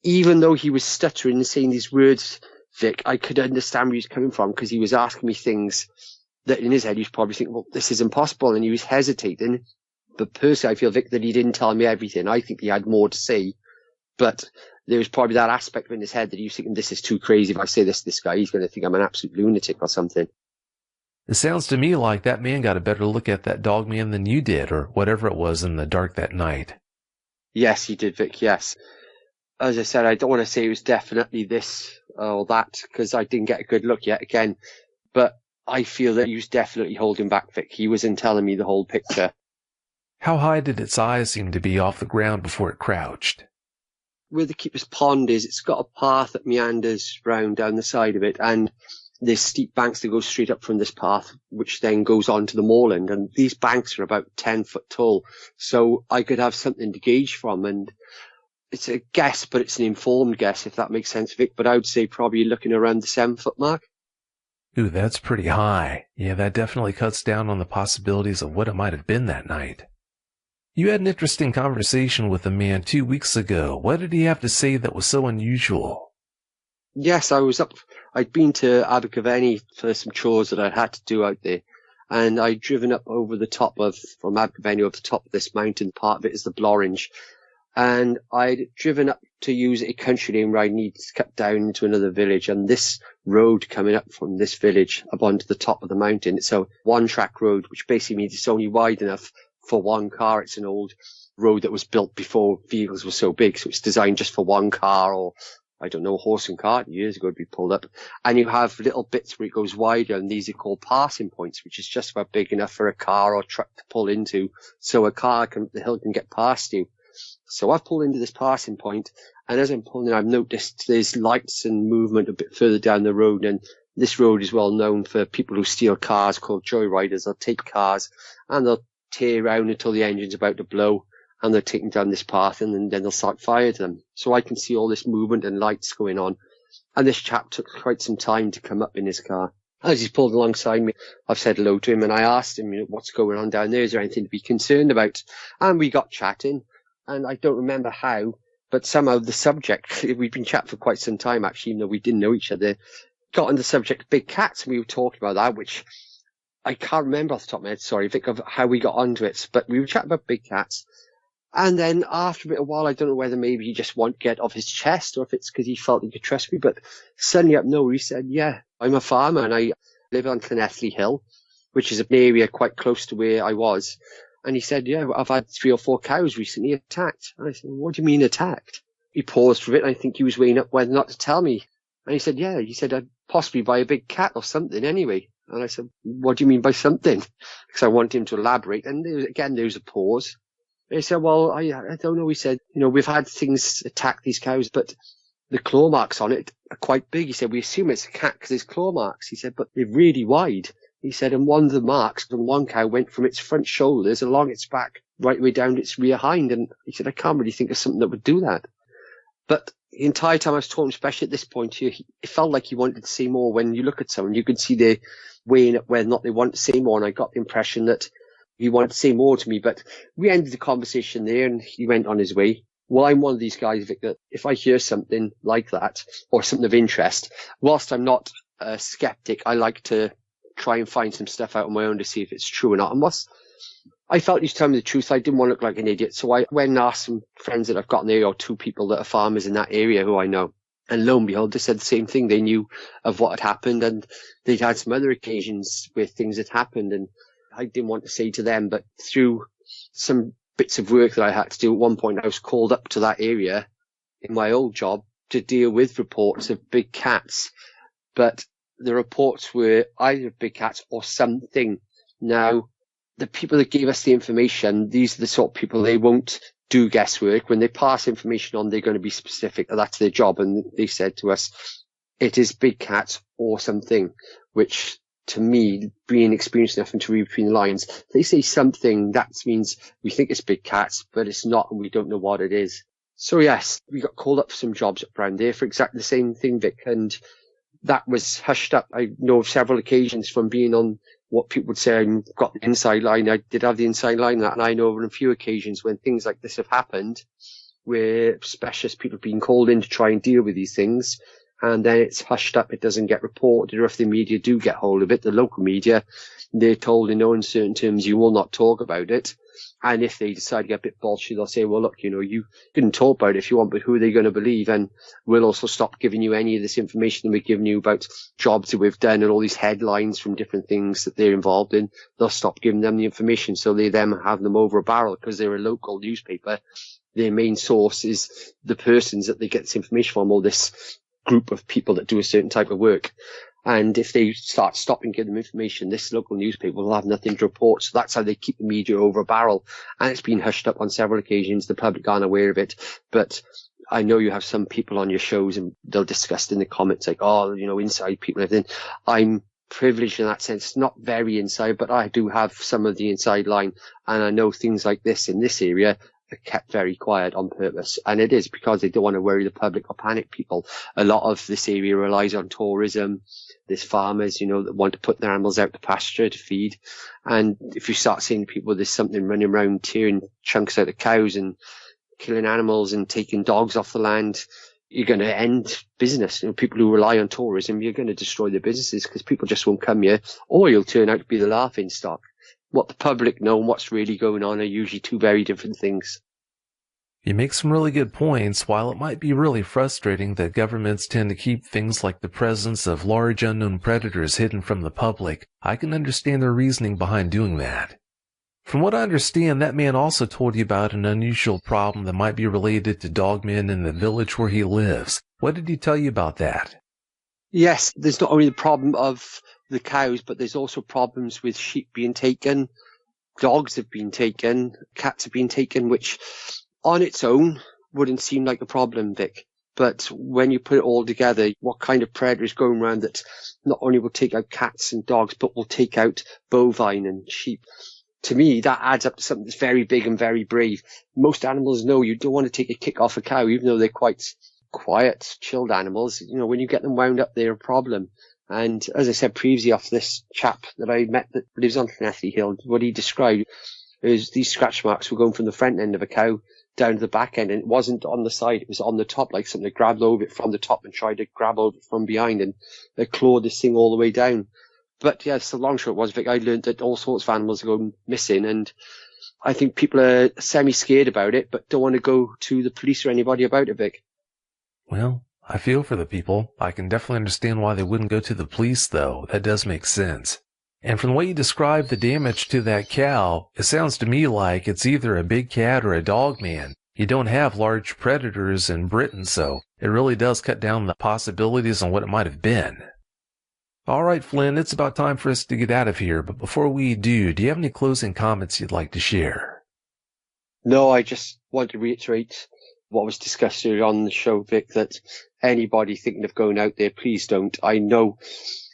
Speaker 3: Even though he was stuttering and saying these words, Vic, I could understand where he was coming from because he was asking me things that in his head he was probably thinking, well, this is impossible, and he was hesitating. But personally, I feel, Vic, that he didn't tell me everything. I think he had more to say, but there was probably that aspect in his head that he was thinking, this is too crazy. If I say this to this guy, he's going to think I'm an absolute lunatic or something.
Speaker 2: It sounds to me like that man got a better look at that dog man than you did, or whatever it was in the dark that night.
Speaker 3: Yes, he did, Vic, yes. As I said, I don't want to say it was definitely this or that because I didn't get a good look yet again, but I feel that he was definitely holding back, Vic. He wasn't telling me the whole picture.
Speaker 2: How high did its eyes seem to be off the ground before it crouched?
Speaker 3: Where the keeper's pond is, it's got a path that meanders round down the side of it, and there's steep banks that go straight up from this path, which then goes on to the moorland, and these banks are about 10 foot tall, so I could have something to gauge from, and it's a guess, but it's an informed guess, if that makes sense, Vic, but I would say probably looking around the 7 foot mark.
Speaker 2: Ooh, that's pretty high. Yeah, that definitely cuts down on the possibilities of what it might have been that night. You had an interesting conversation with a man 2 weeks ago. What did he have to say that was so unusual?
Speaker 3: Yes, I'd been to Abergavenny for some chores that I had to do out there, and I'd driven up from Abergavenny over the top of this mountain. Part of it is the Blorange. And I'd driven up to use a country lane where I needed to cut down into another village, and this road coming up from this village up onto the top of the mountain, it's a one-track road, which basically means it's only wide enough for one car. It's an old road that was built before vehicles were so big, so it's designed just for one car, or I don't know, horse and cart years ago to be pulled up. And you have little bits where it goes wider, and these are called passing points, which is just about big enough for a car or truck to pull into, so the hill can get past you. So I've pulled into this passing point, and as I'm pulling in, I've noticed there's lights and movement a bit further down the road, and this road is well known for people who steal cars, called joyriders. They'll take cars and they'll tear around until the engine's about to blow, and they're taking down this path, and then they'll start fire to them. So I can see all this movement and lights going on, and this chap took quite some time to come up in his car. As he's pulled alongside me, I've said hello to him, and I asked him, what's going on down there? Is there anything to be concerned about? And we got chatting. And I don't remember how, but somehow the subject, we've been chatting for quite some time actually, even though we didn't know each other, got on the subject of big cats, and we were talking about that, which I can't remember off the top of my head, sorry, Vic, of how we got onto it, but we were chatting about big cats. And then after a bit of a while, I don't know whether maybe he just wanted to get off his chest or if it's because he felt he could trust me, but suddenly up nowhere he said, yeah, I'm a farmer and I live on Llanelli Hill, which is an area quite close to where I was. And he said, yeah, I've had 3 or 4 cows recently attacked. And I said, what do you mean attacked? He paused for a bit, and I think he was weighing up whether or not to tell me. And he said, yeah, possibly by a big cat or something anyway. And I said, what do you mean by something? Because I wanted him to elaborate. And there was a pause. And he said, well, I don't know. He said, we've had things attack these cows, but the claw marks on it are quite big. He said, we assume it's a cat because there's claw marks. He said, but they're really wide. He said, and one of the marks from one cow went from its front shoulders along its back, right way down its rear hind. And he said, I can't really think of something that would do that. But the entire time I was talking, especially at this point here, it felt like he wanted to say more. When you look at someone, you could see they're weighing up whether or not they want to say more. And I got the impression that he wanted to say more to me. But we ended the conversation there and he went on his way. Well, I'm one of these guys, Vic, that if I hear something like that or something of interest, whilst I'm not a skeptic, I like to try and find some stuff out on my own to see if it's true or not. And I felt he was telling me the truth. I didn't want to look like an idiot. So I went and asked some friends that I've got in the area, or 2 people that are farmers in that area who I know. And lo and behold, they said the same thing. They knew of what had happened and they'd had some other occasions where things had happened. And I didn't want to say to them, but through some bits of work that I had to do at one point, I was called up to that area in my old job to deal with reports of big cats. But the reports were either big cats or something. Now, the people that gave us the information, these are the sort of people, they won't do guesswork. When they pass information on, they're going to be specific. That's their job. And they said to us, it is big cats or something, which to me, being experienced enough and to read between the lines, they say something, that means we think it's big cats, but it's not, and we don't know what it is. So yes, we got called up for some jobs up around there for exactly the same thing, Vic, and that was hushed up. I know of several occasions from being on what people would say I've got the inside line. I did have the inside line, that, and I know of a few occasions when things like this have happened, where specialist people have been called in to try and deal with these things, and then it's hushed up, it doesn't get reported, or if the media do get hold of it, the local media, they're told in no uncertain terms, you will not talk about it. And if they decide to get a bit bolshy, they'll say, well, look, you can talk about it if you want, but who are they going to believe? And we'll also stop giving you any of this information that we've given you about jobs that we've done and all these headlines from different things that they're involved in. They'll stop giving them the information, so they then have them over a barrel because they're a local newspaper. Their main source is the persons that they get this information from, or this group of people that do a certain type of work. And if they start stopping giving them information, this local newspaper will have nothing to report. So that's how they keep the media over a barrel. And it's been hushed up on several occasions. The public aren't aware of it. But I know you have some people on your shows and they'll discuss it in the comments like, oh, inside people and everything. I'm privileged in that sense. Not very inside, but I do have some of the inside line. And I know things like this in this area are kept very quiet on purpose. And it is because they don't want to worry the public or panic people. A lot of this area relies on tourism. There's farmers, that want to put their animals out to pasture to feed. And if you start seeing people, there's something running around tearing chunks out of cows and killing animals and taking dogs off the land, you're going to end business. People who rely on tourism, you're going to destroy their businesses because people just won't come here, or you'll turn out to be the laughing stock. What the public know and what's really going on are usually 2 very different things.
Speaker 2: You make some really good points. While it might be really frustrating that governments tend to keep things like the presence of large unknown predators hidden from the public, I can understand their reasoning behind doing that. From what I understand, that man also told you about an unusual problem that might be related to dogmen in the village where he lives. What did he tell you about that?
Speaker 3: Yes, there's not only the problem of the cows, but there's also problems with sheep being taken, dogs have been taken, cats have been taken, which on its own wouldn't seem like a problem, Vic. But when you put it all together, what kind of predator is going around that not only will take out cats and dogs, but will take out bovine and sheep? To me, that adds up to something that's very big and very brave. Most animals know you don't want to take a kick off a cow, even though they're quite quiet, chilled animals. When you get them wound up, they're a problem. And as I said previously, off this chap that I met that lives on Llanelli Hill, what he described is these scratch marks were going from the front end of a cow down to the back end, and it wasn't on the side, it was on the top, like something that grabbed over it from the top and tried to grab over it from behind, and they clawed this thing all the way down. But yes, the long short was, Vic, I learned that all sorts of animals are going missing, and I think people are semi-scared about it, but don't want to go to the police or anybody about it, Vic.
Speaker 2: Well, I feel for the people. I can definitely understand why they wouldn't go to the police, though. That does make sense. And from the way you described the damage to that cow, it sounds to me like it's either a big cat or a dog man. You don't have large predators in Britain, so it really does cut down the possibilities on what it might have been. All right, Flynn, it's about time for us to get out of here, but before we do you have any closing comments you'd like to share?
Speaker 3: No, I just want to reiterate what was discussed earlier on the show, Vic, that anybody thinking of going out there, please don't. I know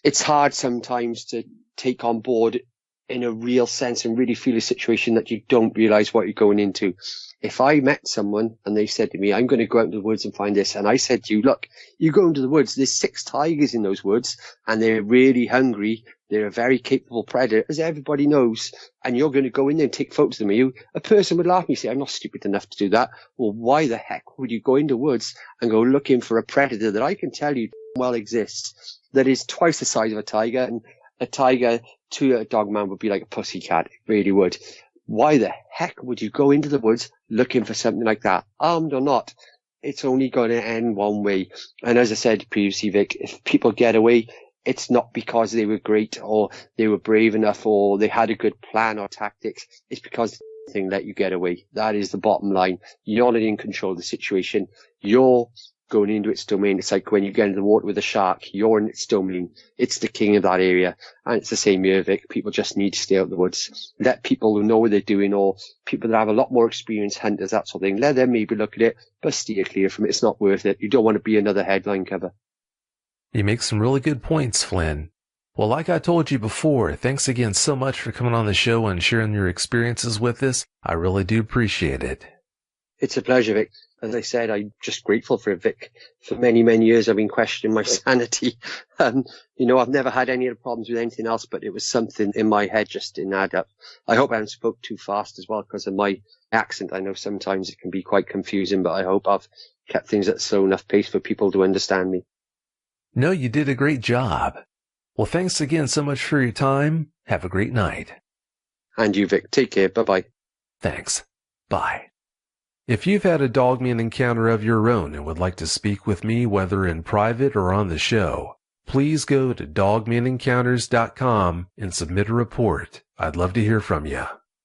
Speaker 3: it's hard sometimes to take on board in a real sense and really feel a situation that you don't realise what you're going into. If I met someone and they said to me, I'm going to go out into the woods and find this, and I said to you, look, you go into the woods, there's 6 tigers in those woods, and they're really hungry, they're a very capable predator, as everybody knows, and you're going to go in there and take photos of them, a person would laugh at me and say, I'm not stupid enough to do that. Well, why the heck would you go into woods and go looking for a predator that I can tell you well exists, that is twice the size of a tiger, and a tiger to a dog man would be like a pussycat, it really would. Why the heck would you go into the woods looking for something like that? Armed or not, it's only going to end one way. And as I said previously, Vic, if people get away, it's not because they were great or they were brave enough or they had a good plan or tactics. It's because the thing let you get away. That is the bottom line. You're not in control of the situation. You're going into its domain. It's like when you get into the water with a shark, you're in its domain. It's the king of that area. And it's the same here, Vic. People just need to stay out of the woods. Let people who know what they're doing, or people that have a lot more experience, hunters, that sort of thing, let them maybe look at it, but steer clear from it. It's not worth it. You don't want to be another headline cover.
Speaker 2: You make some really good points, Flynn. Well, like I told you before, thanks again so much for coming on the show and sharing your experiences with us. I really do appreciate it.
Speaker 3: It's a pleasure, Vic. As I said, I'm just grateful for it, Vic. For many, many years, I've been questioning my sanity. I've never had any other problems with anything else, but it was something in my head just didn't add up. I hope I haven't spoke too fast as well because of my accent. I know sometimes it can be quite confusing, but I hope I've kept things at a slow enough pace for people to understand me.
Speaker 2: No, you did a great job. Well, thanks again so much for your time. Have a great night.
Speaker 3: And you, Vic. Take care. Bye-bye.
Speaker 2: Thanks. Bye. If you've had a dogman encounter of your own and would like to speak with me, whether in private or on the show, please go to dogmanencounters.com and submit a report. I'd love to hear from you.